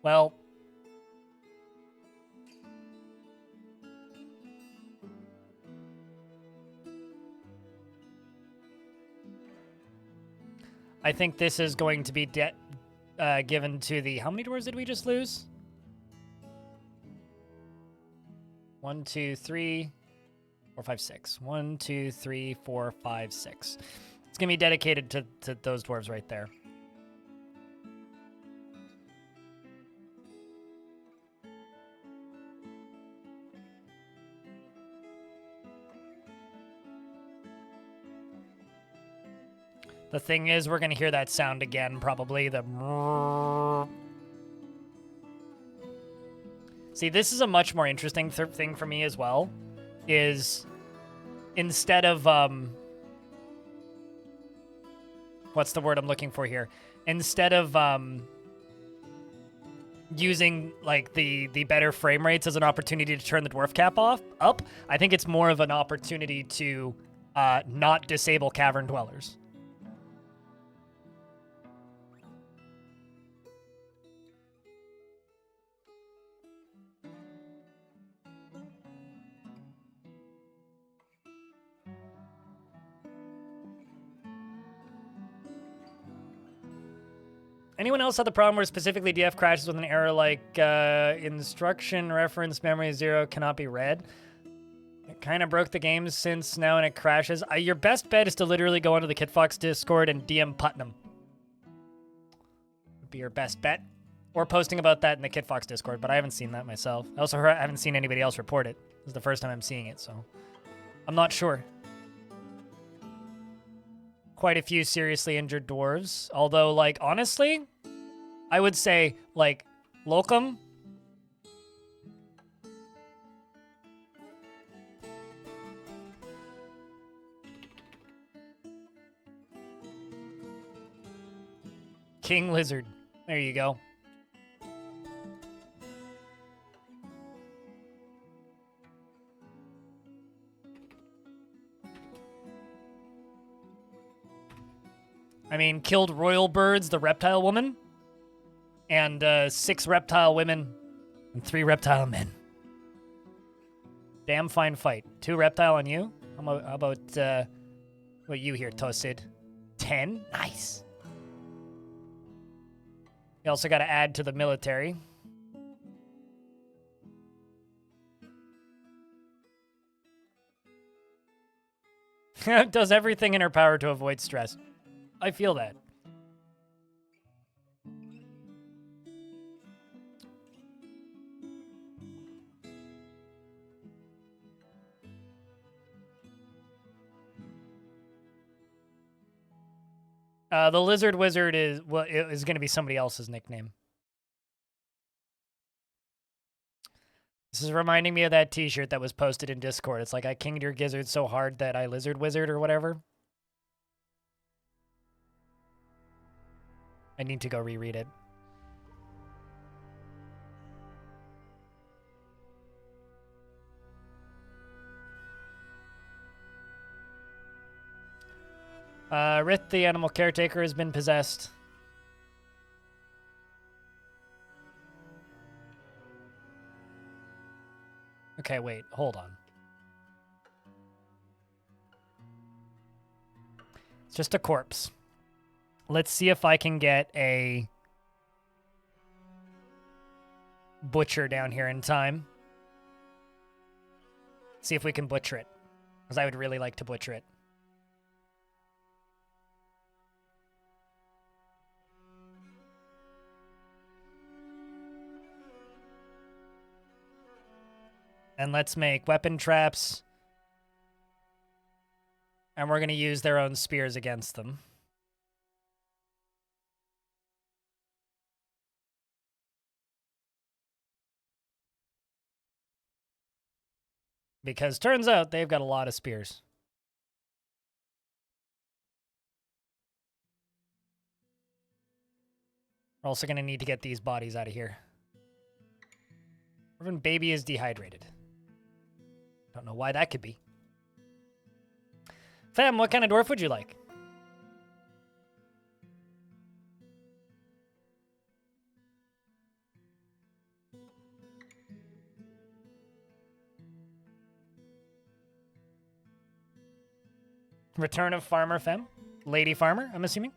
Well, I think this is going to be given to the... How many dwarves did we just lose? 1, 2, 3, 4, 5, 6. 1, 2, 3, 4, 5, 6. It's going to be dedicated to those dwarves right there. The thing is, we're going to hear that sound again, probably. The... See, this is a much more interesting thing for me as well, is instead of... what's the word I'm looking for here? Instead of using like the better frame rates as an opportunity to turn the dwarf cap up, I think it's more of an opportunity to not disable cavern dwellers. Anyone else had the problem where specifically DF crashes with an error like instruction reference memory 0 cannot be read? It kind of broke the game since now and it crashes. Your best bet is to literally go onto the KitFox Discord and DM Putnam. Would be your best bet. Or posting about that in the KitFox Discord, but I haven't seen that myself. I also haven't seen anybody else report it. This is the first time I'm seeing it, so I'm not sure. Quite a few seriously injured dwarves. Although, like, honestly, I would say, like, Locum. King Lizard. There you go. I mean, killed royal birds, the reptile woman, and 6 reptile women and 3 reptile men. Damn fine fight. 2 reptile on you? How about what you here, Tosid? 10? Nice. You also got to add to the military. Does everything in her power to avoid stress. I feel that. The Lizard Wizard is going to be somebody else's nickname. This is reminding me of that t-shirt that was posted in Discord. It's like, I kinged your gizzard so hard that I lizard wizard or whatever. I need to go reread it. Rith, the animal caretaker, has been possessed. Okay, wait, hold on. It's just a corpse. Let's see if I can get a butcher down here in time. See if we can butcher it, because I would really like to butcher it. And let's make weapon traps. And we're going to use their own spears against them. Because turns out they've got a lot of spears. We're also going to need to get these bodies out of here. Orphan baby is dehydrated. Don't know why that could be. Fam, what kind of dwarf would you like? Return of Farmer Femme. Lady Farmer, I'm assuming.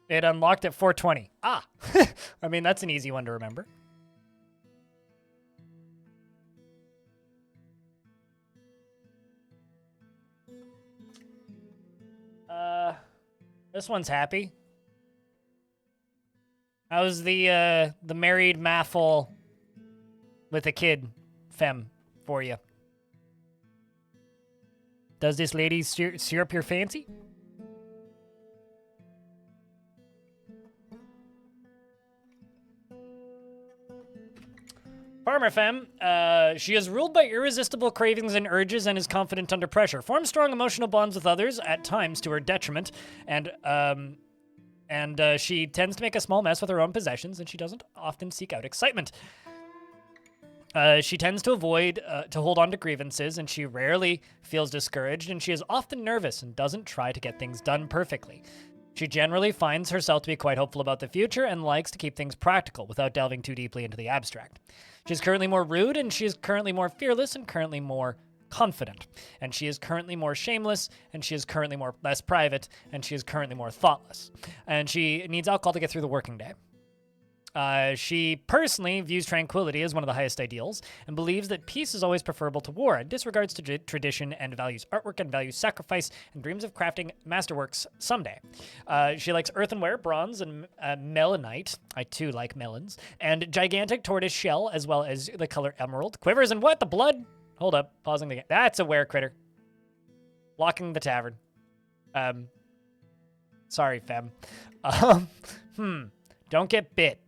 It unlocked at 420. Ah! I mean, that's an easy one to remember. This one's happy. How's the married mathful with a kid femme for you? Does this lady syrup your fancy? Farmer Femme, she is ruled by irresistible cravings and urges and is confident under pressure. Forms strong emotional bonds with others, at times to her detriment, and she tends to make a small mess with her own possessions, and she doesn't often seek out excitement. She tends to avoid to hold on to grievances, and she rarely feels discouraged, and she is often nervous and doesn't try to get things done perfectly. She generally finds herself to be quite hopeful about the future and likes to keep things practical without delving too deeply into the abstract. She is currently more rude, and she is currently more fearless, and currently more confident. And she is currently more shameless, and she is currently less private, and she is currently more thoughtless. And she needs alcohol to get through the working day. She personally views tranquility as one of the highest ideals and believes that peace is always preferable to war and disregards to tradition and values artwork and values sacrifice and dreams of crafting masterworks someday. She likes earthenware, bronze, and melanite. I too like melons. And gigantic tortoise shell as well as the color emerald. Quivers and what? The blood? Hold up. Pausing the game. That's a were critter. Locking the tavern. Sorry, femme. Don't get bit.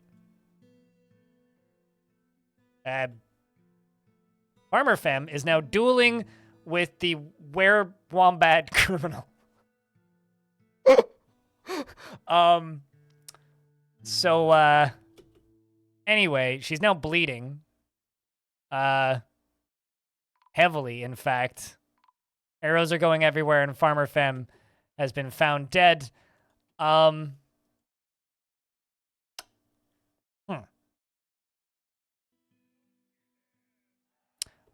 Farmer Femme is now dueling with the were-wombat criminal. Anyway, she's now bleeding. Heavily, in fact. Arrows are going everywhere, and Farmer Femme has been found dead.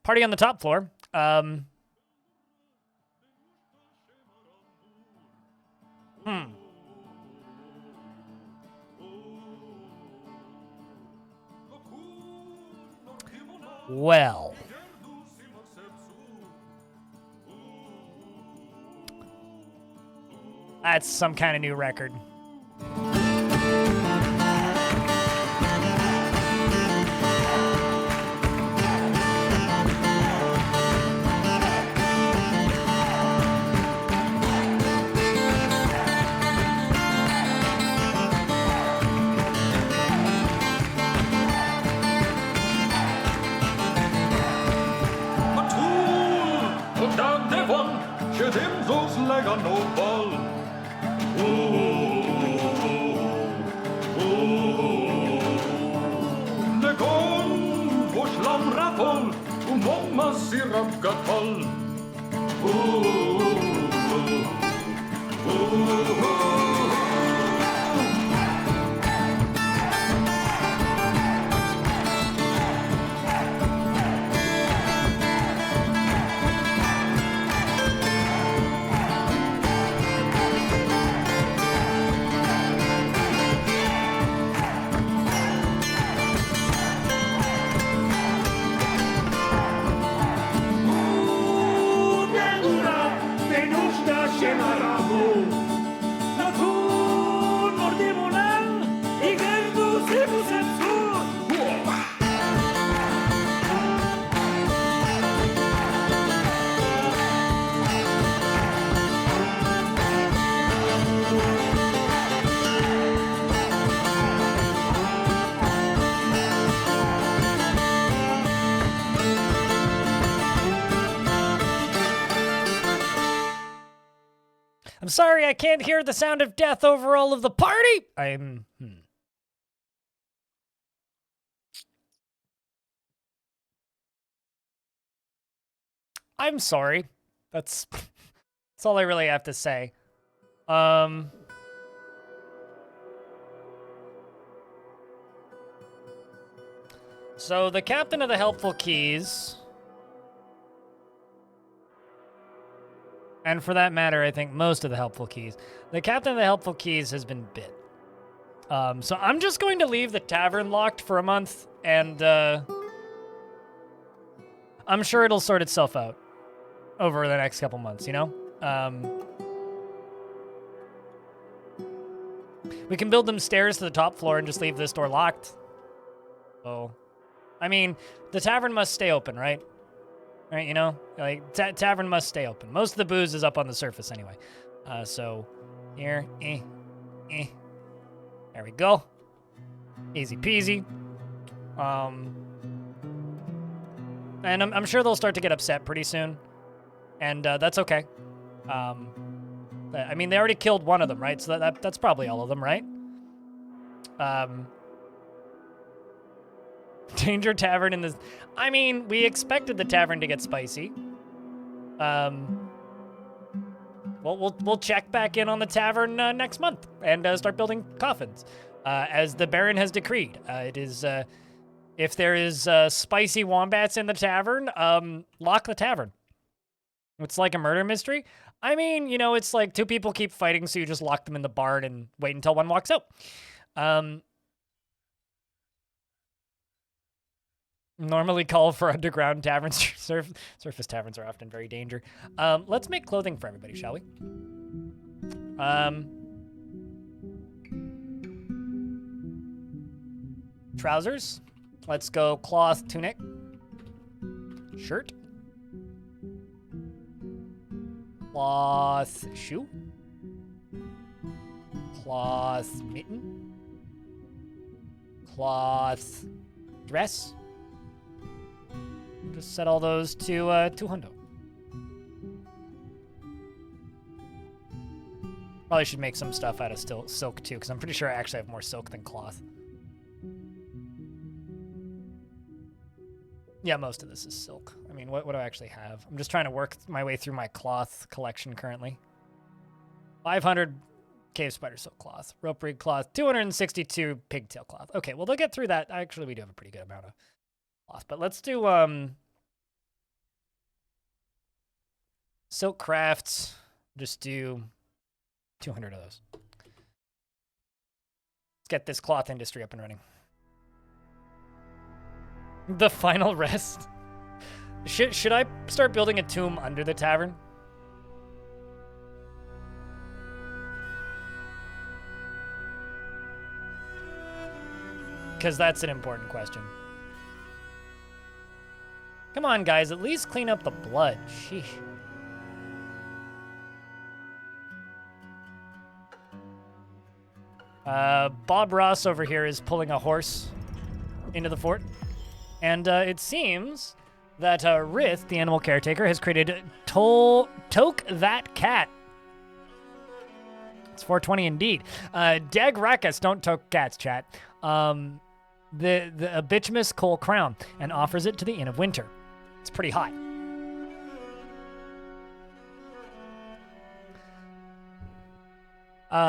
Party on the top floor. Well. That's some kind of new record. I'm sorry I can't hear the sound of death over all of the party. I'm sorry. That's all I really have to say. So the captain of the helpful keys And for that matter, I think most of the helpful keys. The captain of the helpful keys has been bit. So I'm just going to leave the tavern locked for a month, and I'm sure it'll sort itself out over the next couple months, you know? We can build them stairs to the top floor and just leave this door locked. So, I mean, the tavern must stay open, right? Right, you know? Like, tavern must stay open. Most of the booze is up on the surface anyway. So, here, there we go. Easy peasy. And I'm sure they'll start to get upset pretty soon. And that's okay. I mean, they already killed one of them, right? So that's probably all of them, right? Danger Tavern in this... I mean, we expected the tavern to get spicy. Well, we'll check back in on the tavern next month and start building coffins, as the Baron has decreed. It is, if there is spicy wombats in the tavern, lock the tavern. It's like a murder mystery. I mean, you know, it's like two people keep fighting, so you just lock them in the barn and wait until one walks out. Normally call for underground taverns. Surface taverns are often very danger. Let's make clothing for everybody, shall we? Trousers. Let's go cloth tunic. Shirt. Cloth shoe. Cloth mitten. Cloth dress. Just set all those to $200. Probably should make some stuff out of silk too, because I'm pretty sure I actually have more silk than cloth. Yeah, most of this is silk. I mean, what do I actually have? I'm just trying to work my way through my cloth collection currently. 500 cave spider silk cloth, rope rig cloth, 262 pigtail cloth. Okay, well, they'll get through that. Actually, we do have a pretty good amount of cloth, but let's do silk crafts. Just do 200 of those. Let's get this cloth industry up and running. The final rest. Should I start building a tomb under the tavern? Because that's an important question. Come on, guys, at least clean up the blood. Sheesh. Bob Ross over here is pulling a horse into the fort. And it seems that Rith, the animal caretaker, has created Toke That Cat. It's 420 indeed. Dag Rakus, don't toke cats, chat. The Bituminous Coal Crown, and offers it to the Inn of Winter. It's pretty high.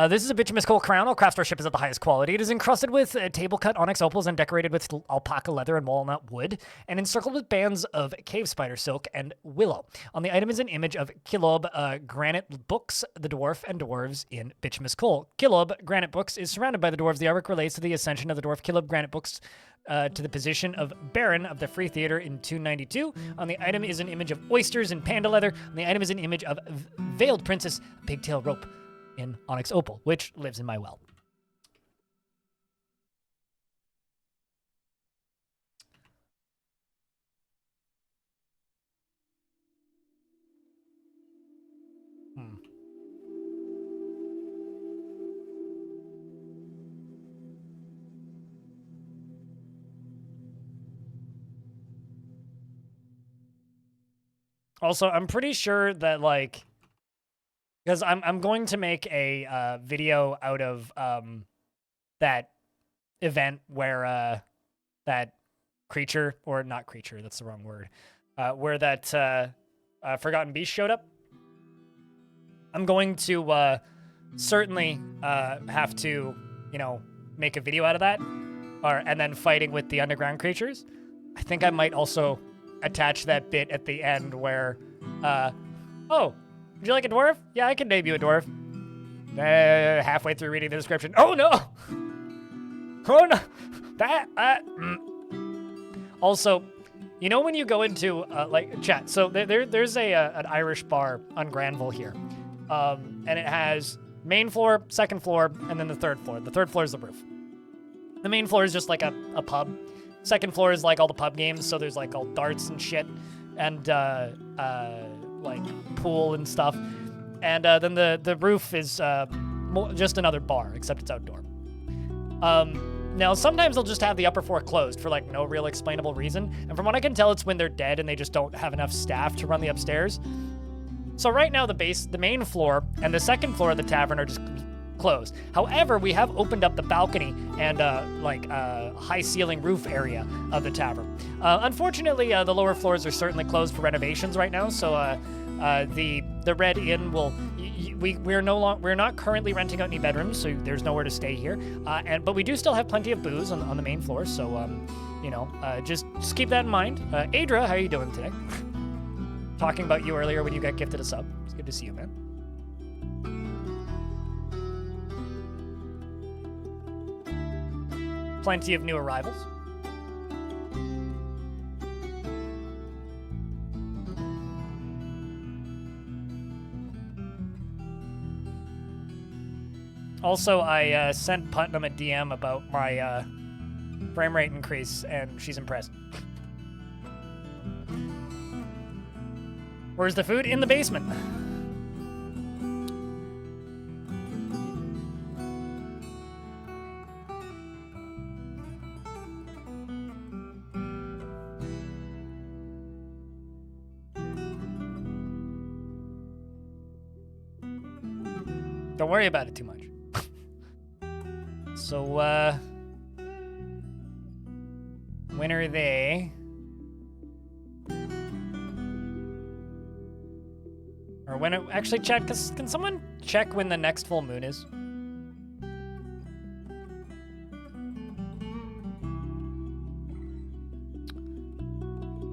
This is a bituminous coal crown. All craftsmanship is at the highest quality. It is encrusted with table-cut onyx opals and decorated with alpaca leather and walnut wood, and encircled with bands of cave spider silk and willow. On the item is an image of Kilob granite books, the dwarf and dwarves in bituminous coal. Kilob granite books is surrounded by the dwarves. The artwork relates to the ascension of the dwarf Kilob granite books to the position of Baron of the Free Theater in 292. On the item is an image of oysters and panda leather. On the item is an image of veiled princess, pigtail rope in onyx opal, which lives in my well. Also, I'm pretty sure that, like, because I'm going to make a video out of that event where that creature, or not creature, that's the wrong word, where that Forgotten Beast showed up. I'm going to certainly have to, you know, make a video out of that, and then fighting with the underground creatures. I think I might also attach that bit at the end where, oh, Would you like a dwarf? Yeah, I can name you a dwarf. Halfway through reading the description. Oh no! Oh no! Also, you know when you go into like chat? So there's an Irish bar on Granville here, and it has main floor, second floor, and then the third floor. The third floor is the roof. The main floor is just like a pub. Second floor is like all the pub games, so there's like all darts and shit, and like pool and stuff. And then the roof is just another bar, except it's outdoor. Now, sometimes they'll just have the upper floor closed for like no real explainable reason. And from what I can tell, it's when they're dead and they just don't have enough staff to run the upstairs. So right now, the main floor and the second floor of the tavern are just closed. However, we have opened up the balcony and high ceiling roof area of the tavern. Unfortunately, the lower floors are certainly closed for renovations right now. So the Red Inn will. We're not currently renting out any bedrooms, so there's nowhere to stay here. But we do still have plenty of booze on the main floor, so just keep that in mind. Adra, how are you doing today? Talking about you earlier when you got gifted a sub. It's good to see you, man. Plenty of new arrivals. Also, I sent Putnam a DM about my frame rate increase, and she's impressed. Where's the food? In the basement. Don't worry about it too much. So, when are they? Or when it actually check? Can someone check when the next full moon is?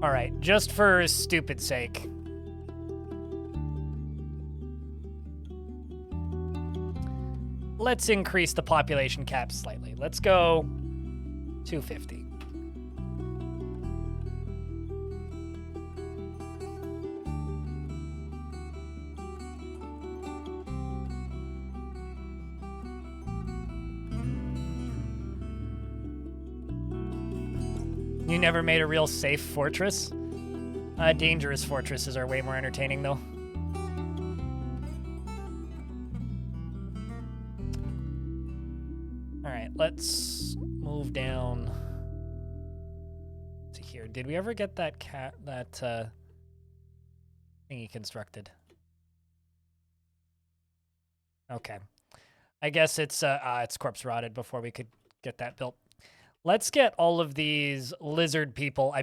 All right, just for stupid sake. Let's increase the population cap slightly. Let's go 250. You never made a real safe fortress? Dangerous fortresses are way more entertaining, though. Let's move down to here. Did we ever get that thingy constructed? Okay. I guess it's corpse rotted before we could get that built. Let's get all of these lizard people,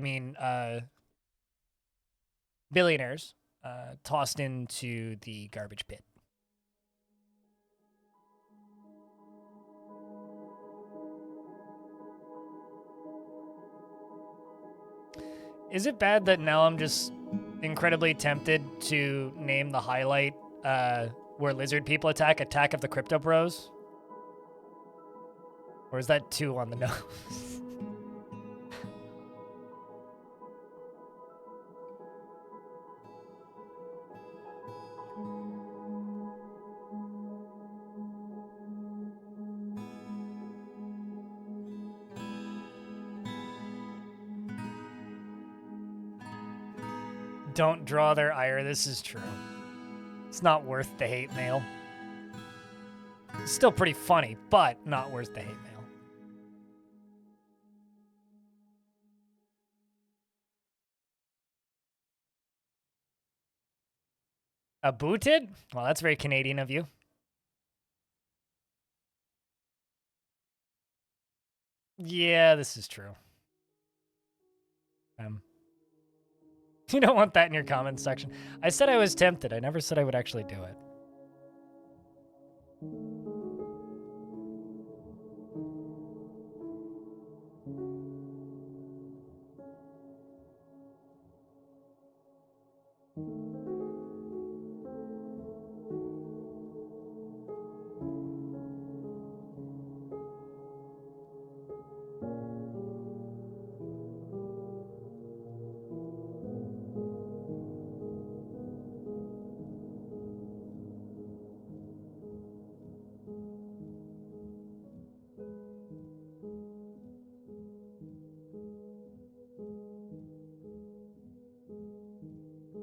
billionaires, tossed into the garbage pit. Is it bad that now I'm just incredibly tempted to name the highlight where lizard people attack of the Crypto Bros? Or is that too on the nose? Don't draw their ire. This is true. It's not worth the hate mail. It's still pretty funny, but not worth the hate mail. A booted? Well, that's very Canadian of you. Yeah, this is true. You don't want that in your comments section. I said I was tempted. I never said I would actually do it.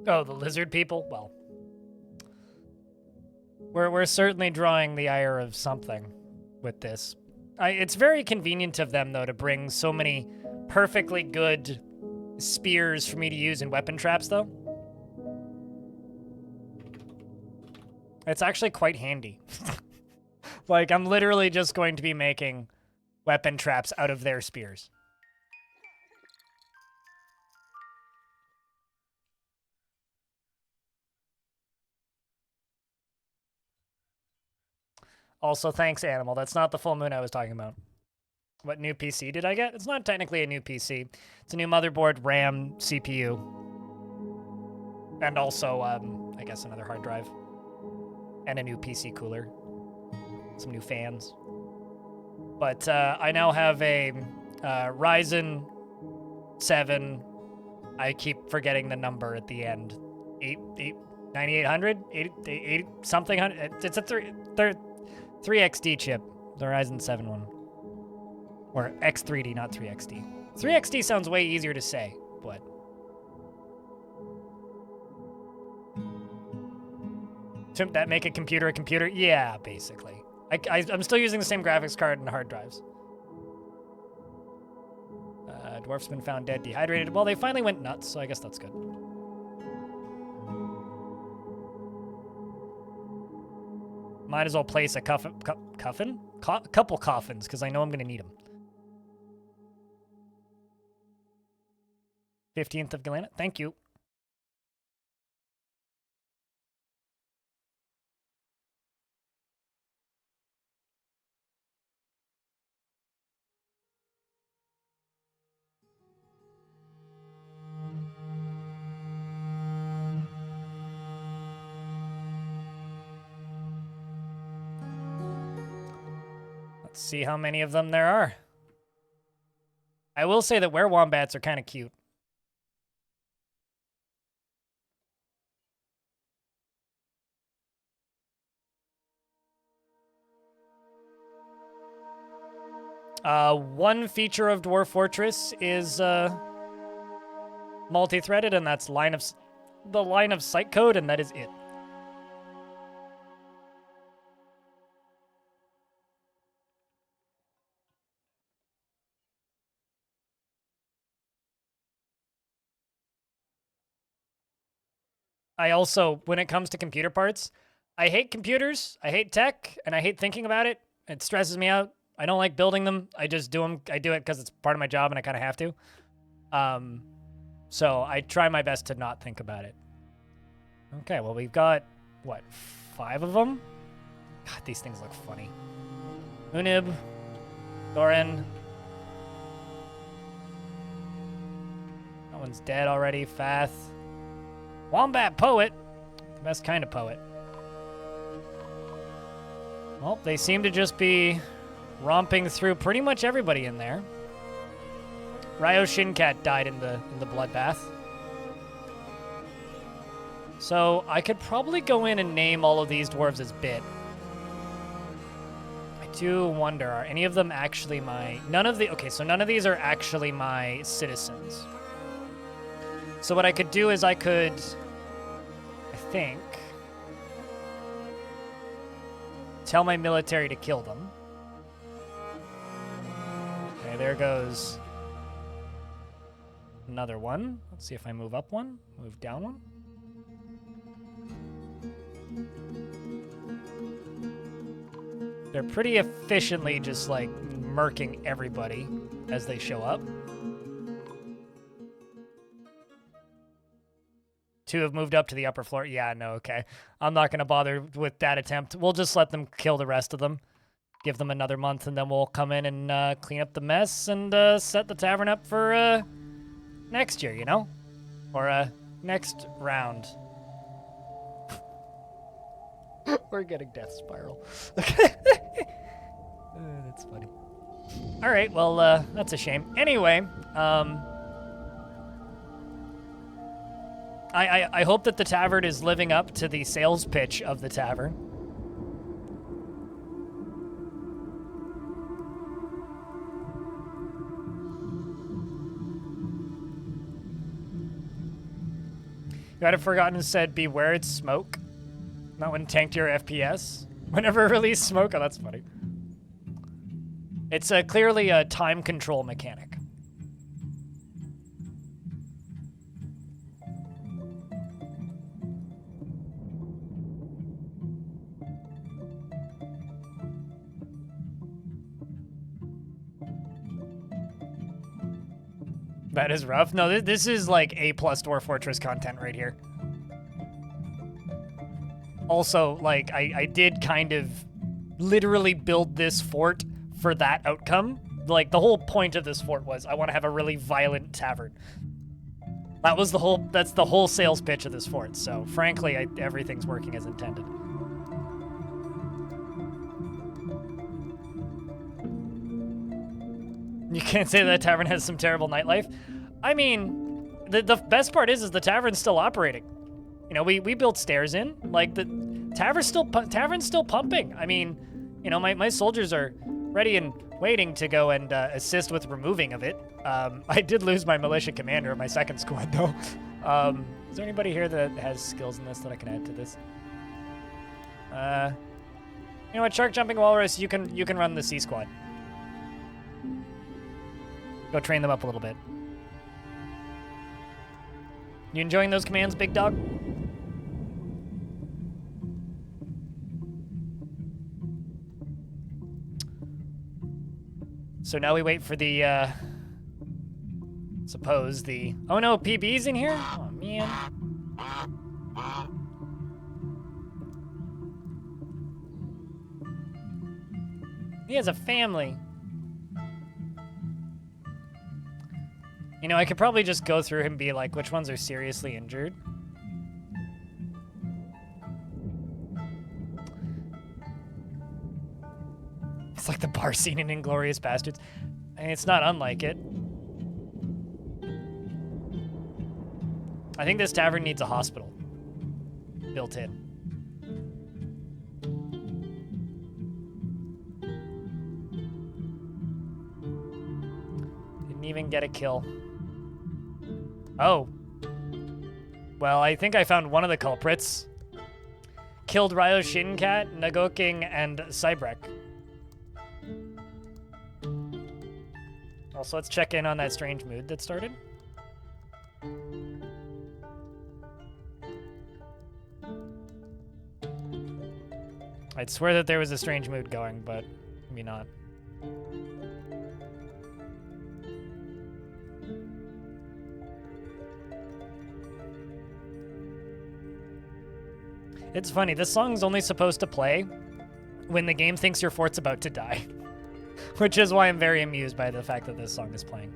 Oh, the lizard people? Well, we're certainly drawing the ire of something with this. It's very convenient of them, though, to bring so many perfectly good spears for me to use in weapon traps, though. It's actually quite handy. Like, I'm literally just going to be making weapon traps out of their spears. Also, thanks, Animal. That's not the full moon I was talking about. What new PC did I get? It's not technically a new PC. It's a new motherboard, RAM, CPU. And also, I guess another hard drive. And a new PC cooler. Some new fans. But I now have a Ryzen 7. I keep forgetting the number at the end. 9800? 80 something hundred? It's a 3XD chip. The Ryzen 7 one. Or X3D, not 3XD. 3XD sounds way easier to say, but... To that make a computer? Yeah, basically. I'm still using the same graphics card and hard drives. Dwarf's been found dead, dehydrated. Well, they finally went nuts, so I guess that's good. Might as well place a couple coffins, because I know I'm going to need them. 15th of Galena. Thank you. Let's see how many of them there are. I will say that werewombats are kind of cute. One feature of Dwarf Fortress is multi-threaded, and that's the line of sight code, and that is it. I also, when it comes to computer parts, I hate computers, I hate tech, and I hate thinking about it. It stresses me out. I don't like building them. I just do them. I do it because it's part of my job and I kind of have to. So I try my best to not think about it. Okay, well, we've got, what, 5 of them? God, these things look funny. Unib, Thorin. That one's dead already. Fath. Wombat Poet. The best kind of poet. Well, they seem to just be romping through pretty much everybody in there. Ryo Shinkat died in the bloodbath. So I could probably go in and name all of these dwarves as bit. I do wonder, are any of them actually my... Okay, so none of these are actually my citizens. So what I could do is I think, tell my military to kill them. Okay, there goes another one. Let's see if I move up one, move down one. They're pretty efficiently just like murking everybody as they show up. 2 have moved up to the upper floor. Yeah, no, okay. I'm not going to bother with that attempt. We'll just let them kill the rest of them. Give them another month, and then we'll come in and clean up the mess and set the tavern up for next year, you know? Or next round. We're getting Death Spiral. That's funny. All right, well, that's a shame. Anyway, I hope that the tavern is living up to the sales pitch of the tavern. You Might have forgotten and said, beware it's smoke. Not when tanked your FPS. Whenever release smoke. Oh, that's funny. It's clearly a time control mechanic. That is rough. No, this is like A+ Dwarf Fortress content right here. Also, like, I did kind of literally build this fort for that outcome. Like, the whole point of this fort was I want to have a really violent tavern. That's the whole sales pitch of this fort. So, frankly, everything's working as intended. You can't say that tavern has some terrible nightlife. I mean, the best part is the tavern's still operating. You know, we built stairs in. Like, the tavern's still pumping. I mean, you know, my soldiers are ready and waiting to go and assist with removing of it. I did lose my militia commander of my second squad, though. Is there anybody here that has skills in this that I can add to this? You know what, Shark Jumping Walrus, you can run the C squad. Go train them up a little bit. You enjoying those commands, big dog? So now we wait for the, oh no, PB's in here? Oh, man. He has a family. You know, I could probably just go through and be like, which ones are seriously injured? It's like the bar scene in Inglourious Bastards. I mean, it's not unlike it. I think this tavern needs a hospital built in. Didn't even get a kill. Oh. Well, I think I found one of the culprits. Killed Ryo Shinkat, Nagoking, and Cybrek. Also, let's check in on that strange mood that started. I'd swear that there was a strange mood going, but maybe not. It's funny, this song's only supposed to play when the game thinks your fort's about to die. Which is why I'm very amused by the fact that this song is playing.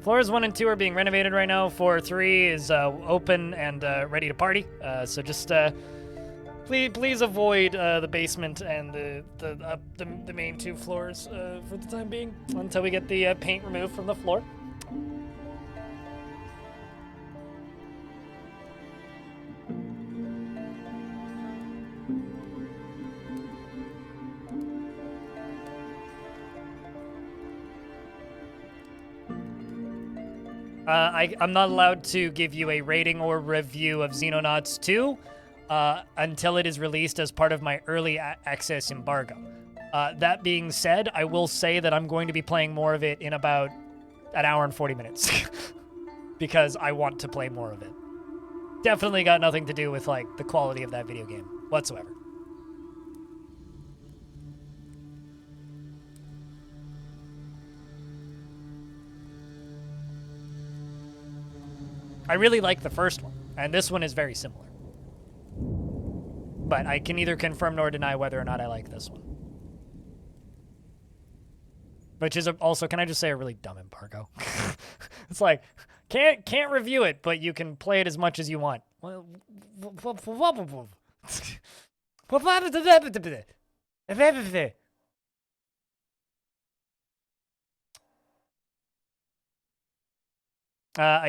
Floors 1 and 2 are being renovated right now. Floor 3 is open and ready to party. So just please avoid the basement and the main 2 floors for the time being until we get the paint removed from the floor. I'm not allowed to give you a rating or review of Xenonauts 2 until it is released as part of my early access embargo. That being said, I will say that I'm going to be playing more of it in about an hour and 40 minutes because I want to play more of it. Definitely got nothing to do with like the quality of that video game whatsoever. I really like the first one, and this one is very similar. But I can neither confirm nor deny whether or not I like this one. Which is also, can I just say, a really dumb embargo? It's like, can't review it, but you can play it as much as you want. I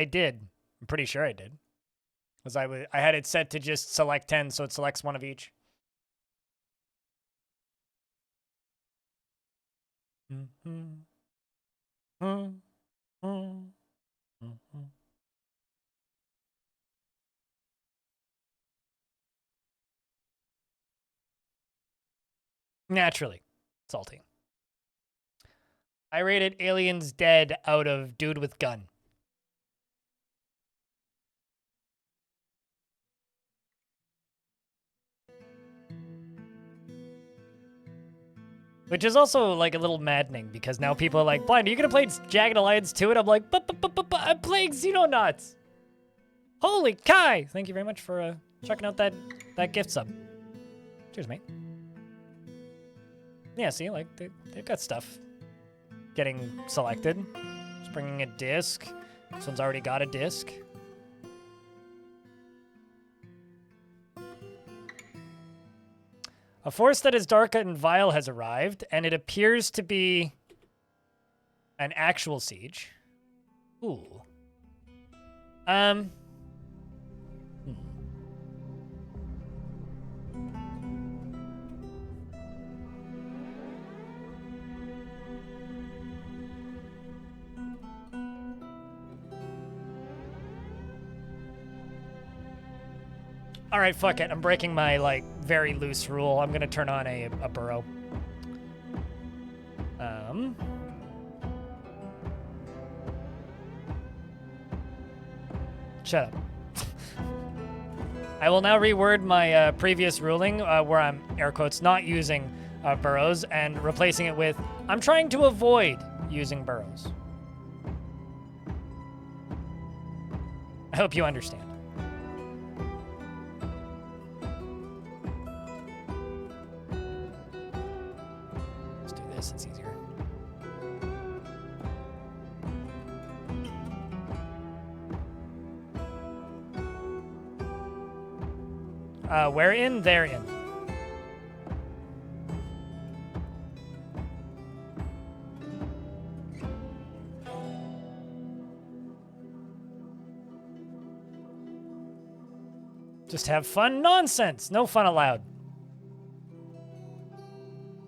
did. I'm pretty sure I did. Because I had it set to just select 10, so it selects one of each. Naturally. Salty. I rated Aliens Dead out of Dude with Gun. Which is also, like, a little maddening, because now people are like, Blind, are you gonna play Jagged Alliance 2? And I'm like, but, I'm playing Xenonauts! Holy Kai! Thank you very much for checking out that gift sub. Cheers, mate. Yeah, see, like, they've got stuff getting selected. Just bringing a disc. This one's already got a disc. A force that is dark and vile has arrived, and it appears to be an actual siege. Ooh. All right, fuck it. I'm breaking my, like, very loose rule. I'm gonna turn on a burrow. Shut up. I will now reword my previous ruling where I'm, air quotes, not using burrows and replacing it with, I'm trying to avoid using burrows. I hope you understand. Let's do this, it's easier. Where in? There in. Just have fun nonsense. No fun allowed.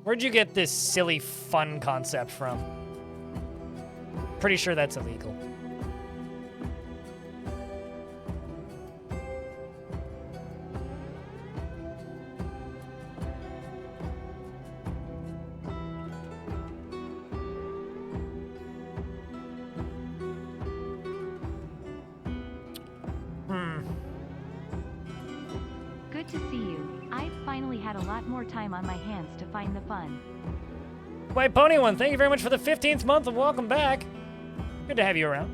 Where'd you get this silly fun concept from? Pretty sure that's illegal. Good to see you. I've finally had a lot more time on my hands to find the fun. White Pony One, thank you very much for the 15th month and welcome back. Good to have you around.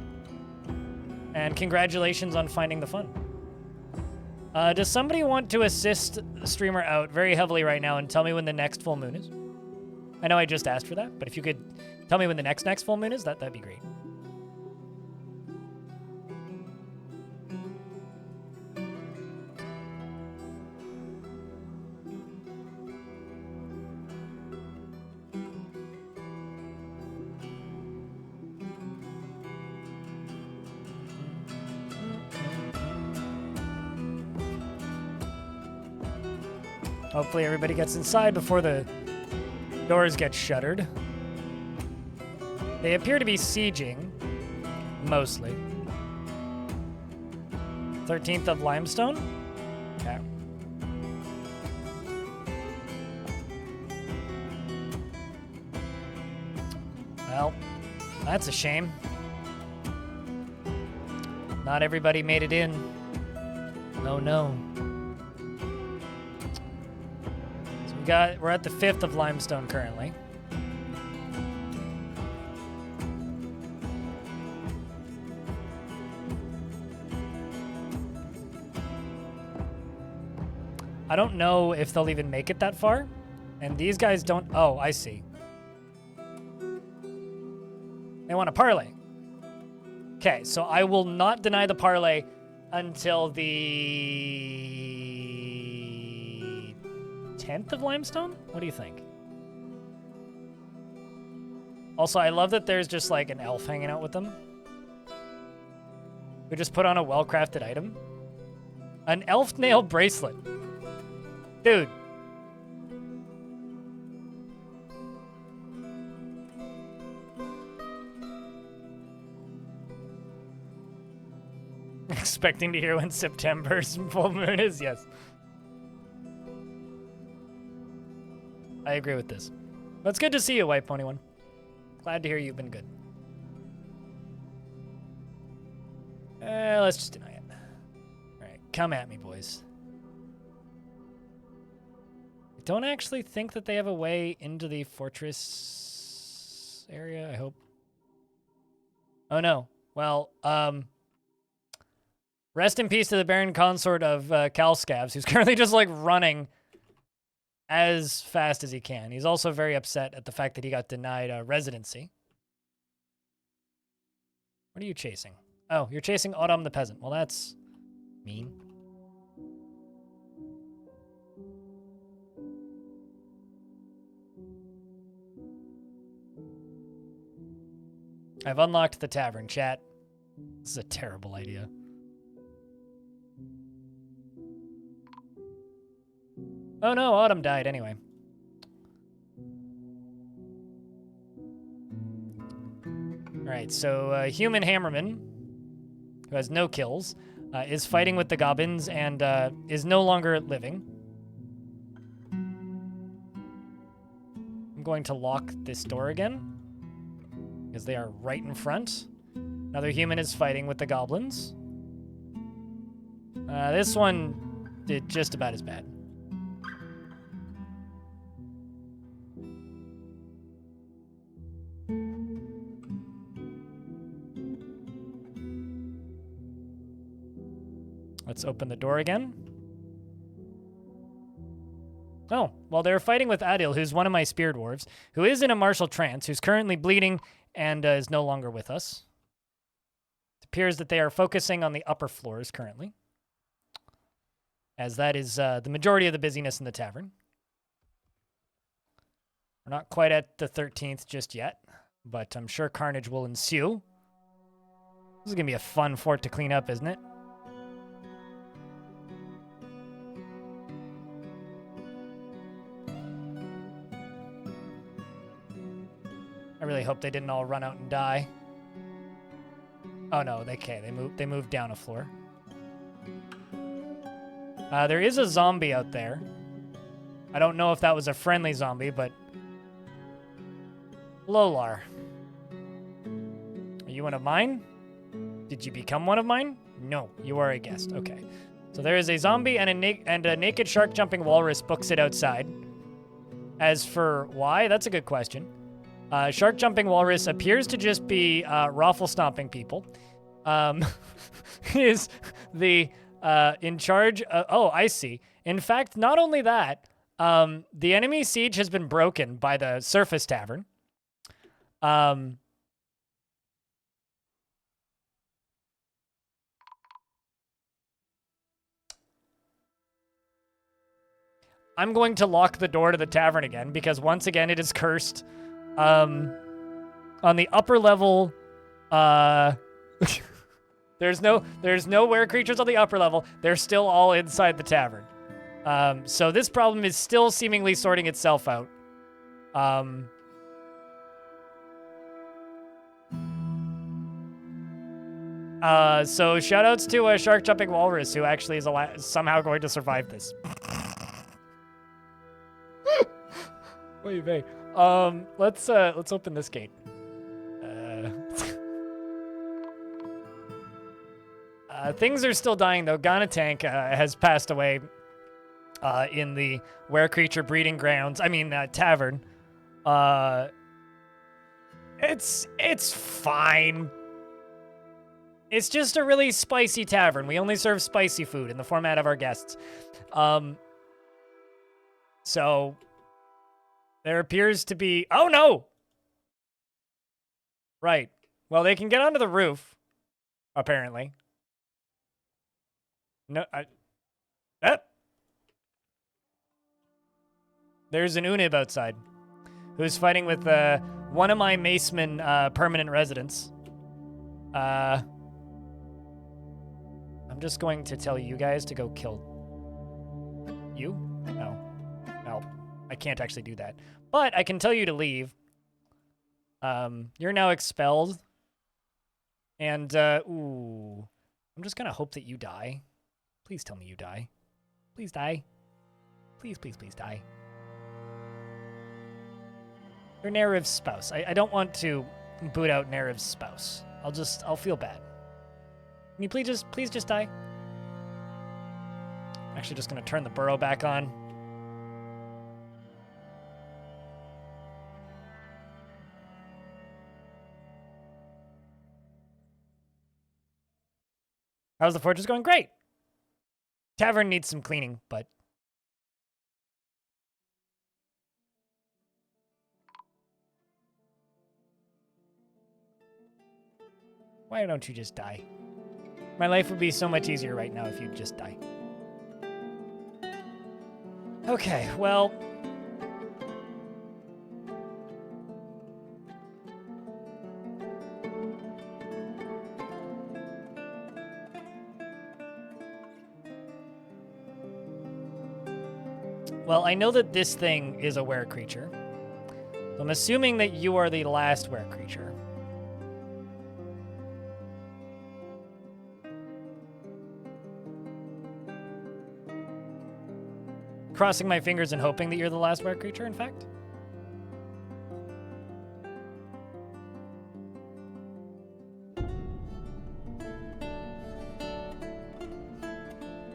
And congratulations on finding the fun. Does somebody want to assist the streamer out very heavily right now and tell me when the next full moon is? I know I just asked for that, but if you could tell me when the next full moon is, that'd be great. Hopefully everybody gets inside before the doors get shuttered. They appear to be sieging, mostly. 13th of limestone? Okay. Well, that's a shame. Not everybody made it in. Oh no. We're at the 5th of limestone currently. I don't know if they'll even make it that far. And these guys don't. Oh, I see. They want a parlay. Okay, so I will not deny the parlay until the 10th of limestone? What do you think? Also, I love that there's just like an elf hanging out with them. We just put on a well-crafted item. An elf nail bracelet. Dude. Expecting to hear when September's full moon is? Yes. I agree with this. But it's good to see you, White Pony One. Glad to hear you've been good. Let's just deny it. Alright, come at me, boys. I don't actually think that they have a way into the fortress area, I hope. Oh no. Well, rest in peace to the Baron Consort of Calscavs, who's currently just like running as fast as he can. He's also very upset at the fact that he got denied residency. What are you chasing? Oh, you're chasing Autumn the Peasant. Well, that's mean. I've unlocked the tavern, chat. This is a terrible idea. Oh no, Autumn died anyway. Alright, so Human Hammerman, who has no kills, is fighting with the goblins and is no longer living. I'm going to lock this door again, because they are right in front. Another human is fighting with the goblins. This one did just about as bad. Let's open the door again. Oh, well, they're fighting with Adil, who's one of my spear dwarves, who is in a martial trance, who's currently bleeding and is no longer with us. It appears that they are focusing on the upper floors currently, as that is the majority of the busyness in the tavern. We're not quite at the 13th just yet, but I'm sure carnage will ensue. This is going to be a fun fort to clean up, isn't it? I really hope they didn't all run out and die. Oh no, they moved down a floor. There is a zombie out there. I don't know if that was a friendly zombie, but Lolar. Are you one of mine? Did you become one of mine? No, you are a guest. Okay. So there is a zombie and a naked shark jumping walrus books it outside. As for why, that's a good question. Shark jumping walrus appears to just be raffle stomping people. Is the in charge of, oh, I see. In fact, not only that, the enemy siege has been broken by the surface tavern. I'm going to lock the door to the tavern again because once again it is cursed. On the upper level, there's no were creatures on the upper level. They're still all inside the tavern. So this problem is still seemingly sorting itself out. So shoutouts to Shark Jumping Walrus, who actually is somehow going to survive this. Wait, wait. Let's open this gate. Things are still dying though. Ganatank has passed away in the were creature breeding grounds. I mean tavern. It's fine. It's just a really spicy tavern. We only serve spicy food in the format of our guests. So there appears to be... Oh, no! Right. Well, they can get onto the roof, apparently. No, There's an Unib outside, who's fighting with one of my Maceman permanent residents. I'm just going to tell you guys to go kill you? No. No. I can't actually do that. But I can tell you to leave. You're now expelled. And, ooh. I'm just gonna hope that you die. Please tell me you die. Please die. Please, please, please die. You're Neriv's spouse. I don't want to boot out Neriv's spouse. I'll feel bad. Can you please just die? I'm actually just gonna turn the burrow back on. How's the fortress going? Great. Tavern needs some cleaning, but why don't you just die? My life would be so much easier right now if you'd just die. Okay, well. Well, I know that this thing is a were creature. So I'm assuming that you are the last were creature. Crossing my fingers and hoping that you're the last were creature, in fact.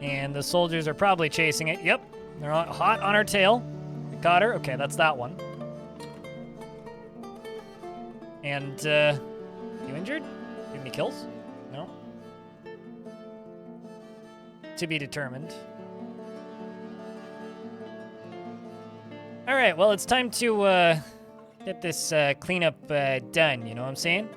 And the soldiers are probably chasing it. Yep. They're hot on her tail. Got her. Okay, that's that one. And, you injured? Give me kills? No? To be determined. All right, well, it's time to, get this, cleanup, done, you know what I'm saying?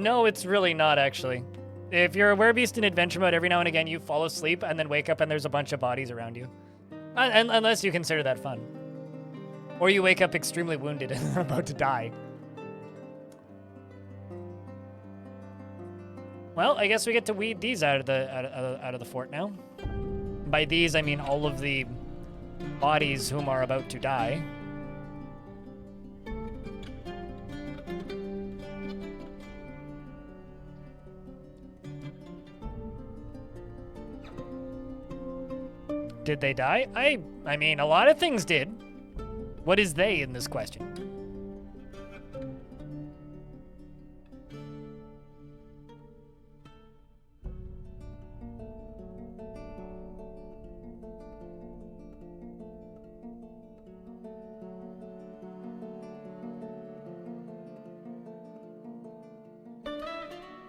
No, it's really not, actually. If you're a werebeast in adventure mode, every now and again you fall asleep and then wake up and there's a bunch of bodies around you. Unless you consider that fun. Or you wake up extremely wounded and about to die. Well, I guess we get to weed these out of the fort now. By these, I mean all of the bodies whom are about to die. Did they die? I mean, a lot of things did. What is they in this question?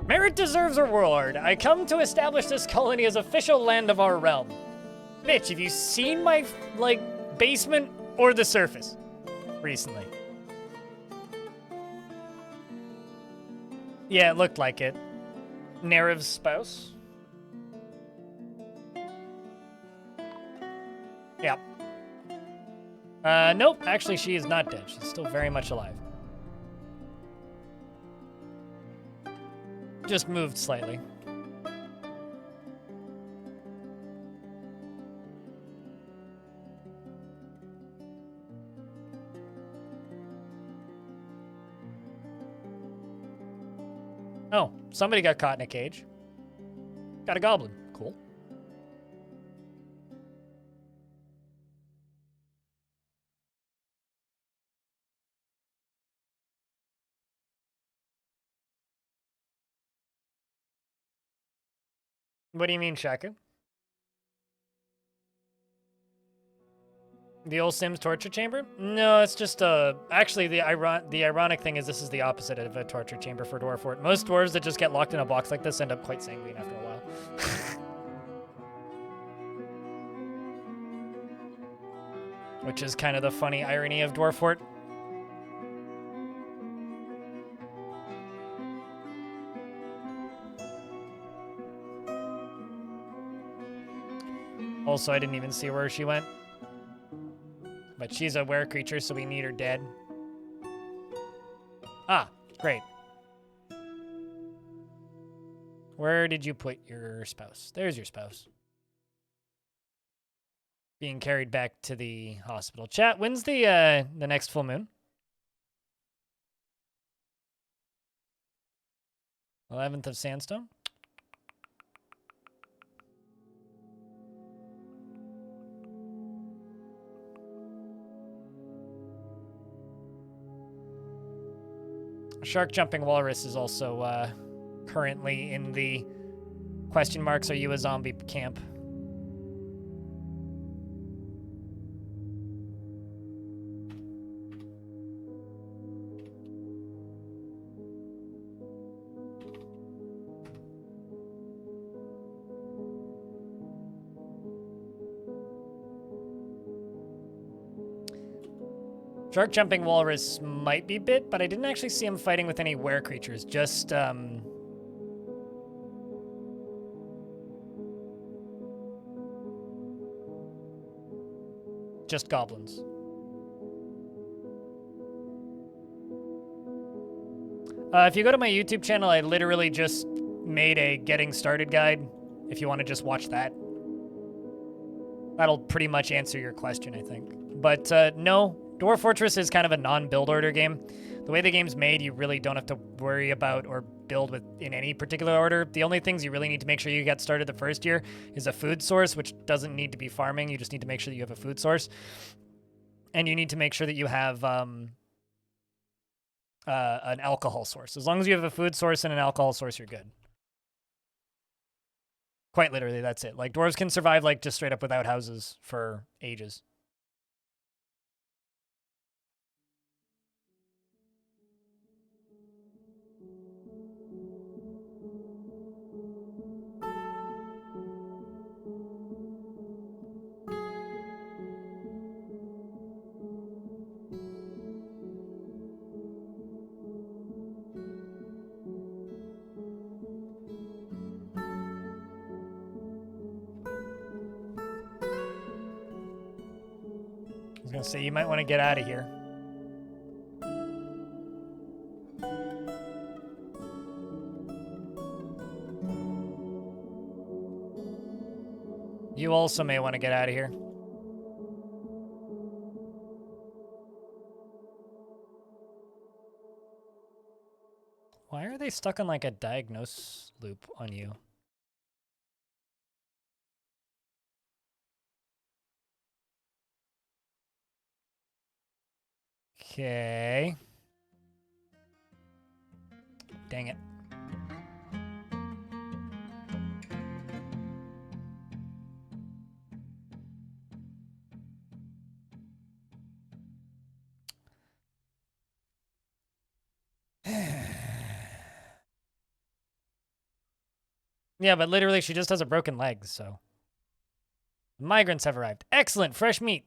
Merit deserves a warlord. I come to establish this colony as official land of our realm. Bitch, have you seen my, like, basement or the surface recently? Yeah, it looked like it. Neriv's spouse. Yeah. Nope, actually she is not dead. She's still very much alive. Just moved slightly. Oh, somebody got caught in a cage. Got a goblin. Cool. What do you mean, Shaka? The old Sims torture chamber? No, it's just actually the ironic thing is this is the opposite of a torture chamber for Dwarf Fort. Most dwarves that just get locked in a box like this end up quite sanguine after a while. Which is kind of the funny irony of Dwarf Fort. Also, I didn't even see where she went. But she's a were creature, so we need her dead. Ah, great. Where did you put your spouse? There's your spouse. Being carried back to the hospital. Chat, when's the next full moon? 11th of sandstone. Shark jumping walrus is also currently in the question marks. Are you a zombie camp? Shark jumping walrus might be bit, but I didn't actually see him fighting with any were creatures. Just goblins. If you go to my YouTube channel, I literally just made a getting started guide. If you want to just watch that, that'll pretty much answer your question, I think. But no. Dwarf Fortress is kind of a non-build order game. The way the game's made, you really don't have to worry about or build with in any particular order. The only things you really need to make sure you get started the first year is a food source, which doesn't need to be farming. You just need to make sure that you have a food source. And you need to make sure that you have an alcohol source. As long as you have a food source and an alcohol source, you're good. Quite literally, that's it. Like, dwarves can survive, like, just straight up without houses for ages. I was gonna say, you might want to get out of here. You also may want to get out of here. Why are they stuck on like a diagnose loop on you? Okay. Dang it. Yeah, but literally she just has a broken leg, so. Migrants have arrived. Excellent, fresh meat.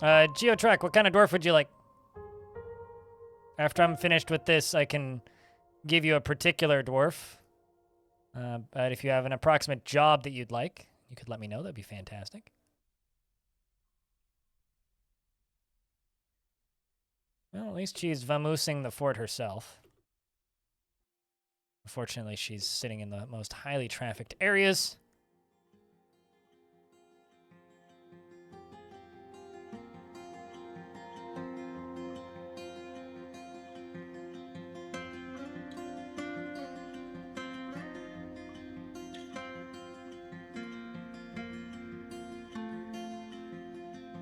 Geotrack, what kind of dwarf would you like? After I'm finished with this, I can give you a particular dwarf. But if you have an approximate job that you'd like, you could let me know. That'd be fantastic. Well, at least she's vamoosing the fort herself. Unfortunately, she's sitting in the most highly trafficked areas.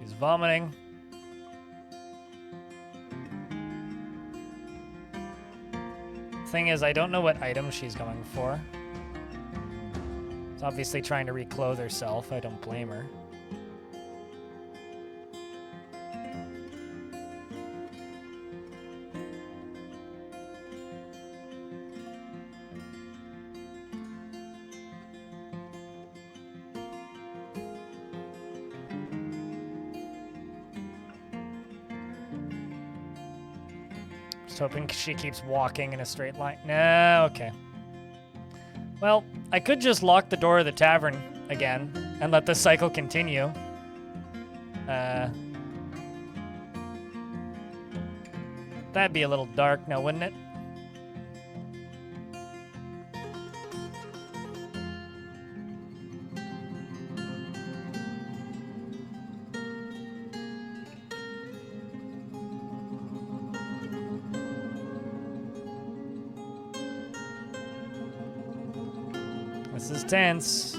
She's vomiting. Thing is, I don't know what item she's going for. She's obviously trying to reclothe herself. I don't blame her. Just hoping she keeps walking in a straight line. No, okay. Well, I could just lock the door of the tavern again and let the cycle continue. That'd be a little dark now, wouldn't it? This is tense.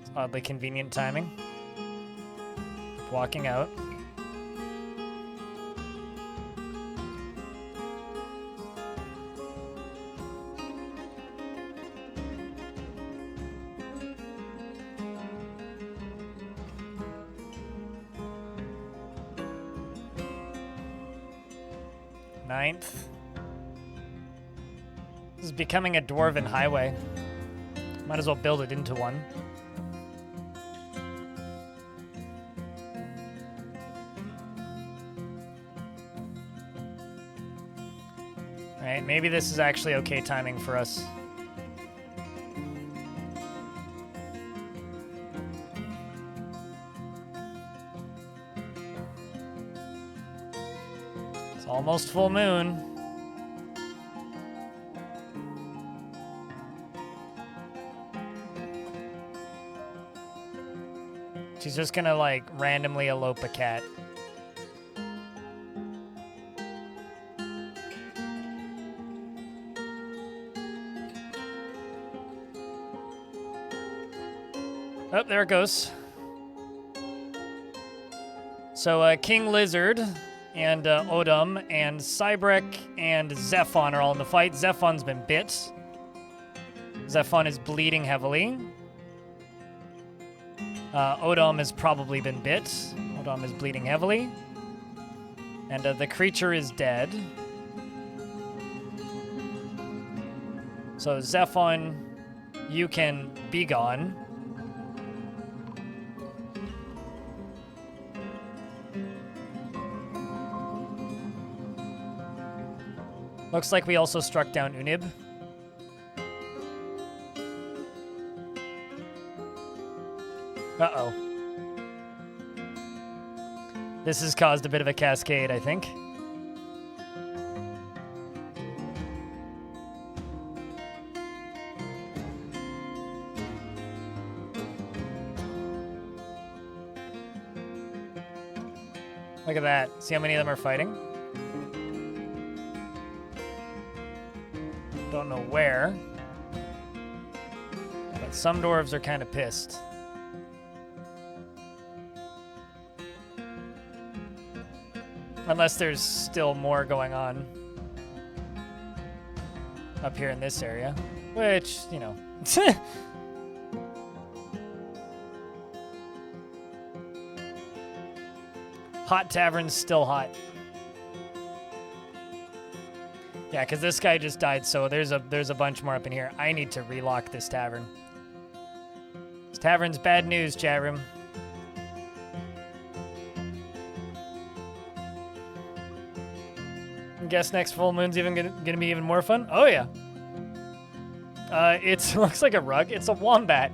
It's oddly convenient timing. Walking out. Ninth. This is becoming a dwarven highway. Might as well build it into one. Alright, maybe this is actually okay timing for us. Almost full moon. She's just gonna, like, randomly elope a cat. Oh, there it goes. So, King Lizard and Odom and Cybrek and Zephon are all in the fight. Zephon's been bit. Zephon is bleeding heavily. Odom has probably been bit. Odom is bleeding heavily. And the creature is dead. So Zephon, you can be gone. Looks like we also struck down Unib. Uh-oh. This has caused a bit of a cascade, I think. Look at that. See how many of them are fighting? Don't know where. But some dwarves are kind of pissed. Unless there's still more going on up here in this area, which, you know. Hot Tavern's still hot. Yeah, because this guy just died, so there's a bunch more up in here. I need to relock this tavern. This tavern's bad news, chat room. Guess next full moon's even gonna be even more fun. Oh yeah. It looks like a rug. It's a wombat.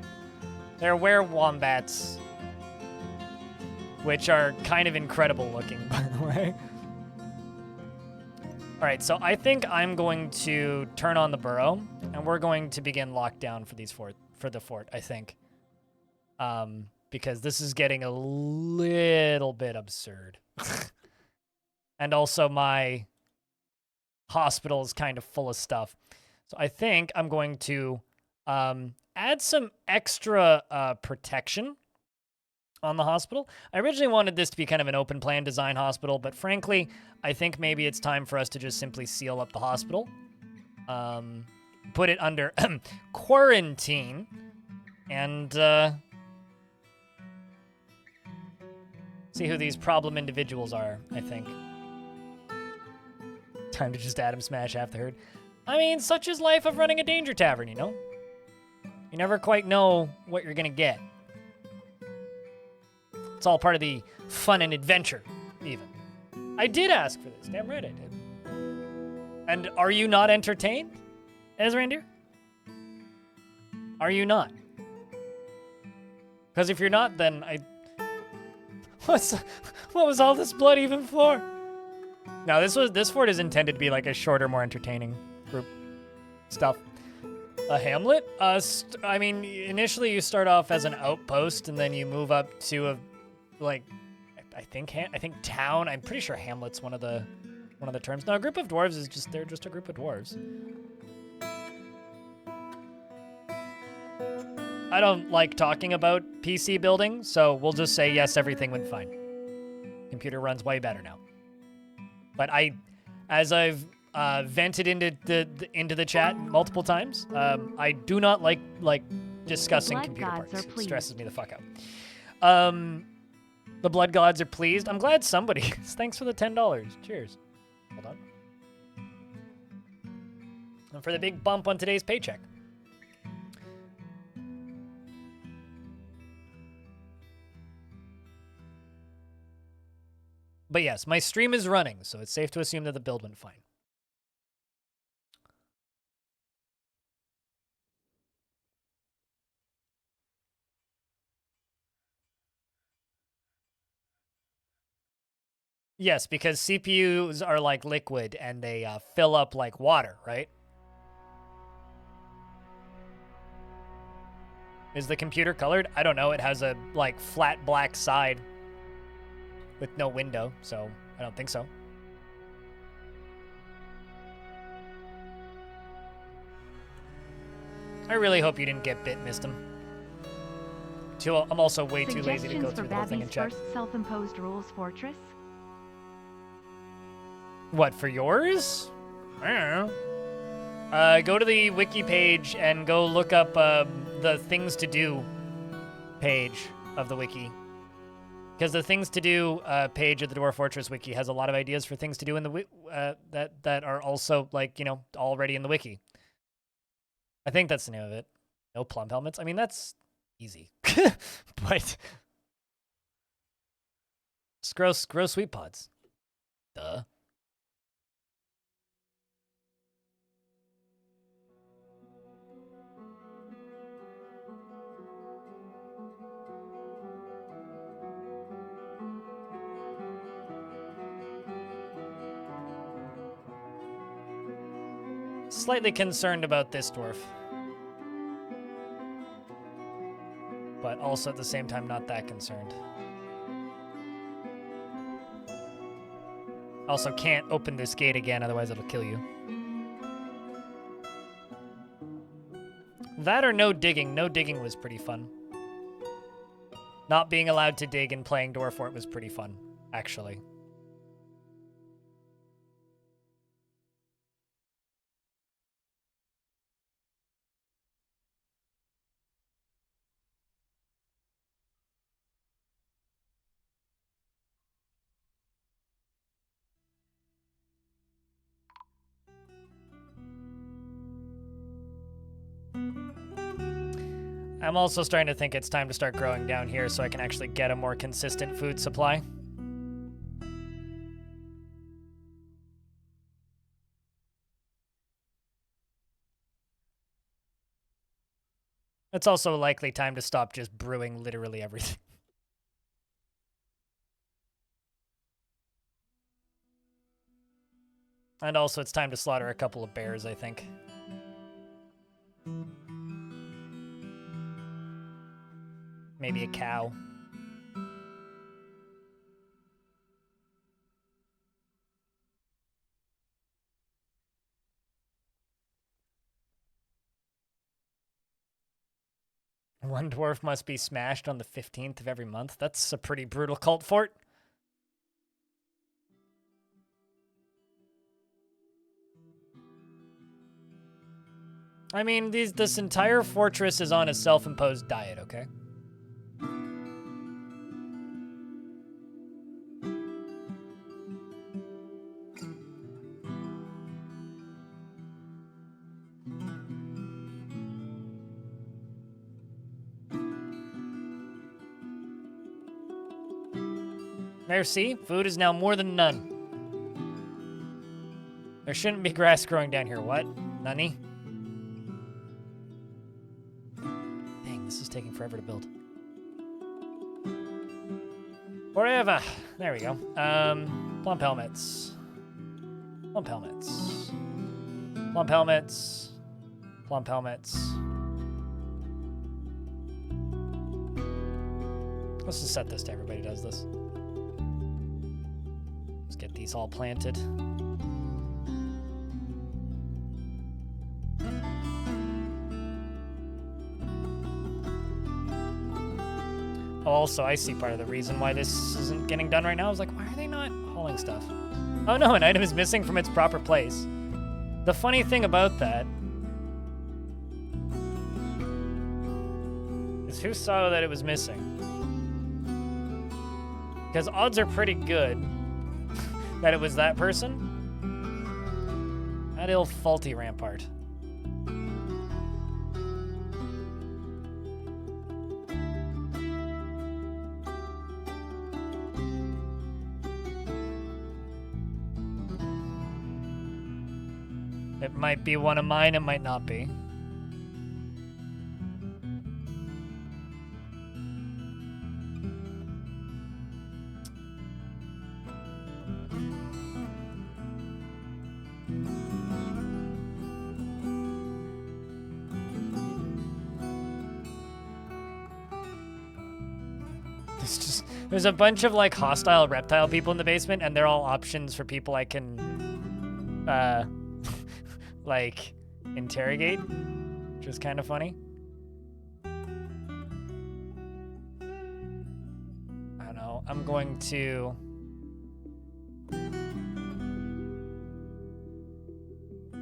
They're were-wombats, which are kind of incredible looking, by the way. All right, so I think I'm going to turn on the burrow, and we're going to begin lockdown for the fort. I think, because this is getting a little bit absurd, and also my hospital is kind of full of stuff. So I think I'm going to add some extra protection on the hospital. I originally wanted this to be kind of an open plan design hospital, but frankly, I think maybe it's time for us to just simply seal up the hospital. Put it under quarantine, and see who these problem individuals are, I think. Time to just Adam smash half the herd. I mean, such is life of running a danger tavern, you know? You never quite know what you're gonna get. It's all part of the fun and adventure, even. I did ask for this. Damn right I did. And are you not entertained, Ezrandir? Are you not? Because if you're not, then what was all this blood even for? No, this fort is intended to be like a shorter, more entertaining group stuff. A hamlet? I mean, initially you start off as an outpost, and then you move up to a, like, I think town. I'm pretty sure hamlet's one of the terms. No, a group of dwarves is they're just a group of dwarves. I don't like talking about PC building, so we'll just say yes, everything went fine. Computer runs way better now. But as I've vented into the chat multiple times, I do not like discussing computer parts. It stresses me the fuck out. The blood gods are pleased. I'm glad somebody. Thanks for the $10. Cheers. Hold on. And for the big bump on today's paycheck. But yes, my stream is running, so it's safe to assume that the build went fine. Yes, because CPUs are like liquid and they fill up like water, right? Is the computer colored? I don't know. It has a like flat black side with no window, so I don't think so. I really hope you didn't get bit, Mistum. I'm also way too lazy to go through the whole thing and check. First self-imposed rules fortress? What, for yours? I don't know. Go to the wiki page and go look up the things to do page of the wiki. Because the things to do page of the Dwarf Fortress wiki has a lot of ideas for things to do in the that are also, like, you know, already in the wiki. I think that's the name of it. No plum helmets. I mean, that's easy. But just grow sweet pods. Duh. Slightly concerned about this dwarf. But also at the same time not that concerned. Also can't open this gate again, otherwise it'll kill you. That or no digging. No digging was pretty fun. Not being allowed to dig and playing Dwarf Fort was pretty fun, actually. I'm also starting to think it's time to start growing down here so I can actually get a more consistent food supply. It's also likely time to stop just brewing literally everything. And also it's time to slaughter a couple of bears, I think. Maybe a cow. One dwarf must be smashed on the 15th of every month. That's a pretty brutal cult fort. I mean, this entire fortress is on a self-imposed diet, okay? There, see? Food is now more than none. There shouldn't be grass growing down here. What? Nunny? Dang, this is taking forever to build. Forever. There we go. Plump helmets. Plump helmets. Plump helmets. Plump helmets. Let's just set this to everybody who does this. Let's get these all planted. Also, I see part of the reason why this isn't getting done right now. I was like, why are they not hauling stuff? Oh no, an item is missing from its proper place. The funny thing about that is who saw that it was missing? Because odds are pretty good that it was that person. That ill faulty rampart. It might be one of mine, it might not be. There's a bunch of like hostile reptile people in the basement, and they're all options for people I can like interrogate, which is kind of funny. I don't know. I'm going to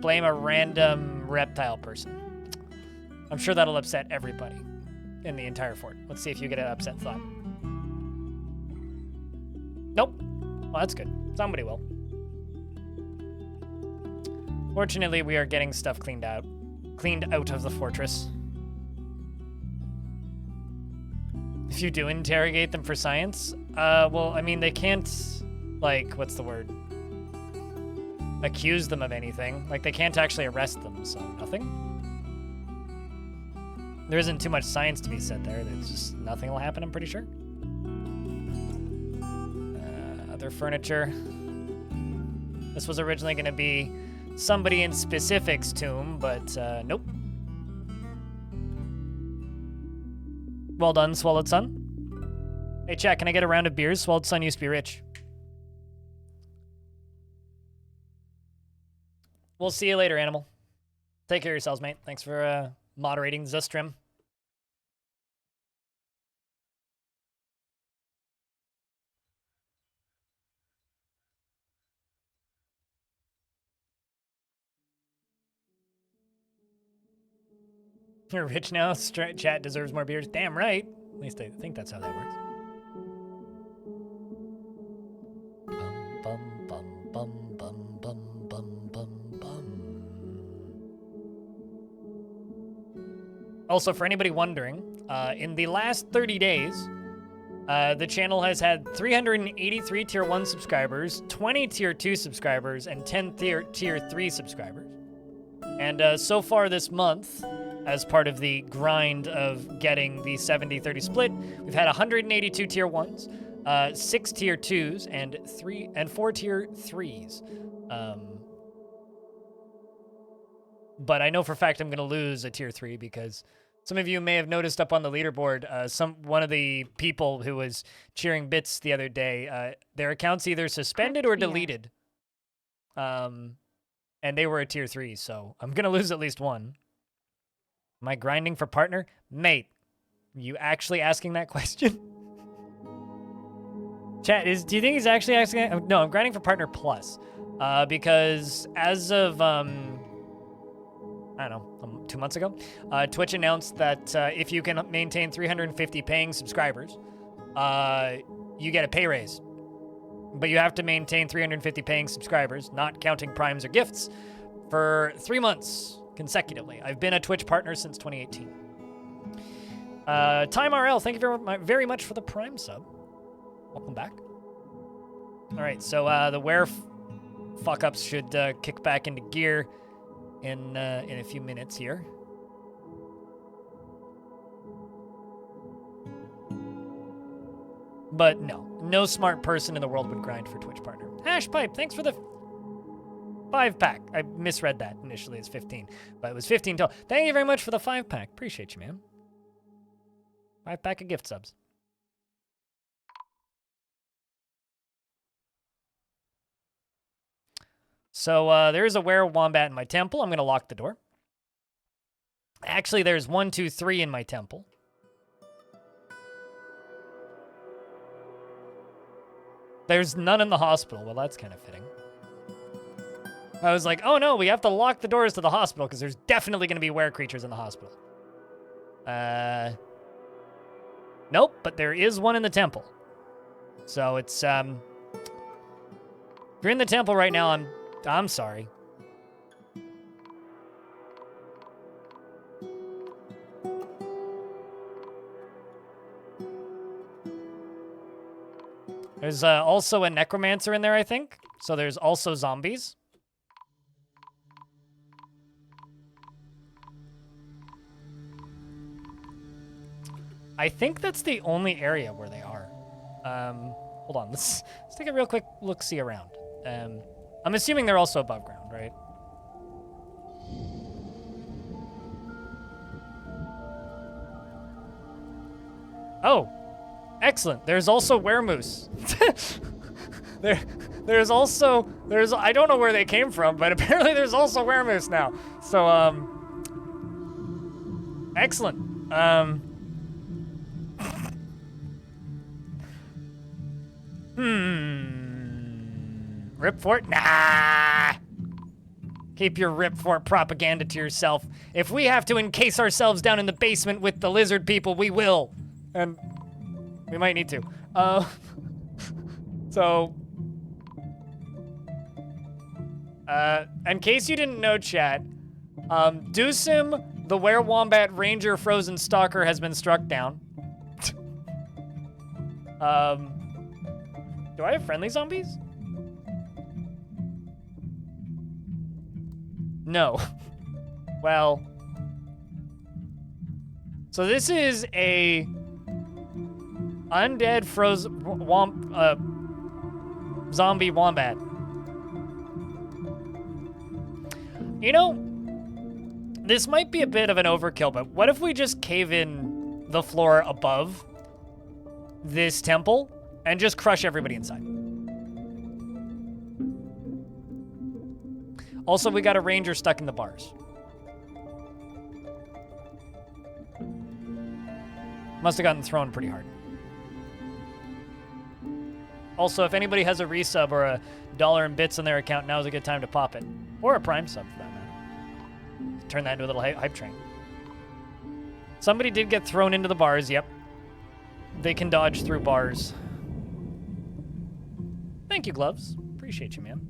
blame a random reptile person. I'm sure that'll upset everybody in the entire fort. Let's see if you get an upset thought. Nope. Well, that's good. Somebody will. Fortunately, we are getting stuff cleaned out of the fortress. If you do interrogate them for science, well, I mean, they can't, like, what's the word? Accuse them of anything. Like, they can't actually arrest them, so nothing. There isn't too much science to be said there. There's just nothing will happen, I'm pretty sure. Other furniture. This was originally going to be somebody in specific's tomb, but nope. Well done, Swallowed Sun. Hey, chat, can I get a round of beers? Swallowed Sun used to be rich. We'll see you later, Animal. Take care of yourselves, mate. Thanks for moderating the stream. You're rich now. Chat deserves more beers. Damn right. At least I think that's how that works. Bum, bum, bum, bum, bum, bum, bum, bum. Also, for anybody wondering, in the last 30 days, the channel has had 383 Tier 1 subscribers, 20 Tier 2 subscribers, and 10 Tier 3 subscribers. And so far this month, as part of the grind of getting the 70-30 split, we've had 182 Tier 1s, 6 Tier 2s, and 4 Tier 3s. But I know for a fact I'm going to lose a Tier 3 because some of you may have noticed up on the leaderboard, one of the people who was cheering bits the other day, their account's either suspended or deleted. And they were a Tier 3, so I'm going to lose at least one. Am I grinding for partner? Mate, you actually asking that question? Chat, do you think he's actually asking? No, I'm grinding for partner plus. Because as of, I don't know, 2 months ago, Twitch announced that if you can maintain 350 paying subscribers, you get a pay raise. But you have to maintain 350 paying subscribers, not counting primes or gifts, for 3 months. Consecutively. I've been a Twitch partner since 2018. Time RL, thank you very much for the Prime sub. Welcome back. All right, so the fuck-ups should kick back into gear in a few minutes here. But no smart person in the world would grind for Twitch partner. Hashpipe, thanks for the 5-pack. I misread that initially as 15, but it was 15 total. Thank you very much for the 5-pack. Appreciate you, man. 5-pack of gift subs. So there is a were-wombat in my temple. I'm going to lock the door. Actually, there's 1, 2, 3 in my temple. There's none in the hospital. Well, that's kind of fitting. I was like, oh no, we have to lock the doors to the hospital because there's definitely going to be were creatures in the hospital. Nope, but there is one in the temple. So it's, if you're in the temple right now, I'm sorry. There's also a necromancer in there, I think. So there's also zombies. I think that's the only area where they are. Hold on, let's take a real quick look-see around. I'm assuming they're also above ground, right? Oh, excellent. There's also weremoose. There's I don't know where they came from, but apparently there's also weremoose now. So, excellent. Rip Fort? Nah. Keep your Rip Fort propaganda to yourself. If we have to encase ourselves down in the basement with the lizard people, we will. And we might need to. In case you didn't know, chat, Deucim, the Were-Wombat Ranger Frozen Stalker, has been struck down. Do I have friendly zombies? No. Well. So this is a undead zombie wombat. You know, this might be a bit of an overkill, but what if we just cave in the floor above this temple and just crush everybody inside? Also, we got a ranger stuck in the bars. Must have gotten thrown pretty hard. Also, if anybody has a resub or $1 in bits in their account, now's a good time to pop it. Or a Prime sub, for that matter. Turn that into a little hype train. Somebody did get thrown into the bars, yep. They can dodge through bars. Thank you, Gloves. Appreciate you, man.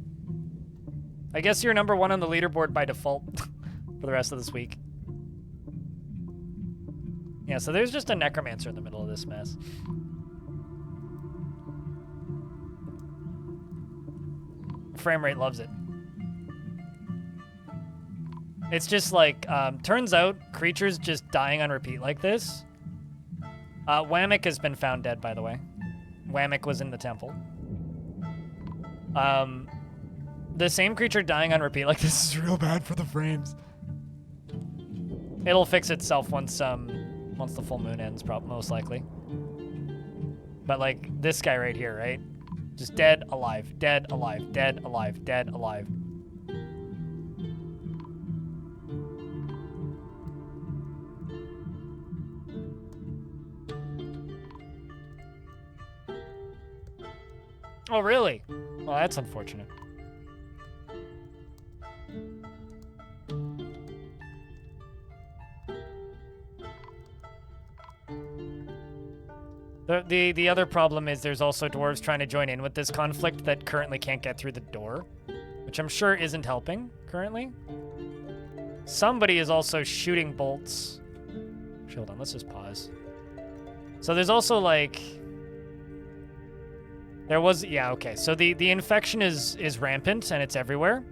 I guess you're number 1 on the leaderboard by default for the rest of this week. Yeah, so there's just a necromancer in the middle of this mess. Frame rate loves it. It's just like, turns out creatures just dying on repeat like this. Whammick has been found dead, by the way. Whammick was in the temple. The same creature dying on repeat like this is real bad for the frames. It'll fix itself once the full moon ends, most likely. But like this guy right here, right? Just dead, alive, dead, alive, dead, alive, dead, alive. Oh, really? Well, that's unfortunate. The other problem is there's also dwarves trying to join in with this conflict that currently can't get through the door, which I'm sure isn't helping currently. Somebody is also shooting bolts. Actually, hold on, let's just pause. So there's also like... There was... Yeah, okay. So the infection is rampant and it's everywhere.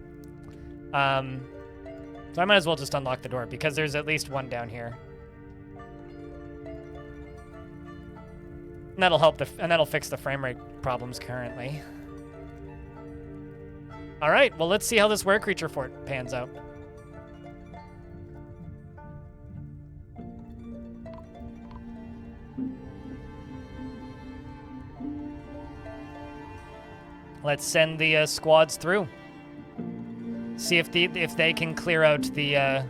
So I might as well just unlock the door because there's at least one down here. And that'll help and that'll fix the frame rate problems currently. All right, well, let's see how this were creature fort pans out. Let's send the squads through. See if they can clear out the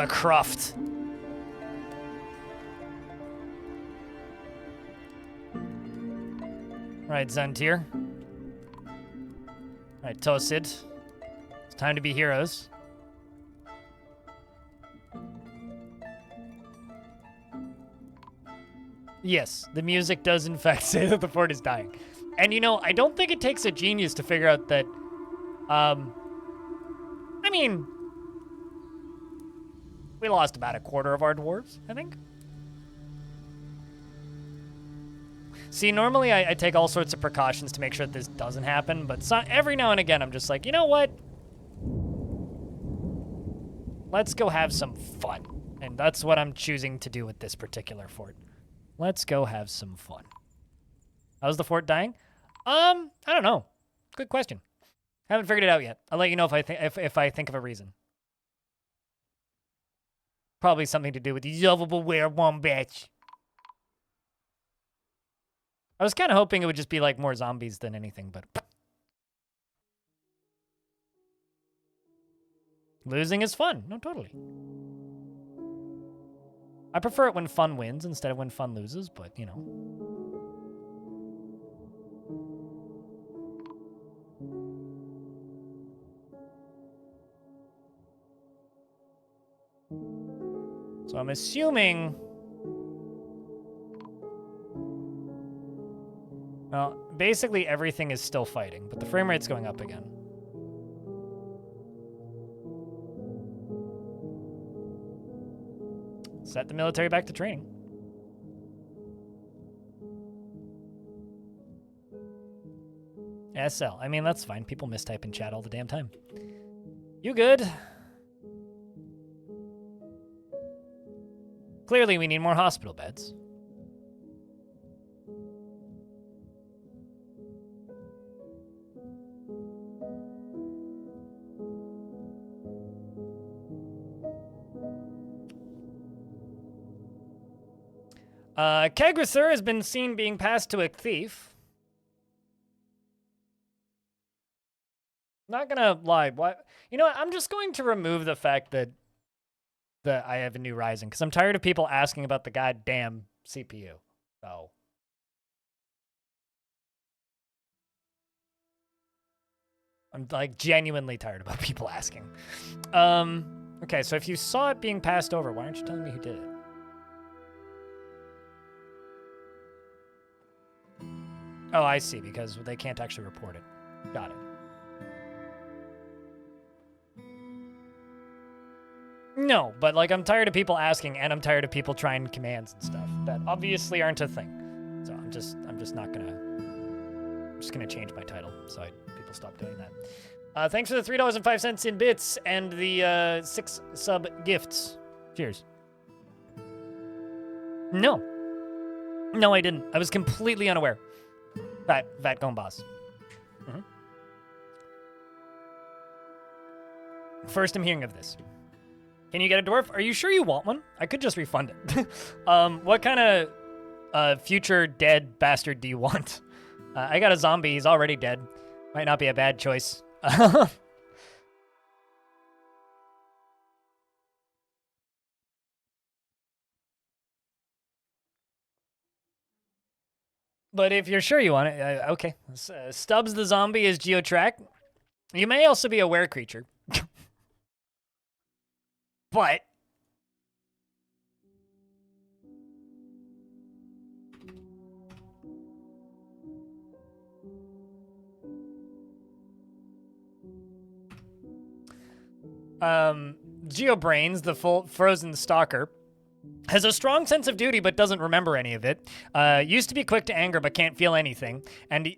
cruft. Right, Zantir. Right, Tosid. It's time to be heroes. Yes, the music does in fact say that the fort is dying. And you know, I don't think it takes a genius to figure out that, I mean, we lost about a quarter of our dwarves, I think. See, normally I take all sorts of precautions to make sure that this doesn't happen, but every now and again I'm just like, you know what? Let's go have some fun. And that's what I'm choosing to do with this particular fort. Let's go have some fun. How's the fort dying? I don't know. Good question. Haven't figured it out yet. I'll let you know if I think of a reason. Probably something to do with the lovable werewombat. I was kind of hoping it would just be like more zombies than anything, but losing is fun. No, totally. I prefer it when fun wins instead of when fun loses, but you know. So I'm assuming. Well, basically everything is still fighting, but the frame rate's going up again. Set the military back to training. SL. I mean, that's fine. People mistype in chat all the damn time. You good? Clearly, we need more hospital beds. Kegrisur has been seen being passed to a thief. Not gonna lie. What? You know what? I'm just going to remove the fact that I have a new Ryzen, because I'm tired of people asking about the goddamn CPU. So. I'm like genuinely tired about people asking. Okay, so if you saw it being passed over, why aren't you telling me who did it? Oh, I see, because they can't actually report it. Got it. No, but like I'm tired of people asking, and I'm tired of people trying commands and stuff that obviously aren't a thing. So I'm just gonna change my title so people stop doing that. Thanks for the $3.05 in bits and the 6 sub gifts. Cheers. No, I didn't. I was completely unaware. Vat Gombas. Mm-hmm. First I'm hearing of this. Can you get a dwarf? Are you sure you want one? I could just refund it. What kind of future dead bastard do you want? I got a zombie. He's already dead. Might not be a bad choice. But if you're sure you want it, okay. Stubbs the zombie is Geotrack. You may also be a were creature. But GeoBrains, the full frozen stalker, Has a strong sense of duty but doesn't remember any of it. Used to be quick to anger but can't feel anything, and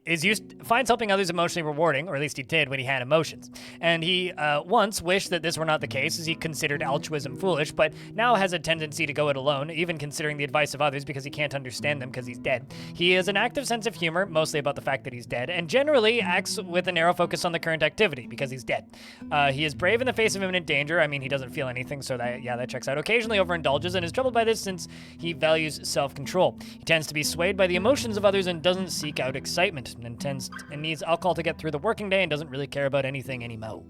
finds helping others emotionally rewarding, or at least he did when he had emotions. And he once wished that this were not the case, as he considered altruism foolish, but now has a tendency to go it alone, even considering the advice of others because he can't understand them because he's dead. He has an active sense of humor, mostly about the fact that he's dead, and generally acts with a narrow focus on the current activity because he's dead. He is brave in the face of imminent danger. I mean, he doesn't feel anything, so that checks out. Occasionally overindulges and is troubled by this since he values self-control. He tends to be swayed by the emotions of others and doesn't seek out excitement, and needs alcohol to get through the working day and doesn't really care about anything anymore.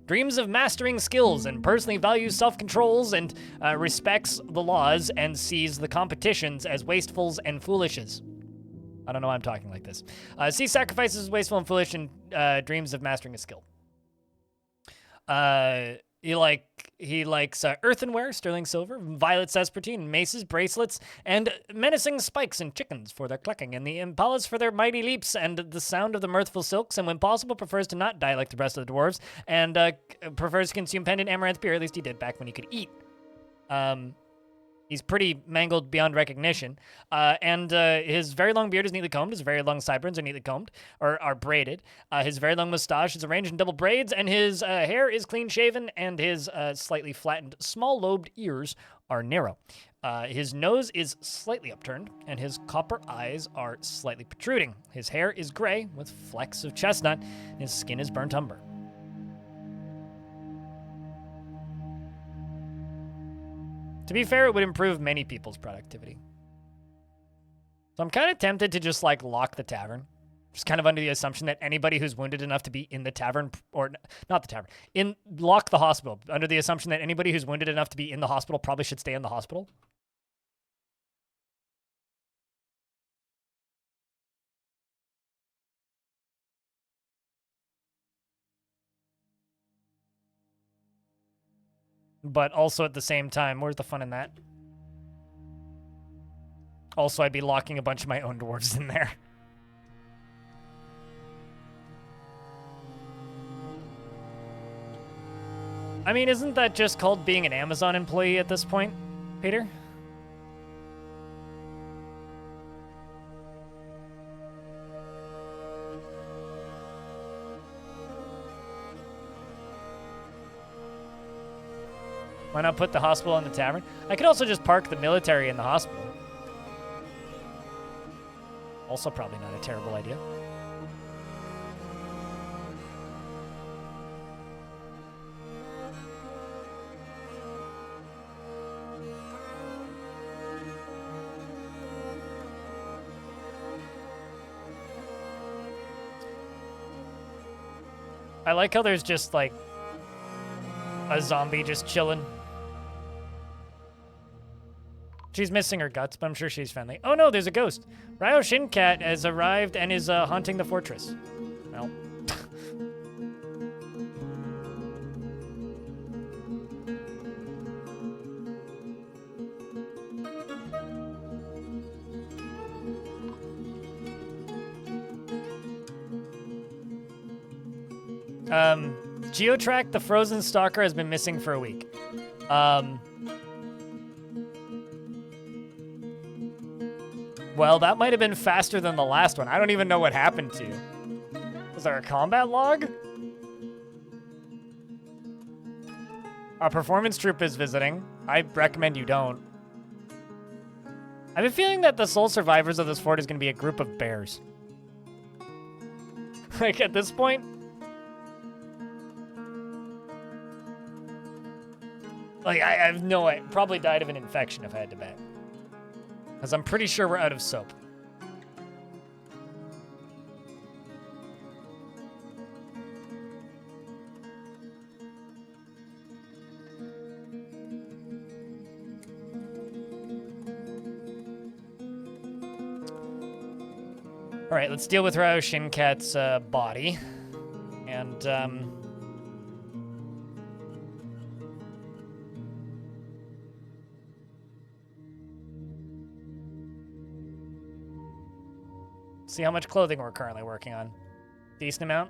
Dreams of mastering skills and personally values self-controls and respects the laws and sees the competitions as wastefuls and foolishes. I don't know why I'm talking like this. Sees sacrifices as wasteful and foolish and dreams of mastering a skill. He likes earthenware, sterling silver, violet sespertine, maces, bracelets, and menacing spikes and chickens for their clucking, and the impalas for their mighty leaps, and the sound of the mirthful silks, and when possible prefers to not die like the rest of the dwarves, and prefers to consume pendant amaranth beer, at least he did back when he could eat. He's pretty mangled beyond recognition, and his very long beard is neatly combed. His very long sideburns are neatly combed, or are braided. His very long mustache is arranged in double braids, and his hair is clean-shaven, and his slightly flattened, small-lobed ears are narrow. His nose is slightly upturned, and his copper eyes are slightly protruding. His hair is gray with flecks of chestnut, and his skin is burnt umber. To be fair, it would improve many people's productivity. So I'm kind of tempted to just, lock the tavern. Just kind of under the assumption that anybody who's wounded enough to be in the tavern, or not the tavern, lock the hospital, under the assumption that anybody who's wounded enough to be in the hospital probably should stay in the hospital. But also at the same time, where's the fun in that? Also, I'd be locking a bunch of my own dwarves in there. I mean, isn't that just called being an Amazon employee at this point, Peter? Why not put the hospital in the tavern? I could also just park the military in the hospital. Also probably not a terrible idea. I like how there's just, a zombie just chilling. She's missing her guts, but I'm sure she's friendly. Oh no, there's a ghost. Ryo Shinkat has arrived and is haunting the fortress. Well. Geotrack, the frozen stalker, has been missing for a week. Well, that might have been faster than the last one. I don't even know what happened to you. Was there a combat log? A performance troupe is visiting. I recommend you don't. I have a feeling that the sole survivors of this fort is going to be a group of bears. At this point? I have no idea. Probably died of an infection if I had to bet. Because I'm pretty sure we're out of soap. All right, let's deal with Ryo Shinkat's body. And, see how much clothing we're currently working on. Decent amount.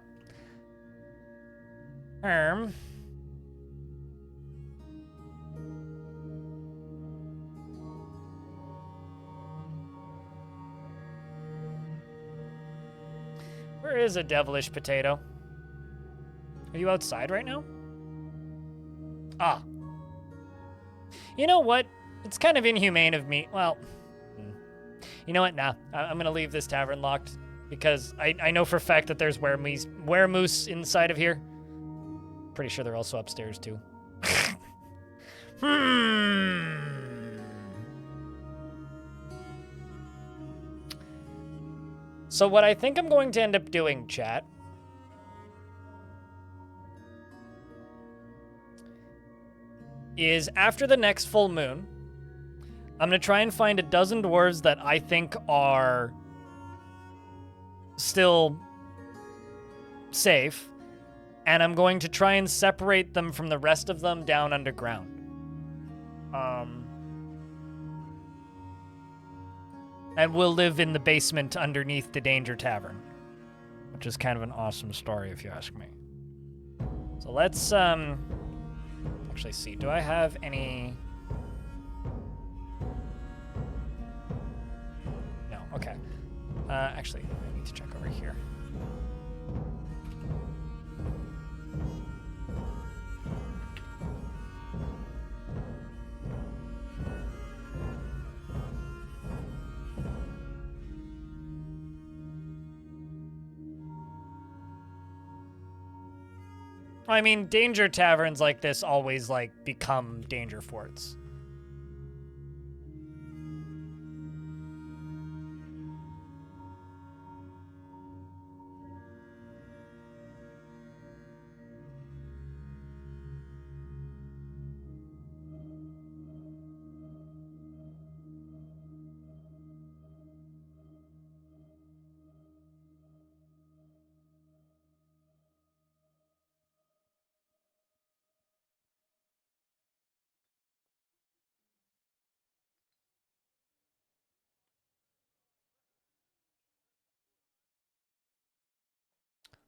Where is a devilish potato? Are you outside right now? Ah. You know what? It's kind of inhumane of me. Well, you know what? Nah, I'm gonna leave this tavern locked because I know for a fact that there's weremoose inside of here. Pretty sure they're also upstairs too. So what I think I'm going to end up doing, chat, is after the next full moon, I'm going to try and find a dozen dwarves that I think are still safe, and I'm going to try and separate them from the rest of them down underground. And we'll live in the basement underneath the Danger Tavern, which is kind of an awesome story if you ask me. So let's actually see. Do I have any? No. Okay. Actually, I need to check over here. I mean, danger taverns like this always, like, become danger forts.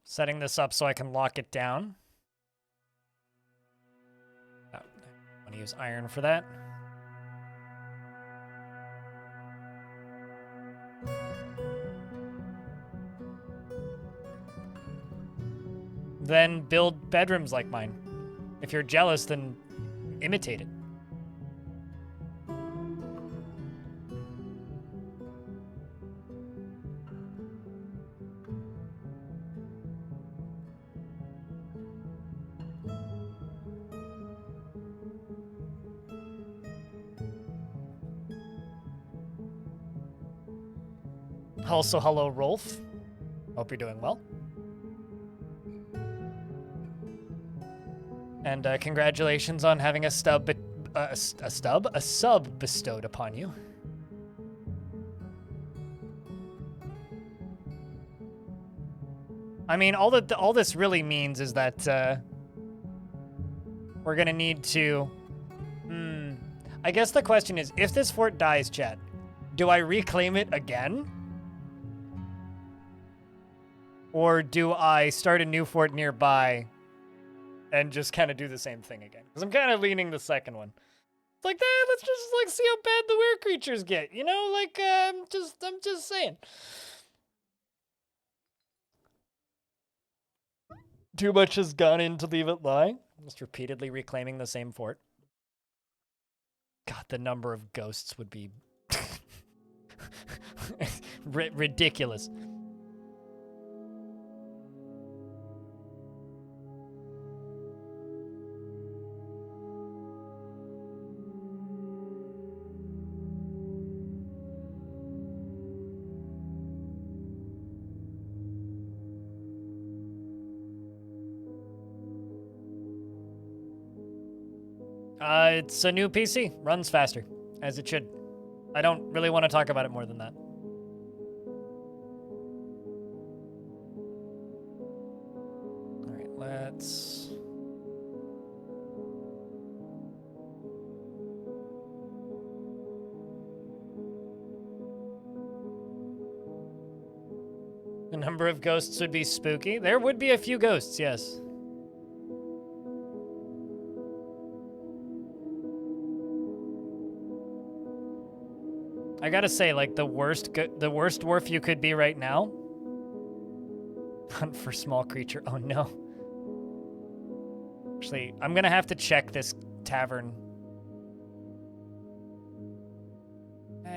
Setting this up so I can lock it down. Oh, I want to use iron for that. Then build bedrooms like mine. If you're jealous, then imitate it. Also, hello, Rolf. Hope you're doing well. And congratulations on having a sub bestowed upon you. I mean, all this really means is that we're gonna need to. I guess the question is, if this fort dies, chat, do I reclaim it again? Or do I start a new fort nearby and just kind of do the same thing again? Because I'm kind of leaning the second one. It's like, let's just like see how bad the weird creatures get, you know? Like, I'm just saying. Too much has gone in to leave it lie. Just repeatedly reclaiming the same fort. God, the number of ghosts would be ridiculous. It's a new PC. Runs faster, as it should. I don't really want to talk about it more than that. All right, let's... The number of ghosts would be spooky. There would be a few ghosts, yes. I gotta say, like, the worst dwarf you could be right now Hunt for small creature. Oh no. Actually, I'm gonna have to check this tavern.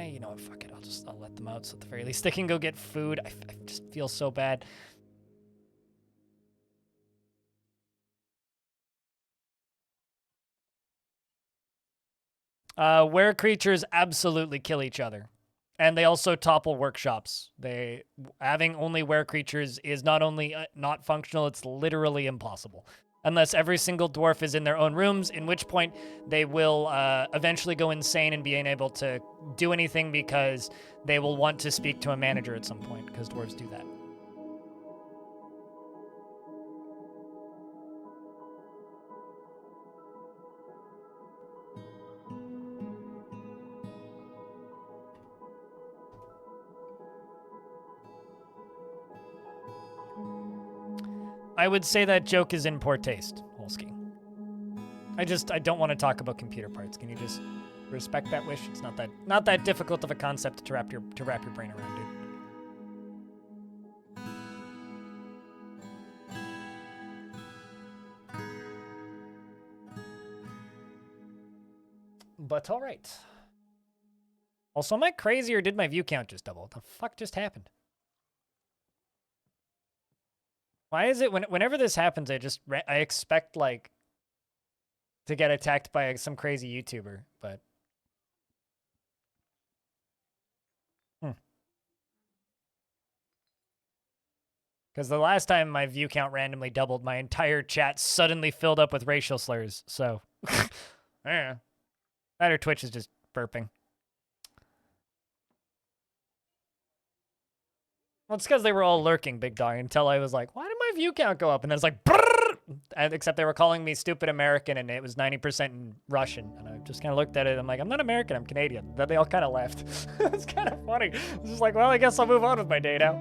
You know what? Fuck it. I'll let them out so at the very least they can go get food. I just feel so bad. Were creatures absolutely kill each other. And they also topple workshops. Having only were creatures is not only not functional, it's literally impossible. Unless every single dwarf is in their own rooms, in which point they will eventually go insane and be unable to do anything because they will want to speak to a manager at some point, because dwarves do that. I would say that joke is in poor taste, Holsky. I don't want to talk about computer parts. Can you just respect that wish? It's not that difficult of a concept to wrap your brain around, dude. But all right. Also, am I crazy or did my view count just double? What the fuck just happened? Why is it whenever this happens, I expect like to get attacked by some crazy YouTuber, but because the last time my view count randomly doubled, my entire chat suddenly filled up with racial slurs. So, yeah, that or Twitch is just burping. Well, it's because they were all lurking, big dog, until I was like, why did my view count go up? And then it's like, brrr! And except they were calling me stupid American, and it was 90% in Russian. And I just kind of looked at it, and I'm like, I'm not American, I'm Canadian. Then they all kind of left. It's kind of funny. It's just like, well, I guess I'll move on with my day now.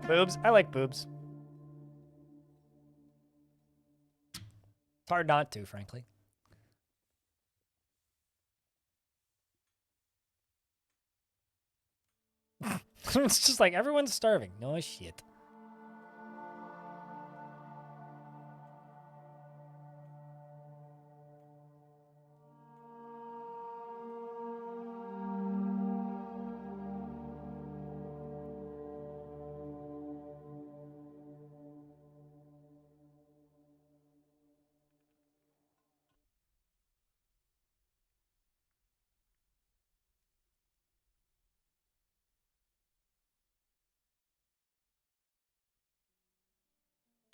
Boobs. I like boobs. It's hard not to, frankly. It's just like, everyone's starving. No shit.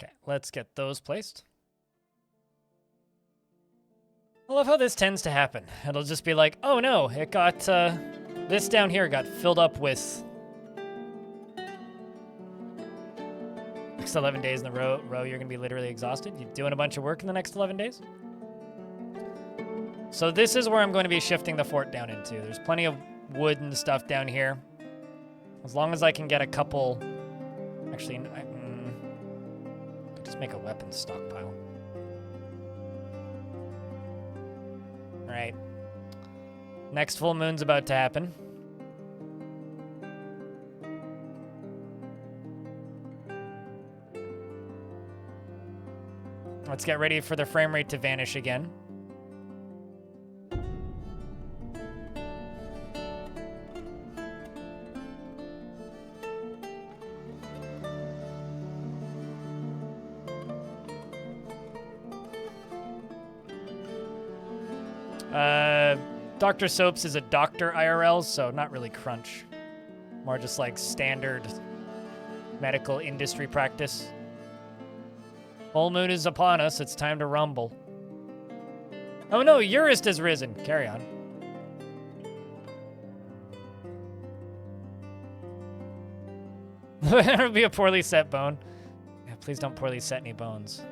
Okay, let's get those placed. I love how this tends to happen. It'll just be like, oh no, it got, this down here got filled up with next 11 days in a row, you're gonna be literally exhausted. You doing a bunch of work in the next 11 days? So this is where I'm going to be shifting the fort down into. There's plenty of wood and stuff down here. As long as I can get a couple, actually, just make a weapons stockpile. All right. Next full moon's about to happen. Let's get ready for the frame rate to vanish again. Dr. Soaps is a doctor IRL, so not really crunch. More just like standard medical industry practice. Full moon is upon us. It's time to rumble. Oh no, Urist has risen. Carry on. It'll be a poorly set bone. Yeah, please don't poorly set any bones.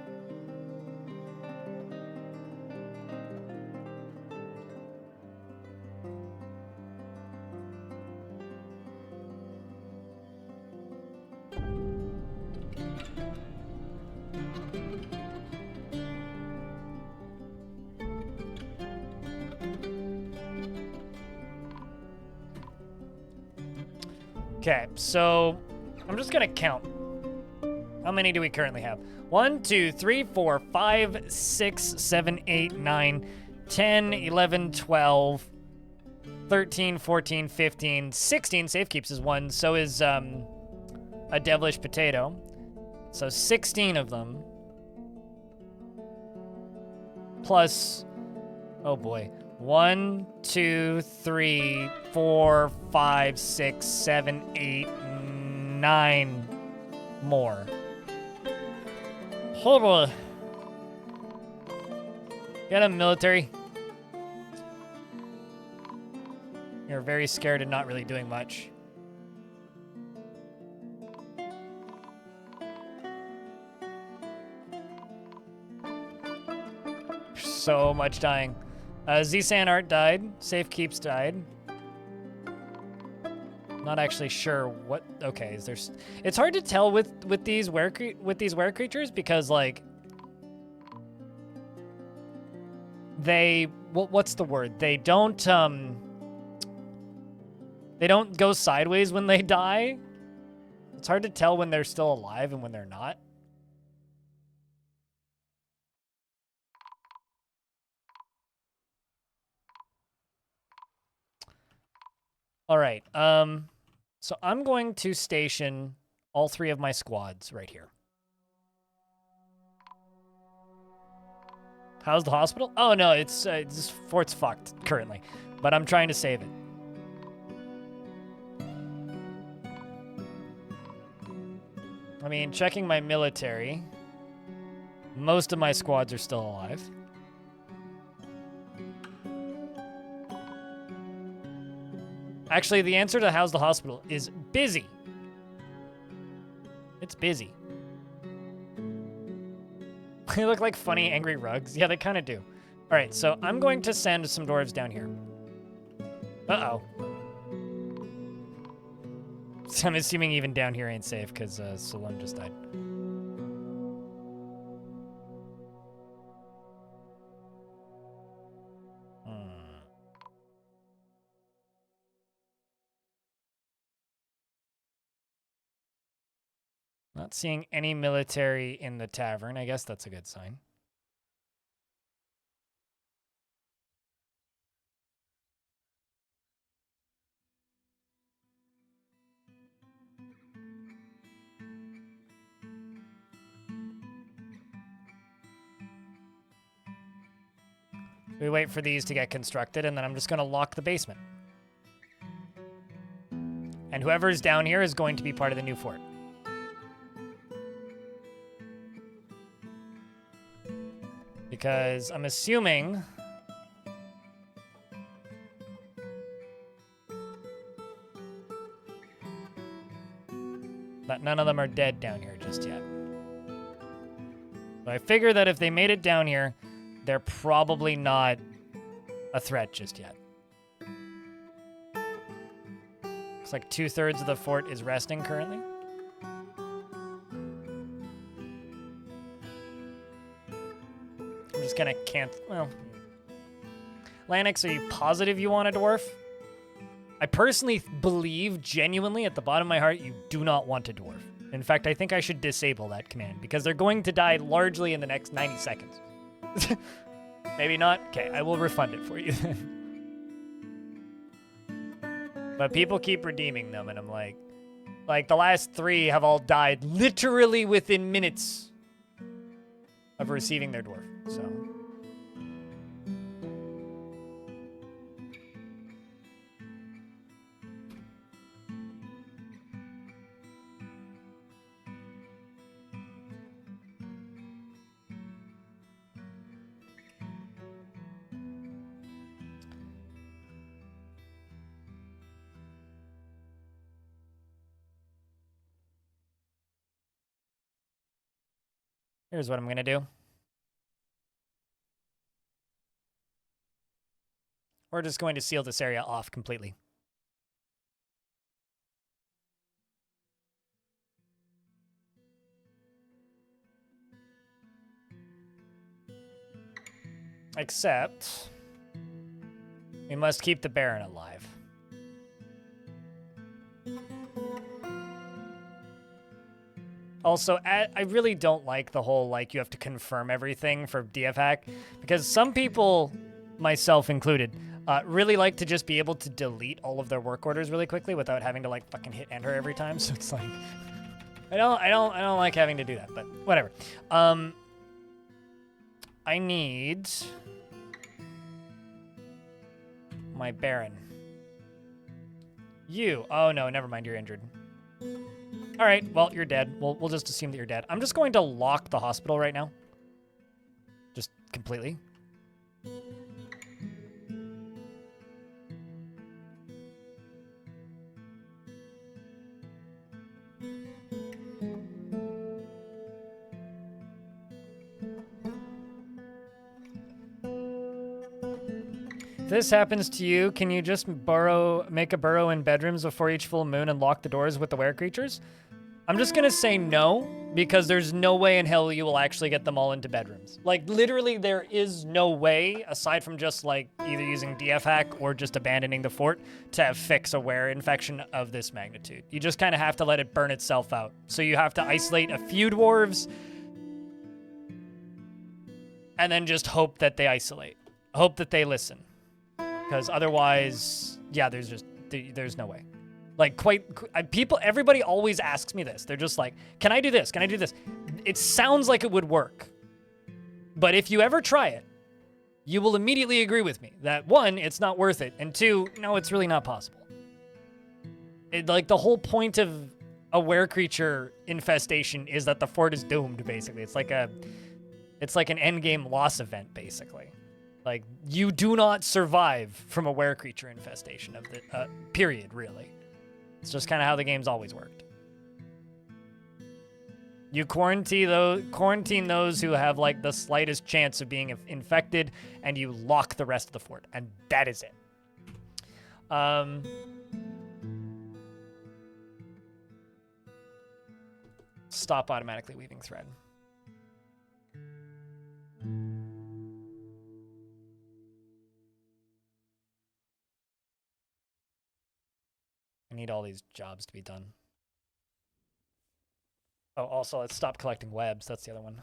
Okay, so I'm just gonna count. How many do we currently have? 1, 2, 3, 4, 5, 6, 7, 8, 9, 10, 11, 12, 13, 14, 15, 16. Safe keeps is 1. So is a devilish potato. So 16 of them. Plus, oh boy. 1, 2, 3, 4, 5, 6, 7, 8, 9 more. Hold on. Get a military. You're very scared and not really doing much. So much dying. Z-San Art died. Safe Keeps died. Not actually sure what. Okay, is there? It's hard to tell with these were creatures because like they what's the word? They don't go sideways when they die. It's hard to tell when they're still alive and when they're not. All right. So I'm going to station all 3 of my squads right here. How's the hospital? Oh no, it's fort's fucked currently, but I'm trying to save it. I mean, checking my military, most of my squads are still alive. Actually, the answer to how's the hospital is busy. It's busy. They look like funny, angry rugs. Yeah, they kind of do. All right, so I'm going to send some dwarves down here. Uh-oh. So I'm assuming even down here ain't safe because Salome just died. Not seeing any military in the tavern. I guess that's a good sign. We wait for these to get constructed, and then I'm just going to lock the basement. And whoever's down here is going to be part of the new fort. Because I'm assuming that none of them are dead down here just yet. So I figure that if they made it down here, they're probably not a threat just yet. Looks like 2/3 of the fort is resting currently. I'm just gonna well. Lanix, are you positive you want a dwarf? I personally believe genuinely at the bottom of my heart you do not want a dwarf. In fact, I think I should disable that command because they're going to die largely in the next 90 seconds. Maybe not? Okay, I will refund it for you then. But people keep redeeming them, and I'm like the last 3 have all died literally within minutes of receiving their dwarf, so. Here's what I'm going to do. We're just going to seal this area off completely. Except, we must keep the Baron alive. Also, I really don't like the whole, like, you have to confirm everything for DF hack, because some people, myself included, really like to just be able to delete all of their work orders really quickly without having to, like, fucking hit enter every time. So it's like, I don't like having to do that, but whatever. I need my Baron. You. Oh no, never mind. You're injured. All right. Well, you're dead. We'll just assume that you're dead. I'm just going to lock the hospital right now. Just completely. If this happens to you, can you just make a burrow in bedrooms before each full moon and lock the doors with the were creatures? I'm just gonna say no, because there's no way in hell you will actually get them all into bedrooms. Like, literally, there is no way, aside from just, like, either using DF hack or just abandoning the fort, to fix a were infection of this magnitude. You just kind of have to let it burn itself out. So you have to isolate a few dwarves, and then just hope that they isolate. Hope that they listen. Because otherwise, yeah, there's no way. Like, everybody always asks me this. They're just like, can I do this? Can I do this? It sounds like it would work. But if you ever try it, you will immediately agree with me that, one, it's not worth it, and two, no, it's really not possible. Like, the whole point of a were creature infestation is that the fort is doomed, basically. It's like an endgame loss event, basically. Like, you do not survive from a were creature infestation of the period, really. It's just kind of how the game's always worked. You quarantine those who have, like, the slightest chance of being infected, and you lock the rest of the fort, and that is it. Stop automatically weaving thread. I need all these jobs to be done. Oh, also, let's stop collecting webs. That's the other one.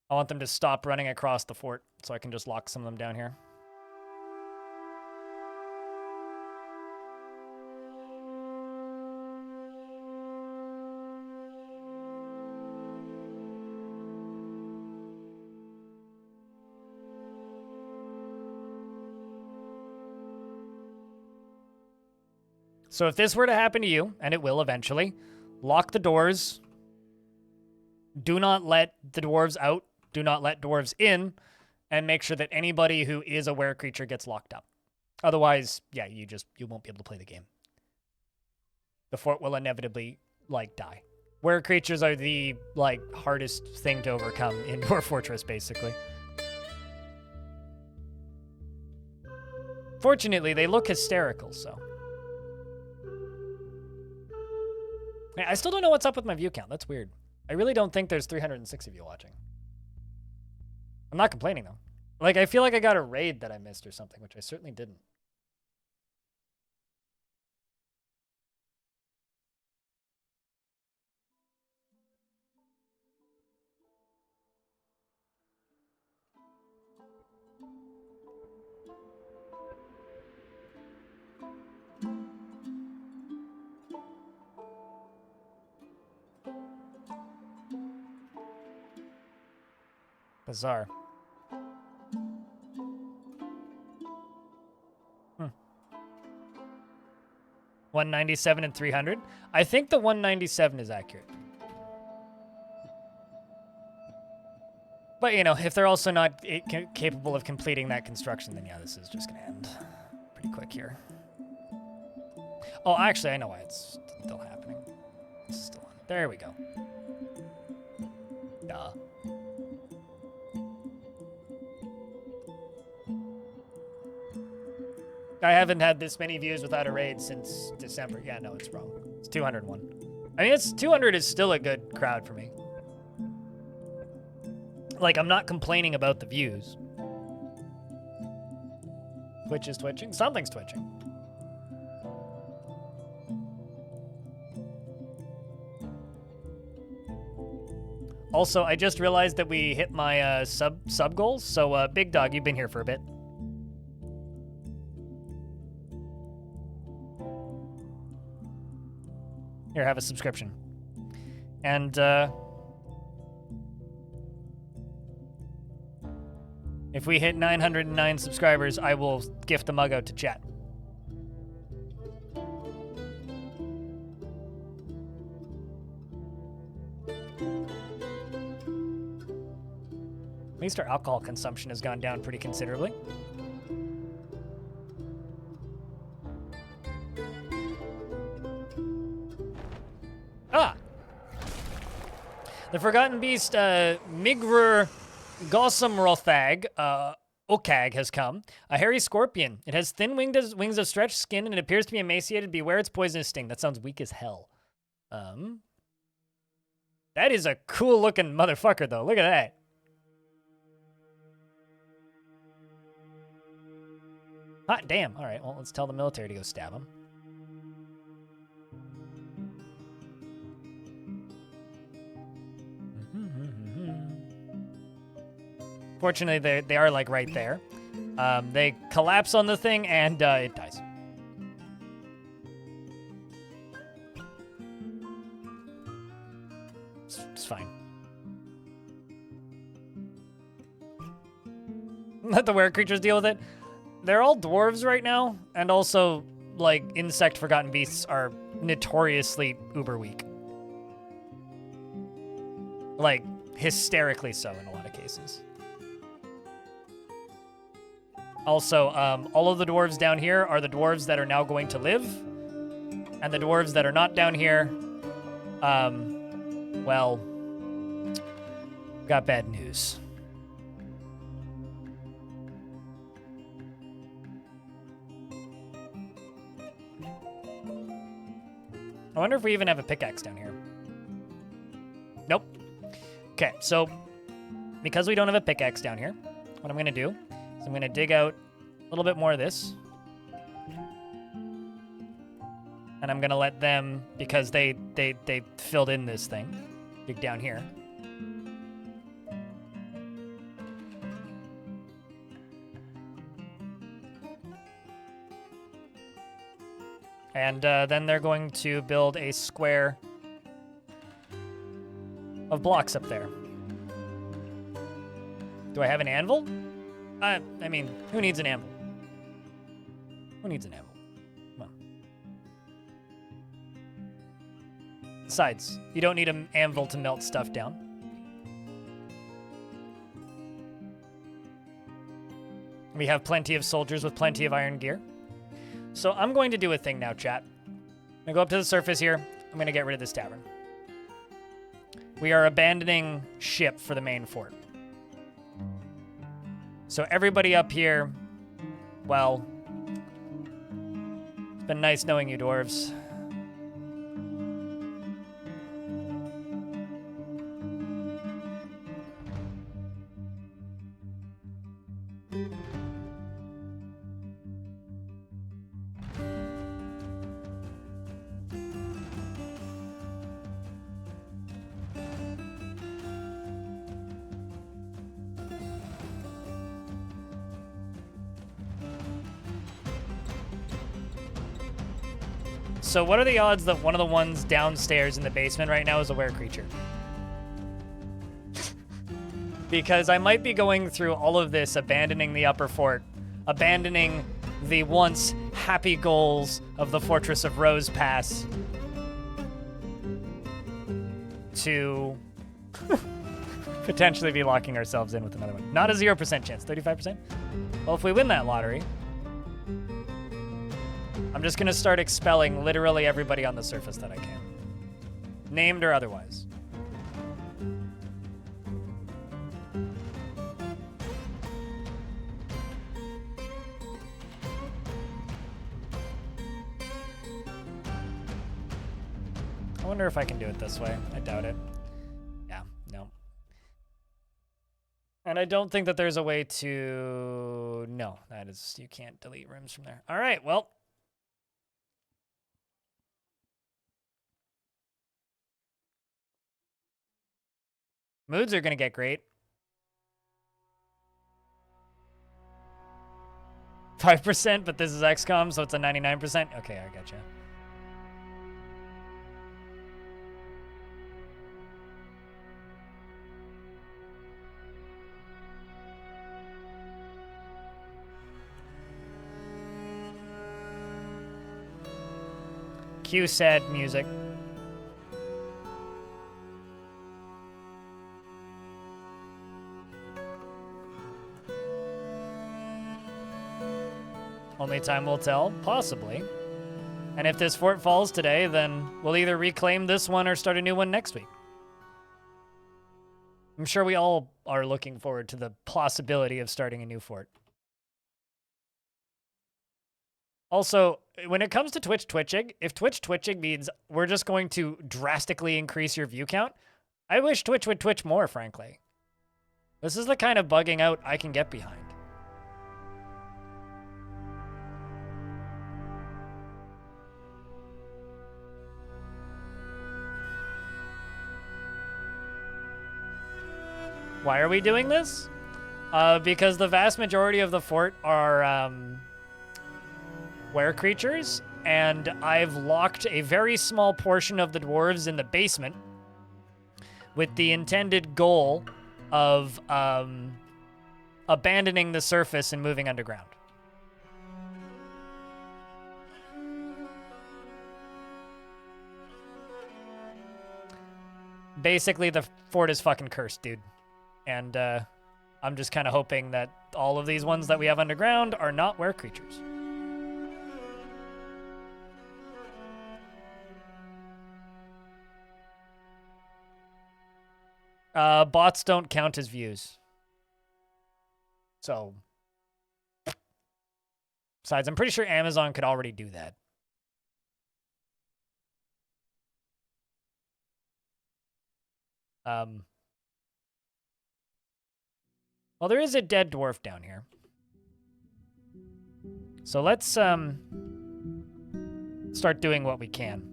I want them to stop running across the fort so I can just lock some of them down here. So if this were to happen to you, and it will eventually, lock the doors. Do not let the dwarves out. Do not let dwarves in. And make sure that anybody who is a were creature gets locked up. Otherwise, yeah, you won't be able to play the game. The fort will inevitably, like, die. Were creatures are the, like, hardest thing to overcome in Dwarf Fortress, basically. Fortunately, they look hysterical, so... I still don't know what's up with my view count. That's weird. I really don't think there's 306 of you watching. I'm not complaining, though. Like, I feel like I got a raid that I missed or something, which I certainly didn't. Bizarre. 197 and 300. I think the 197 is accurate. But, you know, if they're also not capable of completing that construction, then yeah, this is just going to end pretty quick here. Oh, actually, I know why it's still happening. It's still on. There we go. Duh. I haven't had this many views without a raid since December. Yeah, no, it's wrong. It's 201. I mean, 200 is still a good crowd for me. Like, I'm not complaining about the views. Twitch is twitching? Something's twitching. Also, I just realized that we hit my sub goals. So, Big Dog, you've been here for a bit. Here, have a subscription. And, if we hit 909 subscribers, I will gift a mug out to chat. At least our alcohol consumption has gone down pretty considerably. Ah! The Forgotten Beast, Migrur Gossamrothag, Okag has come. A hairy scorpion. It has thin wings of stretched skin and it appears to be emaciated. Beware its poisonous sting. That sounds weak as hell. That is a cool looking motherfucker though. Look at that. Hot damn. All right, well, let's tell the military to go stab him. Fortunately, they are, like, right there. They collapse on the thing, and it dies. It's fine. Let the were creatures deal with it. They're all dwarves right now, and also, like, insect forgotten beasts are notoriously uber weak. Like, hysterically so in a lot of cases. Also, all of the dwarves down here are the dwarves that are now going to live, and the dwarves that are not down here, well, got bad news. I wonder if we even have a pickaxe down here. Nope. Okay, so because we don't have a pickaxe down here, what I'm going to do is I'm going to dig out a little bit more of this. And I'm going to let them, because they filled in this thing, dig down here. And then they're going to build a square of blocks up there. Do I have an anvil? I mean, who needs an anvil? Who needs an anvil? Come on. Besides, you don't need an anvil to melt stuff down. We have plenty of soldiers with plenty of iron gear. So I'm going to do a thing now, chat. I'm going to go up to the surface here. I'm going to get rid of this tavern. We are abandoning ship for the main fort. So everybody up here, well, it's been nice knowing you, dwarves. So what are the odds that one of the ones downstairs in the basement right now is a were creature? Because I might be going through all of this, abandoning the upper fort, abandoning the once happy goals of the Fortress of Rosepass to potentially be locking ourselves in with another one. Not a 0% chance, 35%? Well, if we win that lottery, I'm just going to start expelling literally everybody on the surface that I can. Named or otherwise. I wonder if I can do it this way. I doubt it. Yeah, no. And I don't think that there's a way to... No, that is... You can't delete rooms from there. All right, well... Moods are gonna get great. 5%, but this is XCOM, so it's a 99%. Okay, I gotcha. Cue sad music. Only time will tell, possibly. And if this fort falls today, then we'll either reclaim this one or start a new one next week. I'm sure we all are looking forward to the possibility of starting a new fort. Also, when it comes to Twitch twitching, if Twitch twitching means we're just going to drastically increase your view count, I wish Twitch would twitch more, frankly. This is the kind of bugging out I can get behind. Why are we doing this? Because the vast majority of the fort are were creatures, and I've locked a very small portion of the dwarves in the basement with the intended goal of abandoning the surface and moving underground. Basically, the fort is fucking cursed, dude. And I'm just kind of hoping that all of these ones that we have underground are not were creatures. Bots don't count as views. So, besides, I'm pretty sure Amazon could already do that. Well, there is a dead dwarf down here. So let's start doing what we can.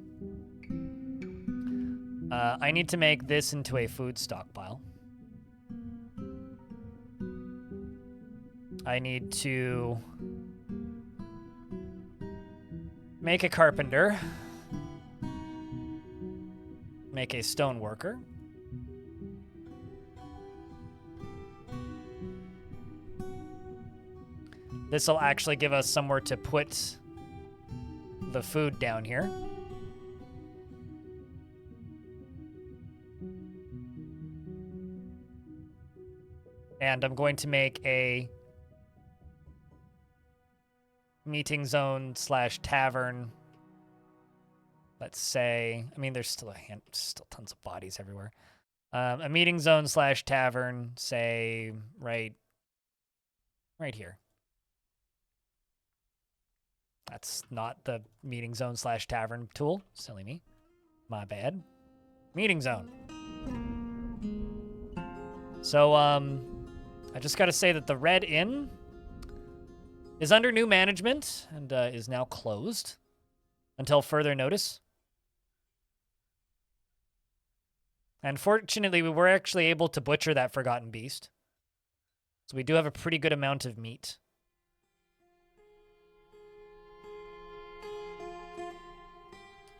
I need to make this into a food stockpile. I need to make a carpenter. Make a stone worker. This will actually give us somewhere to put the food down here. And I'm going to make a meeting zone / tavern. Let's say, I mean, there's still still tons of bodies everywhere. A meeting zone / tavern, say right here. That's not the meeting zone / tavern tool. Silly me. My bad. Meeting zone. So, I just got to say that the Red Inn is under new management and is now closed until further notice. And fortunately, we were actually able to butcher that forgotten beast. So we do have a pretty good amount of meat.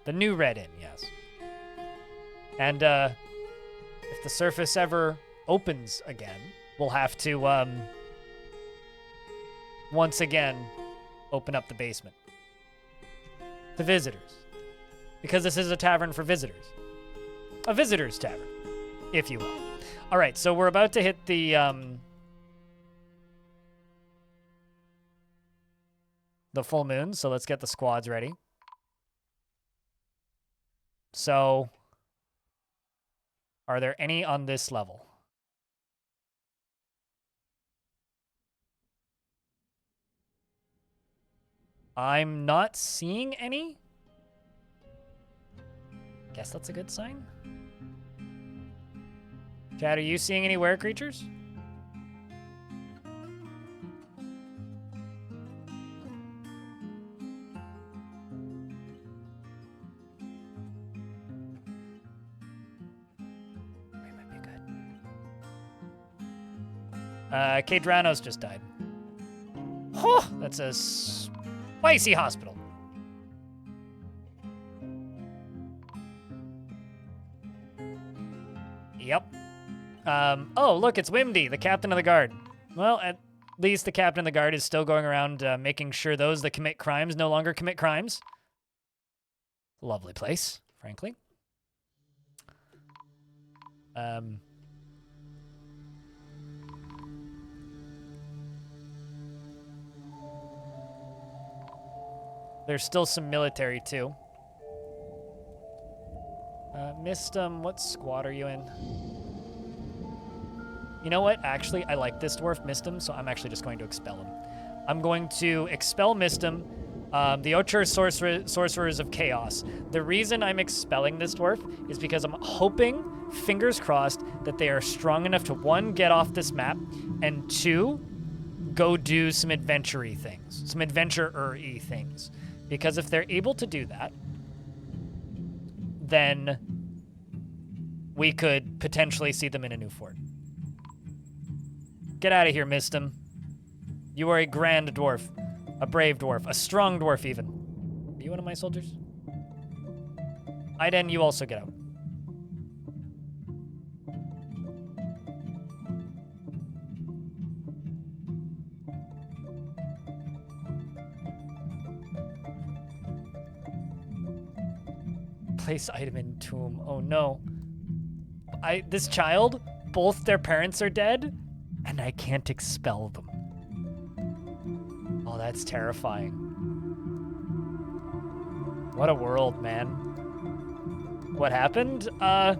The new Red Inn, yes. And if the surface ever opens again, we'll have to once again open up the basement to visitors, because this is a tavern for visitors, a visitor's tavern, if you will. All right, so we're about to hit the full moon, so let's get the squads ready. So, are there any on this level? I'm not seeing any. Guess that's a good sign. Chad, are you seeing any were creatures? We might be good. K-Dranos just died. Oh, that's a spicy hospital. Yep. Oh, look, it's Wimdy, the captain of the guard. Well, at least the captain of the guard is still going around making sure those that commit crimes no longer commit crimes. Lovely place, frankly. There's still some military, too. Mistum, what squad are you in? You know what? Actually, I like this dwarf, Mistum, so I'm actually just going to expel him. I'm going to expel Mistum, the Ocher Sorcerers of Chaos. The reason I'm expelling this dwarf is because I'm hoping, fingers crossed, that they are strong enough to, 1, get off this map, and 2, go do some adventure-y things. Some adventure-y things. Because if they're able to do that, then we could potentially see them in a new fort. Get out of here, Mistum. You are a grand dwarf, a brave dwarf, a strong dwarf even. Are you one of my soldiers? Iden, you also get out. Place item in tomb. Oh no. This child, both their parents are dead, and I can't expel them. Oh, that's terrifying. What a world, man. What happened? Well,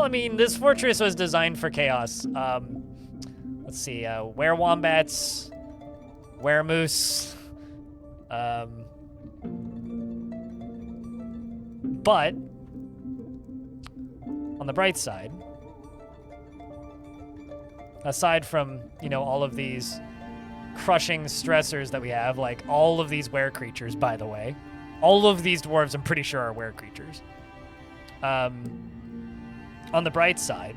I mean, this fortress was designed for chaos. Let's see, werewombats, weremoose, but on the bright side, aside from, you know, all of these crushing stressors that we have, like all of these were creatures, by the way, all of these dwarves I'm pretty sure are were creatures. On the bright side,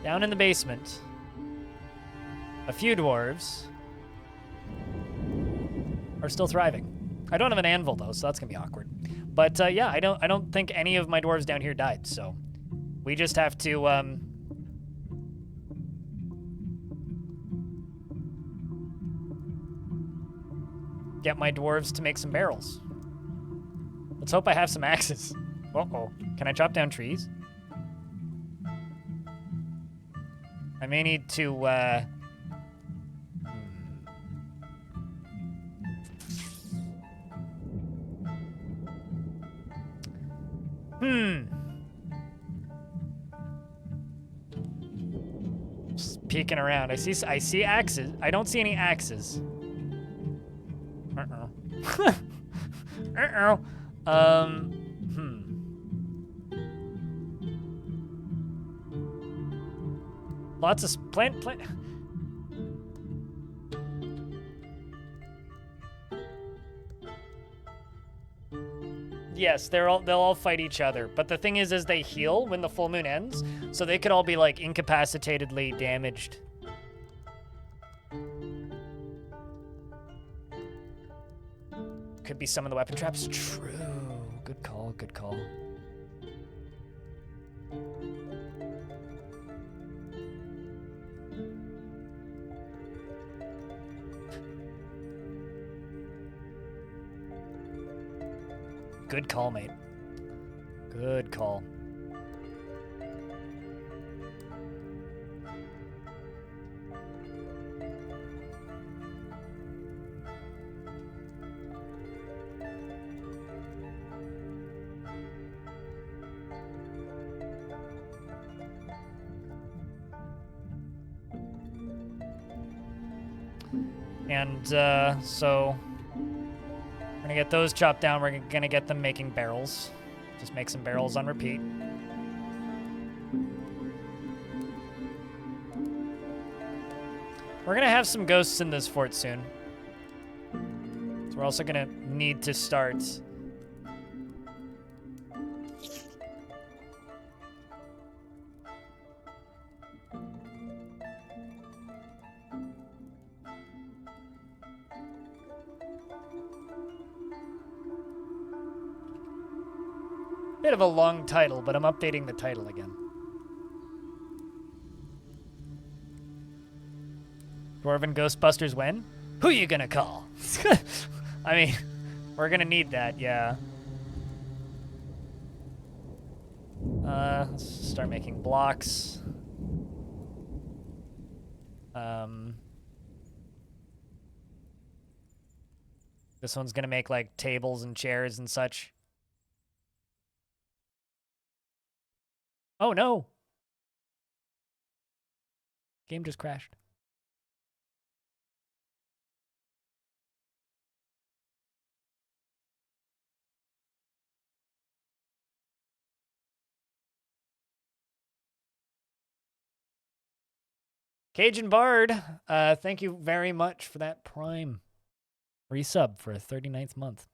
down in the basement, a few dwarves are still thriving. I don't have an anvil though, so that's gonna be awkward. But yeah, I don't think any of my dwarves down here died, so we just have to get my dwarves to make some barrels. Let's hope I have some axes. Uh-oh. Can I chop down trees? I may need to, Just peeking around. I see axes. I don't see any axes. Uh-oh. Lots of plant. Yes, they'll all fight each other. But the thing is they heal when the full moon ends, so they could all be like incapacitatedly damaged. Could be some of the weapon traps. True. Good call, good call. Good call, mate. Good call. And so we're gonna get those chopped down. We're gonna get them making barrels. Just make some barrels on repeat. We're gonna have some ghosts in this fort soon. So we're also gonna need to start Bit of a long title, but I'm updating the title again. Dwarven Ghostbusters when? Who you gonna call? I mean, we're gonna need that, yeah. Let's start making blocks. This one's gonna make like tables and chairs and such. Oh no! Game just crashed. Cajun Bard, thank you very much for that Prime resub for a 39th month.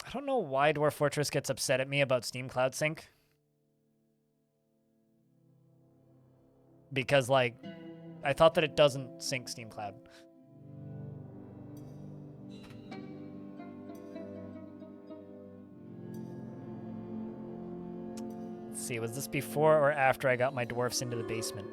I don't know why Dwarf Fortress gets upset at me about Steam Cloud Sync. Because, like, I thought that it doesn't sync Steam Cloud. Let's see, was this before or after I got my dwarfs into the basement?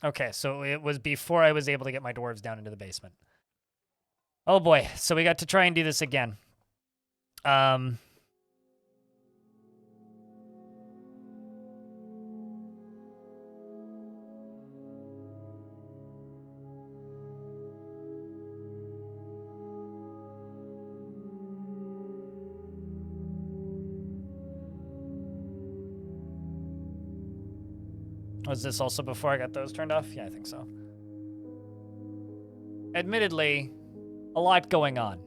Okay, so it was before I was able to get my dwarves down into the basement. Oh boy, so we got to try and do this again. Was this also before I got those turned off? Yeah, I think so. Admittedly, a lot going on.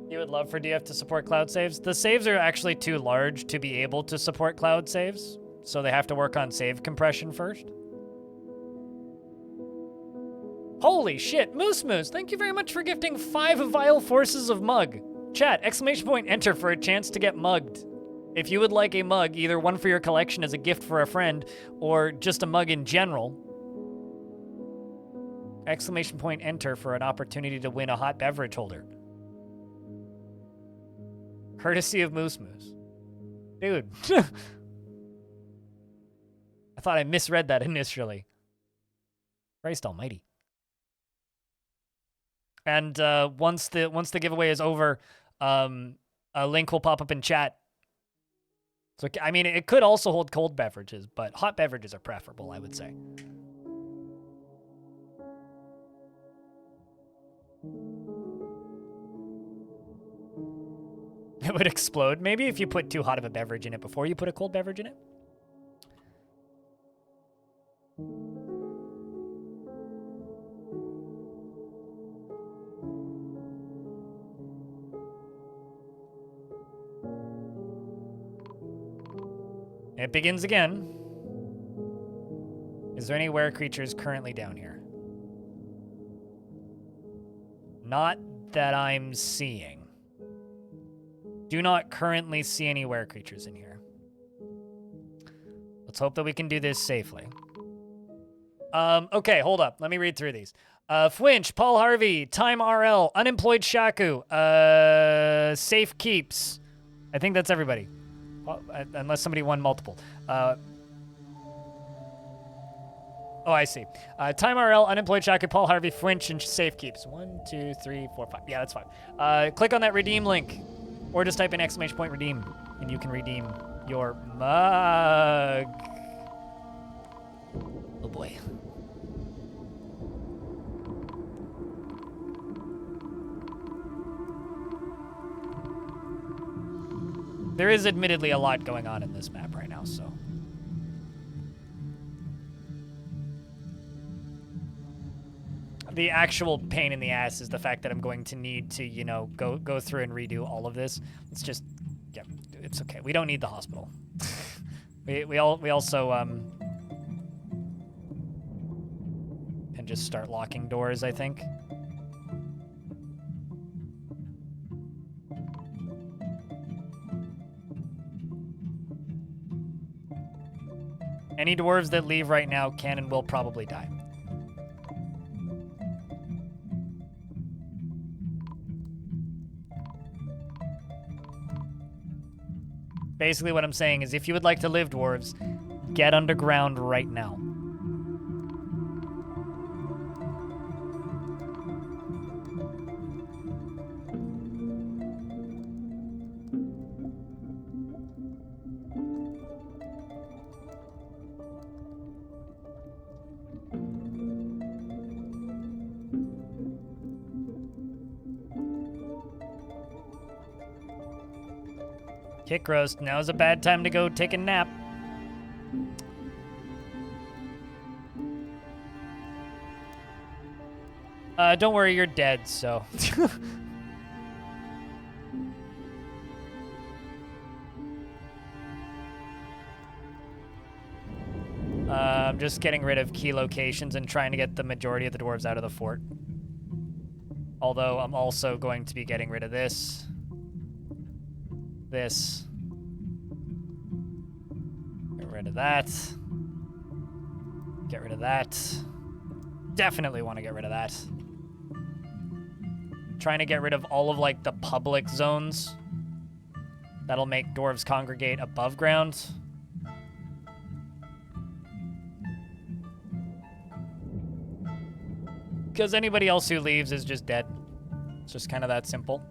You would love for DF to support cloud saves? The saves are actually too large to be able to support cloud saves, so they have to work on save compression first. Holy shit, Moose Moose, thank you very much for gifting 5 Vile Forces of Mug. Chat, exclamation point enter for a chance to get mugged. If you would like a mug, either one for your collection as a gift for a friend, or just a mug in general, exclamation point enter for an opportunity to win a hot beverage holder. Courtesy of Moose Moose. Dude. I thought I misread that initially. Christ almighty. And once the giveaway is over, a link will pop up in chat. So, I mean, it could also hold cold beverages, but hot beverages are preferable, I would say. It would explode, maybe, if you put too hot of a beverage in it before you put a cold beverage in it. It begins again. Is there any were creatures currently down here? Not that I'm seeing. Do not currently see any were creatures in here. Let's hope that we can do this safely. Okay, hold up. Let me read through these. Fwinch, Paul Harvey, Time RL, Unemployed Shaku, Safe Keeps. I think that's everybody. Unless somebody won multiple. Oh, I see. Time RL, Unemployed Shaku, Paul Harvey, Fwinch, and Safe Keeps. 1, 2, 3, 4, 5. Yeah, that's 5. Click on that redeem link. Or just type in exclamation point redeem, and you can redeem your mug. Oh boy. There is admittedly a lot going on in this map right now, so. The actual pain in the ass is the fact that I'm going to need to, you know, go through and redo all of this. It's just, yeah, it's okay. We don't need the hospital. we also can just start locking doors, I think. Any dwarves that leave right now can and will probably die. Basically what I'm saying is if you would like to live, dwarves, get underground right now. Kick roast. Now's a bad time to go take a nap. Don't worry, you're dead, so. I'm just getting rid of key locations and trying to get the majority of the dwarves out of the fort. Although I'm also going to be getting rid of this. This. Get rid of that. Get rid of that. Definitely want to get rid of that. Trying to get rid of all of, like, the public zones. That'll make dwarves congregate above ground. Because anybody else who leaves is just dead. It's just kind of that simple.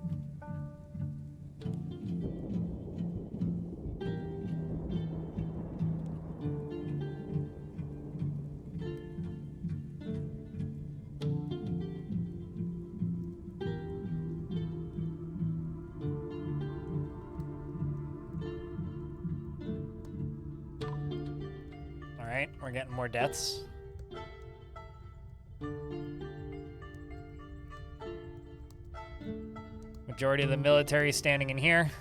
Alright, we're getting more deaths. Majority of the military standing in here.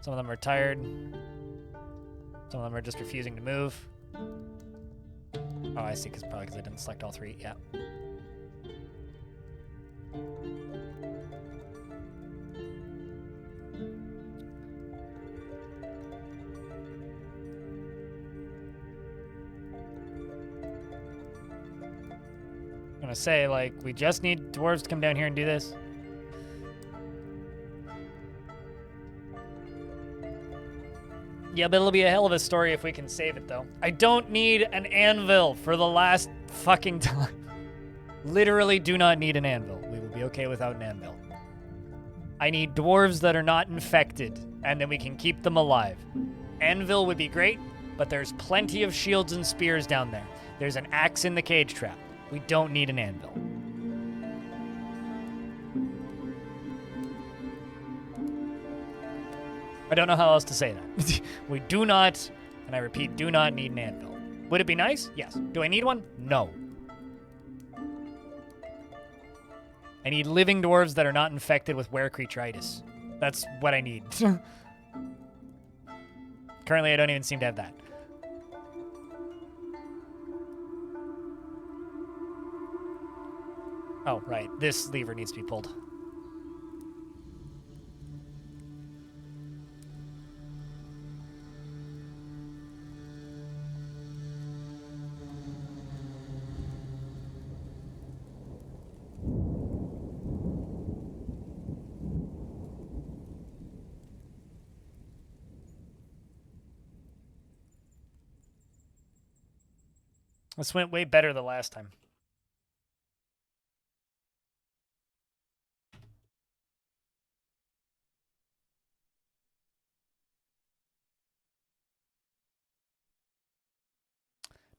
Some of them are tired. Some of them are just refusing to move. Oh, I see, probably because I didn't select all three. Yeah. I'm gonna say, like, we just need dwarves to come down here and do this. Yeah, but it'll be a hell of a story if we can save it, though. I don't need an anvil for the last fucking time. Literally do not need an anvil. We will be okay without an anvil. I need dwarves that are not infected, and then we can keep them alive. Anvil would be great, but there's plenty of shields and spears down there. There's an axe in the cage trap. We don't need an anvil. I don't know how else to say that. We do not, and I repeat, do not need an anvil. Would it be nice? Yes. Do I need one? No. I need living dwarves that are not infected with were-creaturitis. That's what I need. Currently, I don't even seem to have that. Oh, right. This lever needs to be pulled. This went way better the last time.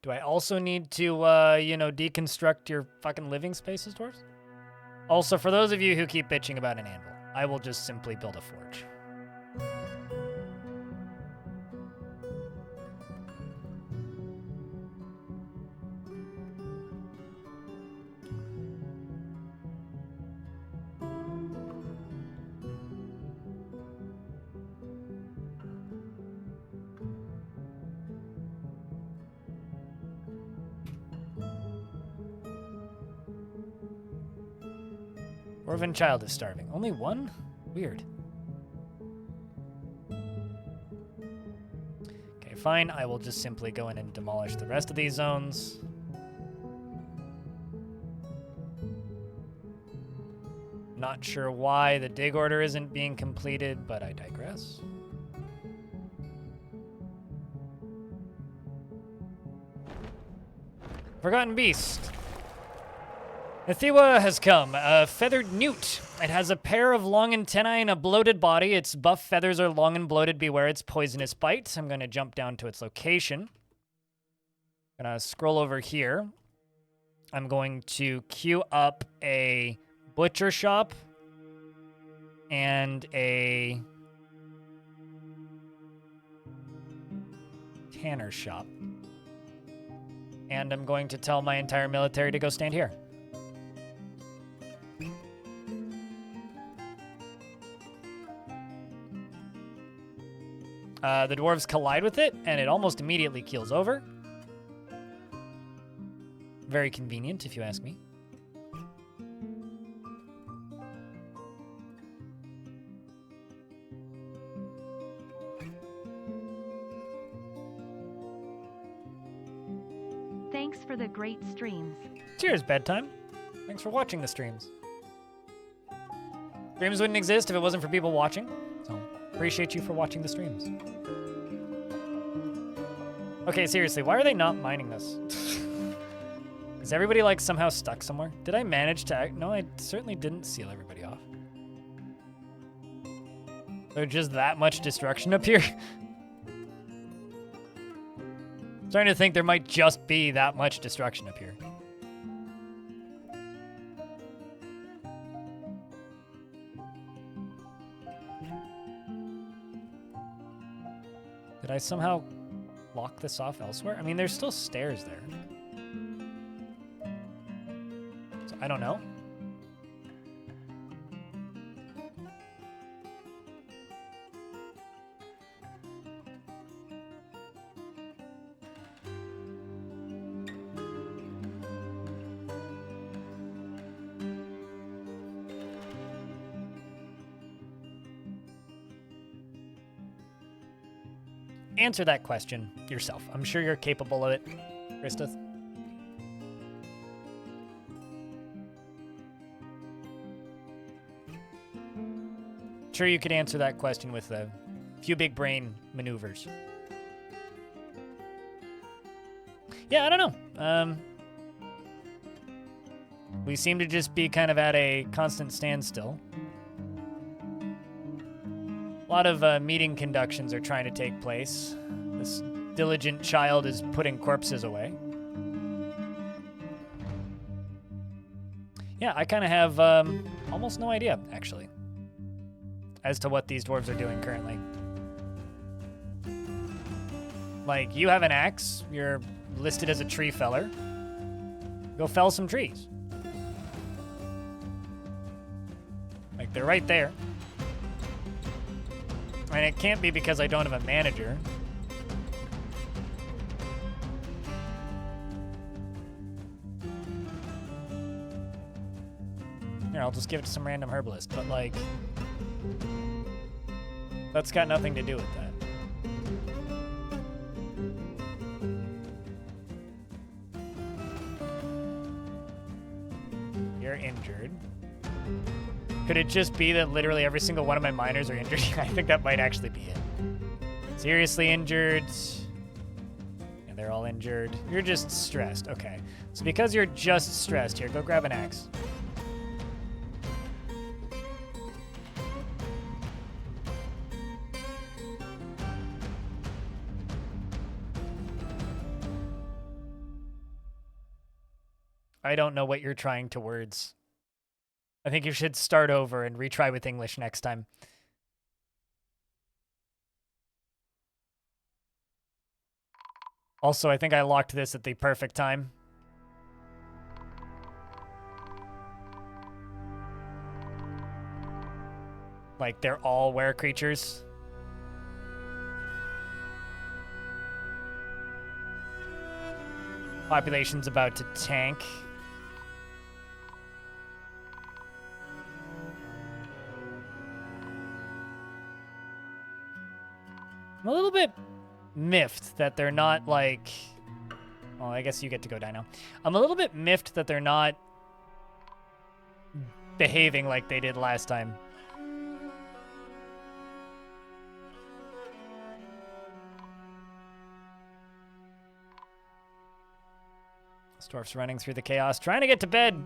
Do I also need to, you know, deconstruct your fucking living spaces, dwarves? Also, for those of you who keep bitching about an anvil, I will just simply build a forge. Dwarven child is starving. Only one? Weird. Okay, fine. I will just simply go in and demolish the rest of these zones. Not sure why the dig order isn't being completed, but I digress. Forgotten Beast. Ethiwa has come, a feathered newt. It has a pair of long antennae and a bloated body. Its buff feathers are long and bloated. Beware its poisonous bite. I'm going to jump down to its location. I'm going to scroll over here. I'm going to queue up a butcher shop and a tanner shop. And I'm going to tell my entire military to go stand here. The dwarves collide with it, and it almost immediately keels over. Very convenient, if you ask me. Thanks for the great streams. Cheers, bedtime. Thanks for watching the streams. Streams wouldn't exist if it wasn't for people watching, so appreciate you for watching the streams. Okay, seriously, why are they not mining this? Is everybody, like, somehow stuck somewhere? Did I manage to No, I certainly didn't seal everybody off. There's just that much destruction up here? I'm starting to think there might just be that much destruction up here. Did I somehow lock this off elsewhere? I mean, there's still stairs there. So I don't know. Answer that question yourself. I'm sure you're capable of it, Christus. Sure, you could answer that question with a few big brain maneuvers. Yeah, I don't know. We seem to just be kind of at a constant standstill. A lot of meeting conductions are trying to take place. This diligent child is putting corpses away. Yeah, I kind of have almost no idea, actually, as to what these dwarves are doing currently. Like, you have an axe. You're listed as a tree feller. Go fell some trees. Like, they're right there. And it can't be because I don't have a manager. Here, I'll just give it to some random herbalist, but like, that's got nothing to do with that. You're injured. Could it just be that literally every single one of my miners are injured? I think that might actually be it. Seriously injured. And they're all injured. You're just stressed. Okay. So because you're just stressed, here, go grab an axe. I don't know what you're trying to words. I think you should start over and retry with English next time. Also, I think I locked this at the perfect time. Like, they're all were creatures. Population's about to tank. I'm a little bit miffed that they're not like... Well, I guess you get to go die now. I'm a little bit miffed that they're not behaving like they did last time. This dwarf's running through the chaos, trying to get to bed.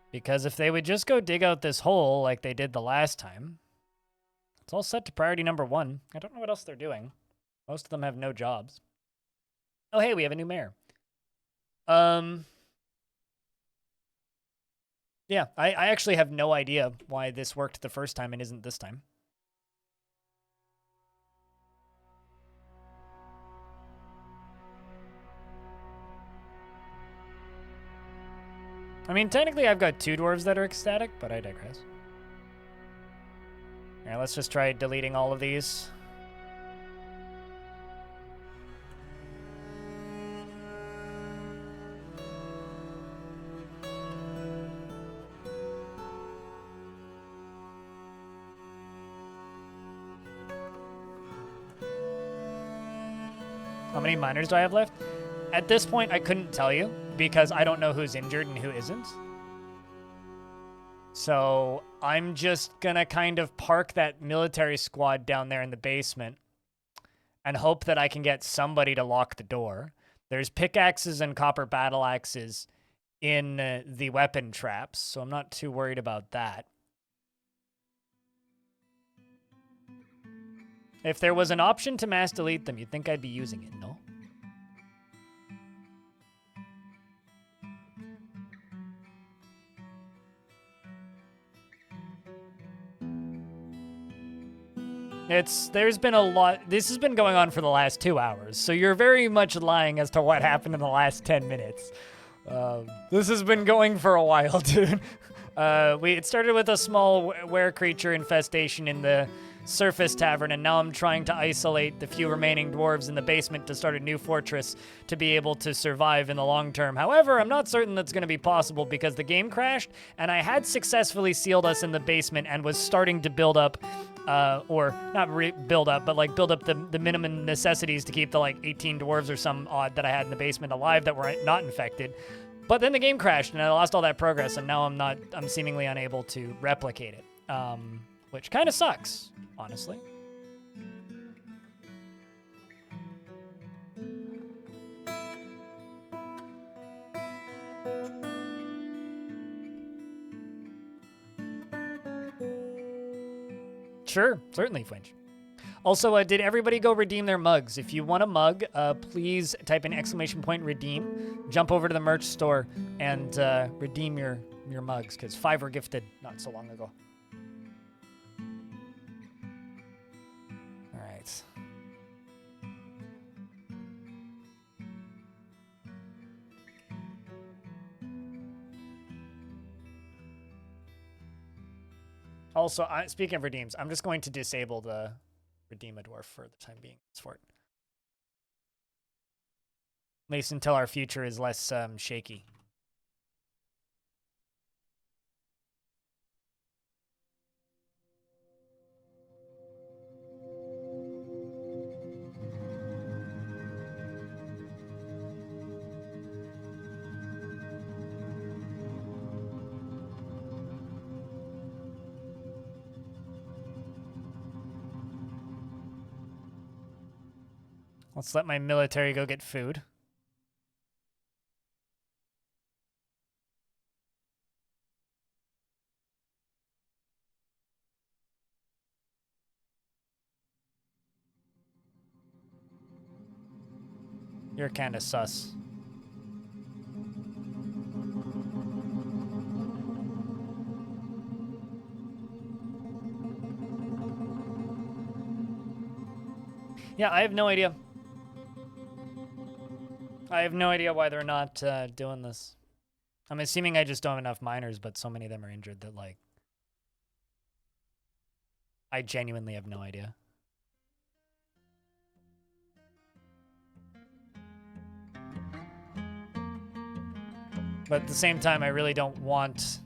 Because if they would just go dig out this hole like they did the last time, it's all set to priority number 1. I don't know what else they're doing. Most of them have no jobs. Oh, hey, we have a new mayor. Yeah, I actually have no idea why this worked the first time and isn't this time. I mean, technically I've got 2 dwarves that are ecstatic, but I digress. Alright, let's just try deleting all of these. How many miners do I have left? At this point, I couldn't tell you because I don't know who's injured and who isn't. So I'm just gonna kind of park that military squad down there in the basement and hope that I can get somebody to lock the door. There's pickaxes and copper battle axes in the weapon traps, so I'm not too worried about that. If there was an option to mass delete them, you'd think I'd be using it, no? There's been a lot, this has been going on for the last 2 hours, so you're very much lying as to what happened in the last 10 minutes. This has been going for a while, dude. It started with a small were creature infestation in the surface tavern, and now I'm trying to isolate the few remaining dwarves in the basement to start a new fortress to be able to survive in the long term. However, I'm not certain that's going to be possible because the game crashed, and I had successfully sealed us in the basement and was starting to build up, or not build up, but like build up the minimum necessities to keep the like 18 dwarves or some odd that I had in the basement alive that were not infected. But then the game crashed and I lost all that progress, and now I'm seemingly unable to replicate it, which kind of sucks, honestly. Sure, certainly, Flinch. Also, did everybody go redeem their mugs? If you want a mug, please type in !redeem, jump over to the merch store, and redeem your mugs, because 5 were gifted not so long ago. All right. Also, speaking of redeems, I'm just going to disable the redeem a dwarf for the time being. It's for it. At least until our future is less shaky. Let's let my military go get food. You're kind of sus. Yeah, I have no idea. I have no idea why they're not doing this. I'm assuming I just don't have enough miners, but so many of them are injured that, like, I genuinely have no idea. But at the same time, I really don't want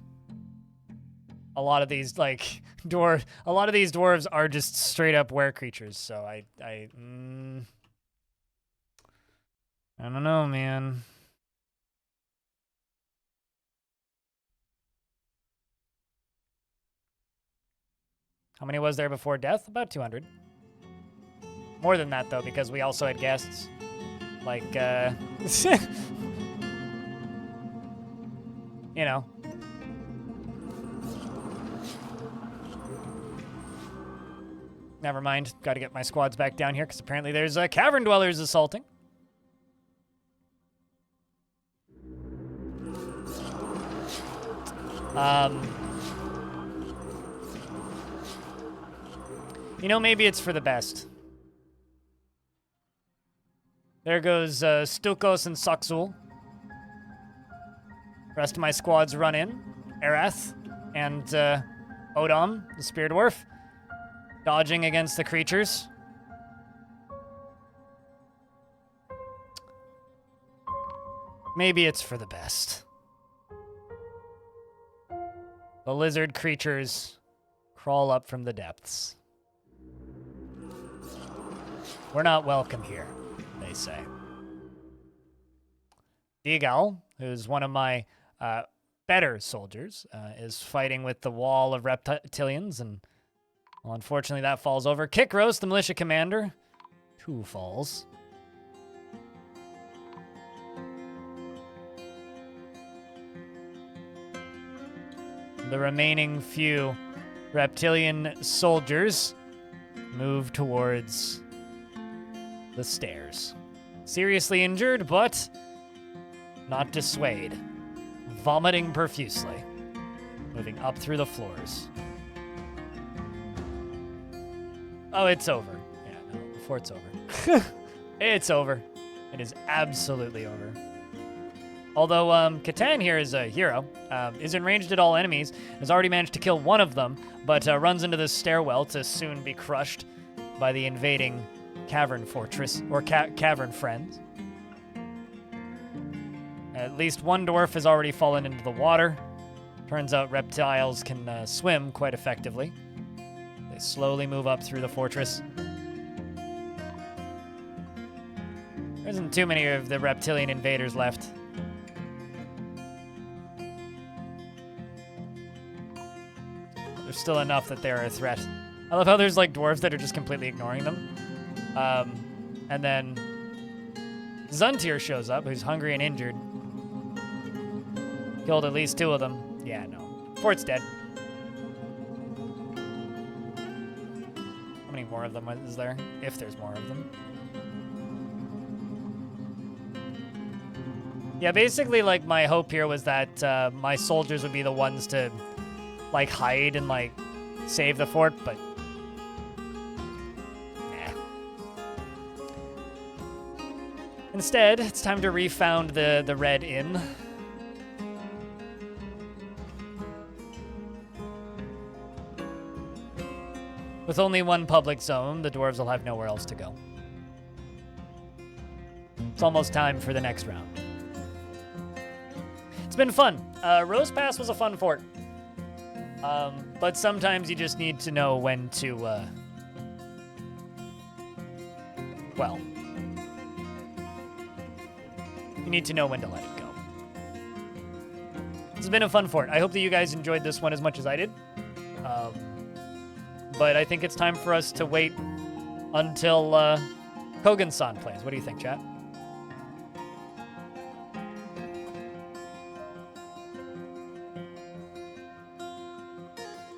a lot of these, like, a lot of these dwarves are just straight up were creatures, so I don't know, man. How many was there before death? About 200. More than that, though, because we also had guests. Like, you know. Never mind. Got to get my squads back down here, because apparently there's cavern dwellers assaulting. You know, maybe it's for the best. There goes Stukos and Saxul. Rest of my squads run in. Arath and Odom, the Spear Dwarf, dodging against the creatures. Maybe it's for the best. The lizard creatures crawl up from the depths. We're not welcome here, they say. Degal, who's one of my better soldiers, is fighting with the wall of Reptilians, and well, unfortunately that falls over. Kikros, the militia commander, 2 falls. The remaining few Reptilian soldiers move towards the stairs. Seriously injured, but not dissuade. Vomiting profusely. Moving up through the floors. Oh, it's over. Yeah, no, before it's over. It's over. It is absolutely over. Although Catan here is a hero, isn't ranged at all enemies, has already managed to kill one of them, but runs into this stairwell to soon be crushed by the invading cavern fortress, or cavern friends. At least one dwarf has already fallen into the water. Turns out reptiles can swim quite effectively. They slowly move up through the fortress. There isn't too many of the reptilian invaders left. There's still enough that they're a threat. I love how there's like dwarves that are just completely ignoring them. And then Zuntir shows up, who's hungry and injured. Killed at least 2 of them. Yeah, no. Fort's dead. How many more of them is there? If there's more of them. Yeah, basically, like, my hope here was that my soldiers would be the ones to, like, hide and, like, save the fort, but nah. Instead, it's time to refound the Red Inn. With only one public zone, the dwarves will have nowhere else to go. It's almost time for the next round. It's been fun. Rosepass was a fun fort. But sometimes you just need to know when to, well, you need to know when to let it go. It's been a fun fort. I hope that you guys enjoyed this one as much as I did. But I think it's time for us to wait until Kogan-san plays. What do you think, chat?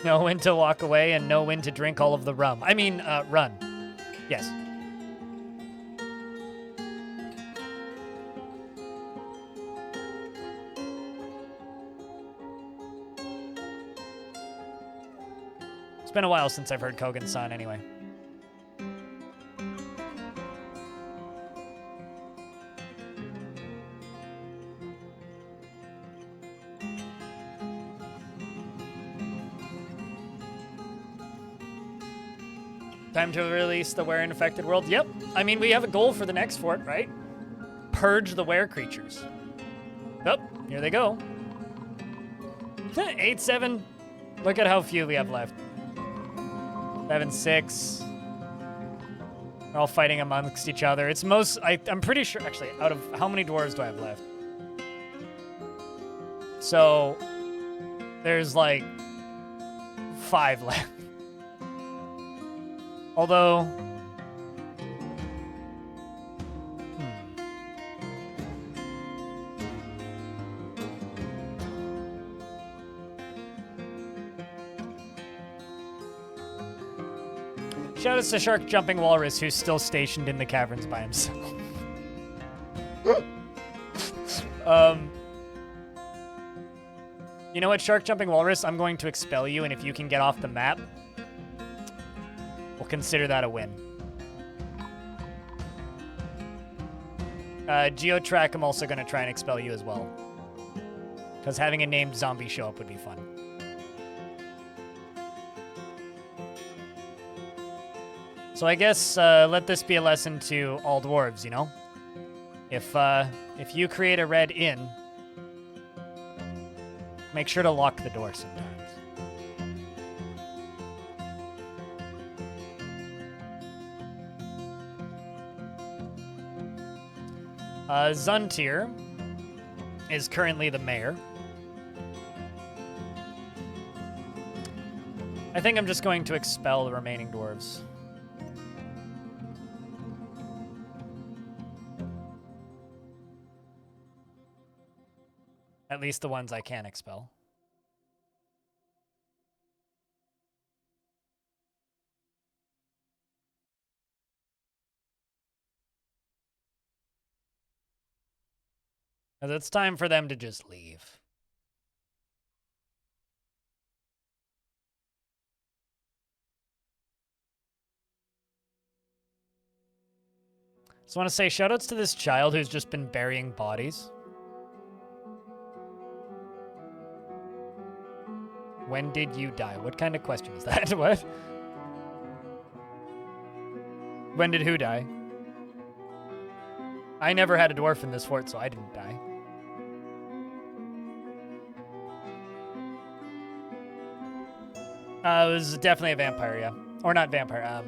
Know when to walk away and know when to drink all of the rum. I mean, run. Yes. It's been a while since I've heard Kogan-san anyway. Time to release the were-infected world. Yep. I mean, we have a goal for the next fort, right? Purge the were creatures. Yep. Here they go. 8-7. Look at how few we have left. 7-6. They're all fighting amongst each other. It's most... I'm pretty sure... Actually, out of... How many dwarves do I have left? So... There's like... 5 left. Although... Shout out to Shark Jumping Walrus, who's still stationed in the caverns by himself. You know what, Shark Jumping Walrus? I'm going to expel you, and if you can get off the map, we'll consider that a win. Geotrack, I'm also going to try and expel you as well. Because having a named zombie show up would be fun. So I guess let this be a lesson to all dwarves, you know? If you create a red inn, make sure to lock the door sometimes. Zuntir is currently the mayor. I think I'm just going to expel the remaining dwarves. At least the ones I can expel. Because it's time for them to just leave. Just want to say shoutouts to this child who's just been burying bodies. When did you die? What kind of question is that? What? When did who die? I never had a dwarf in this fort, so I didn't die. It was definitely a vampire, yeah. Or not vampire,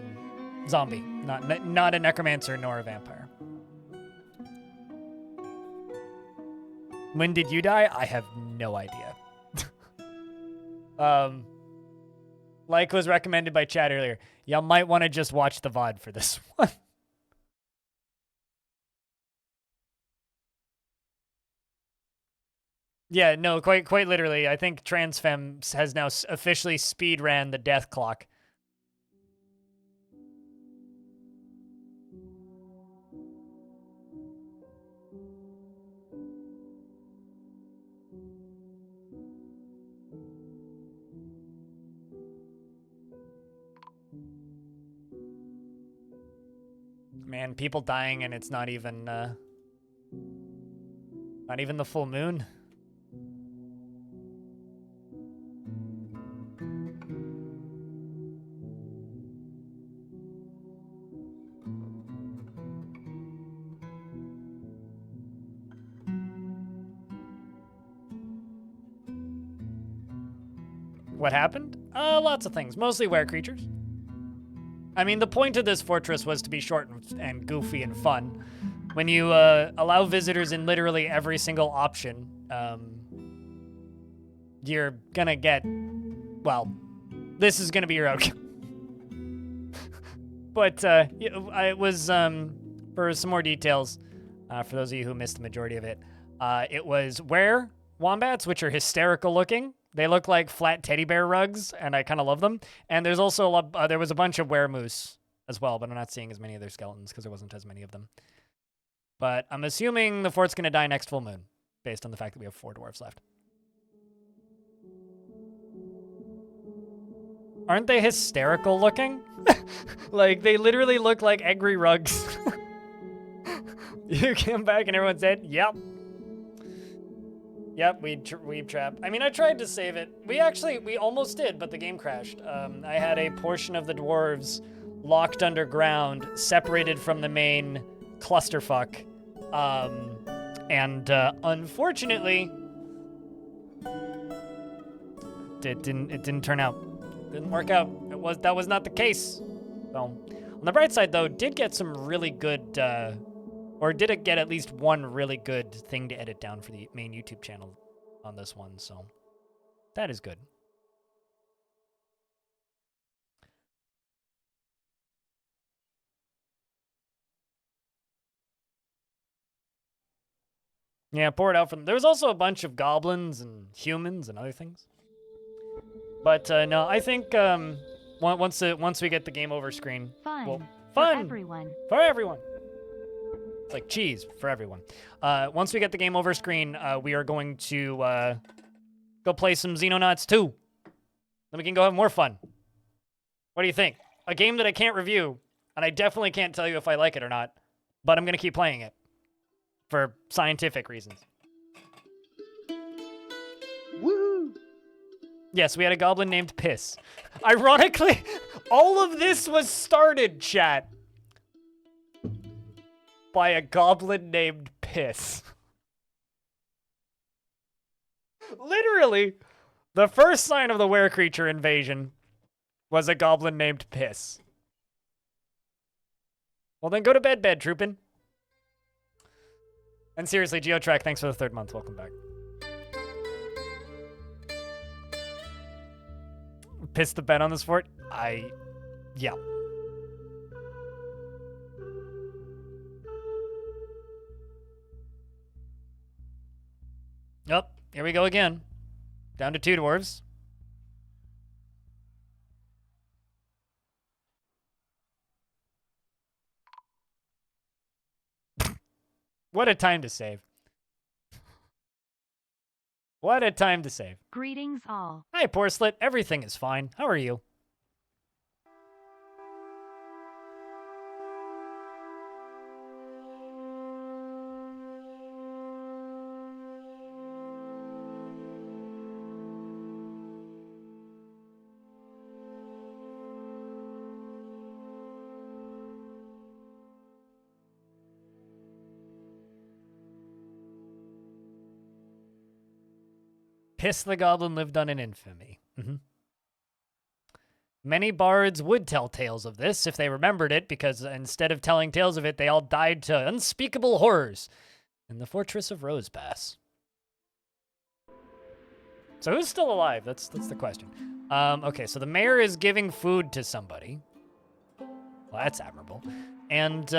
zombie. Not a necromancer nor a vampire. When did you die? I have no idea. Like was recommended by Chad earlier. Y'all might want to just watch the VOD for this one. Yeah, no, quite literally. I think Transfem has now officially speed ran the death clock. Man, people dying and it's not even the full moon. What happened? Lots of things, mostly were creatures. I mean, the point of this fortress was to be short and goofy and fun. When you allow visitors in literally every single option, you're gonna get, well, this is gonna be your outcome. But it was, for some more details, for those of you who missed the majority of it, it was wombats, which are hysterical looking. They look like flat teddy bear rugs, and I kind of love them. And there's also there was a bunch of weremoose as well, but I'm not seeing as many of their skeletons because there wasn't as many of them. But I'm assuming the fort's going to die next full moon, based on the fact that we have 4 dwarves left. Aren't they hysterical looking? Like, they literally look like angry rugs. You came back and everyone said, yep. Yep, we trapped. I mean, I tried to save it. We almost did, but the game crashed. I had a portion of the dwarves locked underground, separated from the main clusterfuck. And unfortunately, it didn't turn out. It didn't work out. That was not the case. So, on the bright side though, did get some really good, or did it get at least one really good thing to edit down for the main YouTube channel on this one, so that is good. Yeah, pour it out from. There was also a bunch of goblins and humans and other things. But no, I think once we get the game over screen, Fun. Fun For everyone. for everyone. It's like cheese for everyone. Once we get the game over screen, we are going to go play some Xenonauts 2. Then we can go have more fun. What do you think? A game that I can't review, and I definitely can't tell you if I like it or not, but I'm gonna keep playing it. For scientific reasons. Woo! Yes, we had a goblin named Piss. Ironically, all of this was started, chat, by a goblin named Piss. Literally, the first sign of the were-creature invasion was a goblin named Piss. Well, then go to bed, Troopin'. And seriously, GeoTrack, thanks for the 3rd month. Welcome back. Piss the bed on this fort? Yeah. Yep, here we go again. Down to 2 dwarves. What a time to save. What a time to save. Greetings all. Hi, Porslet. Everything is fine. How are you? Piss the Goblin lived on in infamy. Many bards would tell tales of this if they remembered it, because instead of telling tales of it, they all died to unspeakable horrors in the fortress of Rosepass. So who's still alive? That's the question. Okay, so the mayor is giving food to somebody. Well, that's admirable. And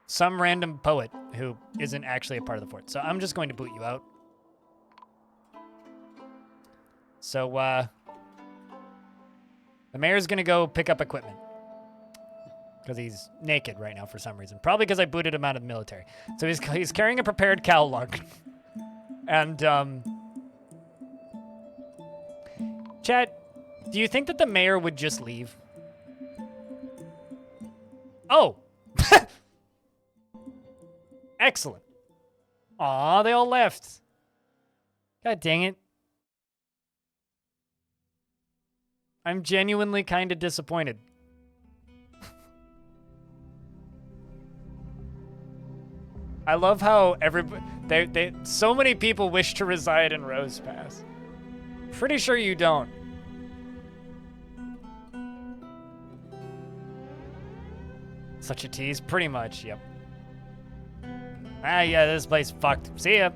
some random poet who isn't actually a part of the fort. So I'm just going to boot you out. So, the mayor's gonna go pick up equipment. Because he's naked right now for some reason. Probably because I booted him out of the military. So he's carrying a prepared cow lung. And, chat, do you think that the mayor would just leave? Oh! Excellent. Aw, they all left. God dang it. I'm genuinely kind of disappointed. I love how so many people wish to reside in Rosepass. Pretty sure you don't. Such a tease, pretty much, yep. Ah, yeah, this place fucked. See ya.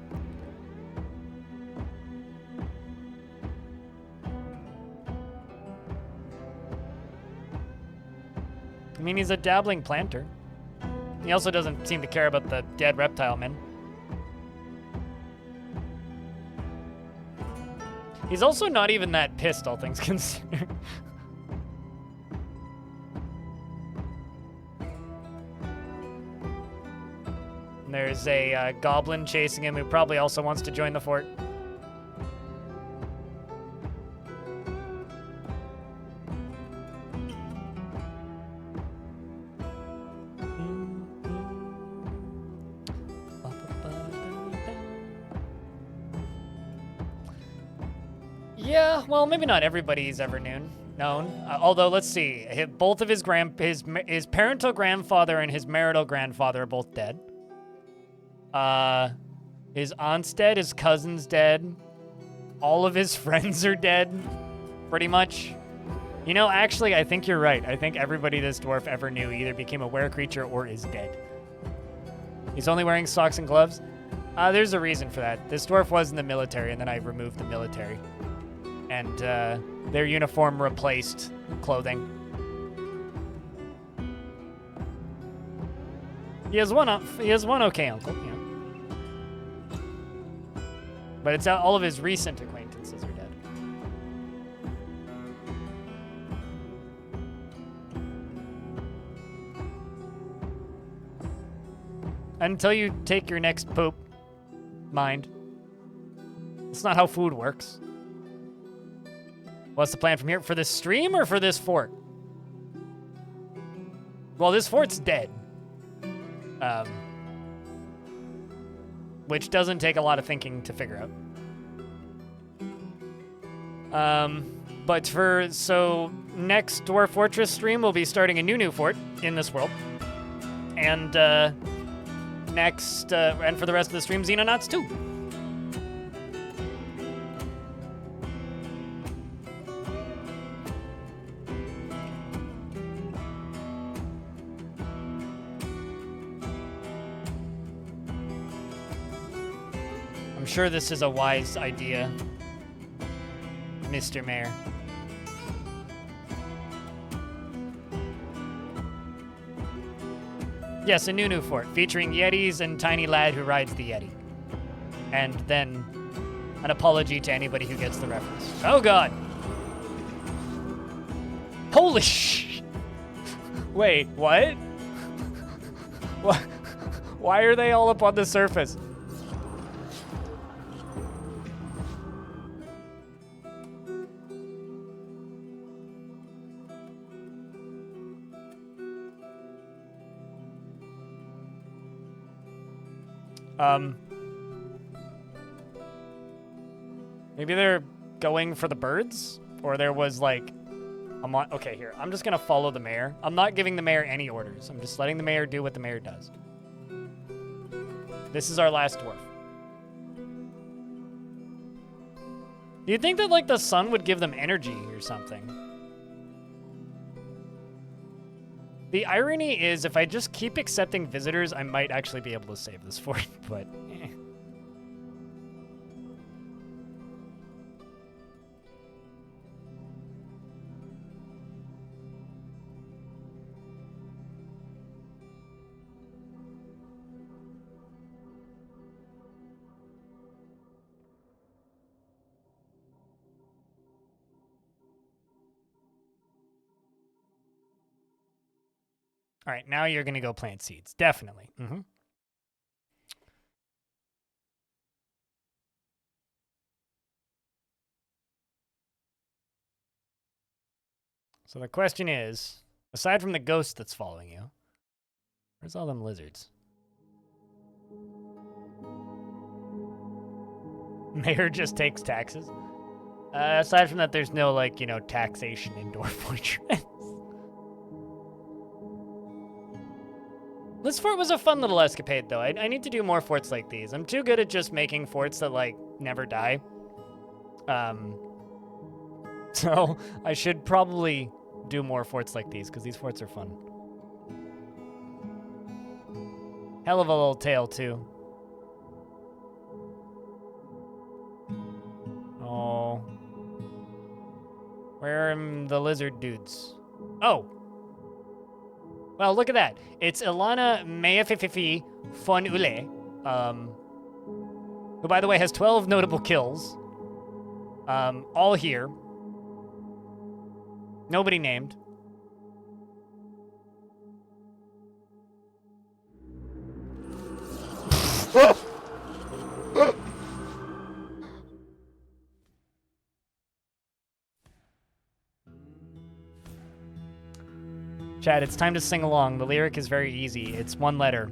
I mean, he's a dabbling planter. He also doesn't seem to care about the dead reptile men. He's also not even that pissed, all things considered. And there's a goblin chasing him who probably also wants to join the fort. Yeah, well, maybe not everybody's ever known. Although, let's see. Both of his parental grandfather and his marital grandfather are both dead. His aunt's dead, his cousin's dead. all of his friends are dead, pretty much. You know, actually, I think you're right. I think everybody this dwarf ever knew either became a were-creature or is dead. He's only wearing socks and gloves. There's a reason for that. This dwarf was in the military, and then I removed the military. And their uniform replaced clothing. He has one okay uncle, you know. But it's all of his recent acquaintances are dead. Until you take your next poop, mind. It's not how food works. What's the plan from here? For this stream or for this fort? Well, this fort's dead. Which doesn't take a lot of thinking to figure out. So next Dwarf Fortress stream, we'll be starting a new fort in this world. And, and for the rest of the stream, Xenonauts 2. I'm sure this is a wise idea, Mr. Mayor. Yes, a new fort featuring Yetis and Tiny Lad who rides the Yeti. And then an apology to anybody who gets the reference. Oh god! Holy sh! Wait, what? What? Why are they all up on the surface? Maybe they're going for the birds? Or there was like okay, here. I'm just gonna follow the mayor. I'm not giving the mayor any orders. I'm just letting the mayor do what the mayor does. This is our last dwarf. Do you think that like the sun would give them energy or something? The irony is, if I just keep accepting visitors, I might actually be able to save this fort, but eh. All right, now you're going to go plant seeds. Definitely. Mm-hmm. So the question is, aside from the ghost that's following you, where's all them lizards? Mayor just takes taxes. Aside from that, there's no, like, you know, taxation in Dwarf Fortress. This fort was a fun little escapade, though. I need to do more forts like these. I'm too good at just making forts that, like, never die. So I should probably do more forts like these, because these forts are fun. Hell of a little tail, too. Oh. Where are the lizard dudes? Oh. Well, look at that. It's Ilana Meafififi Fonule, who, by the way, has 12 notable kills. All here. Nobody named. Chad, it's time to sing along. The lyric is very easy. It's one letter.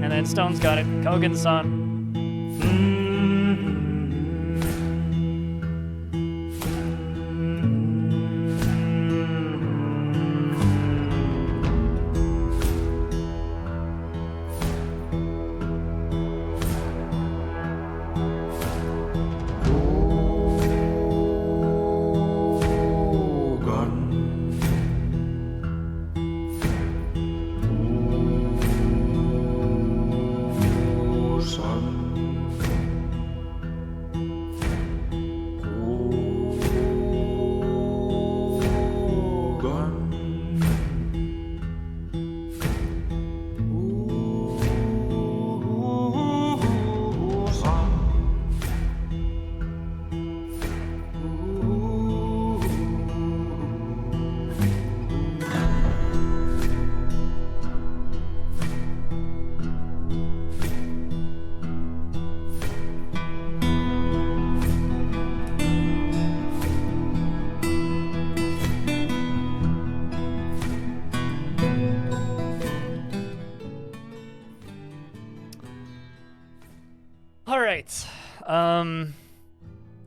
And then Stone's got it. Kogan's son.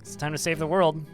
It's time to save the world.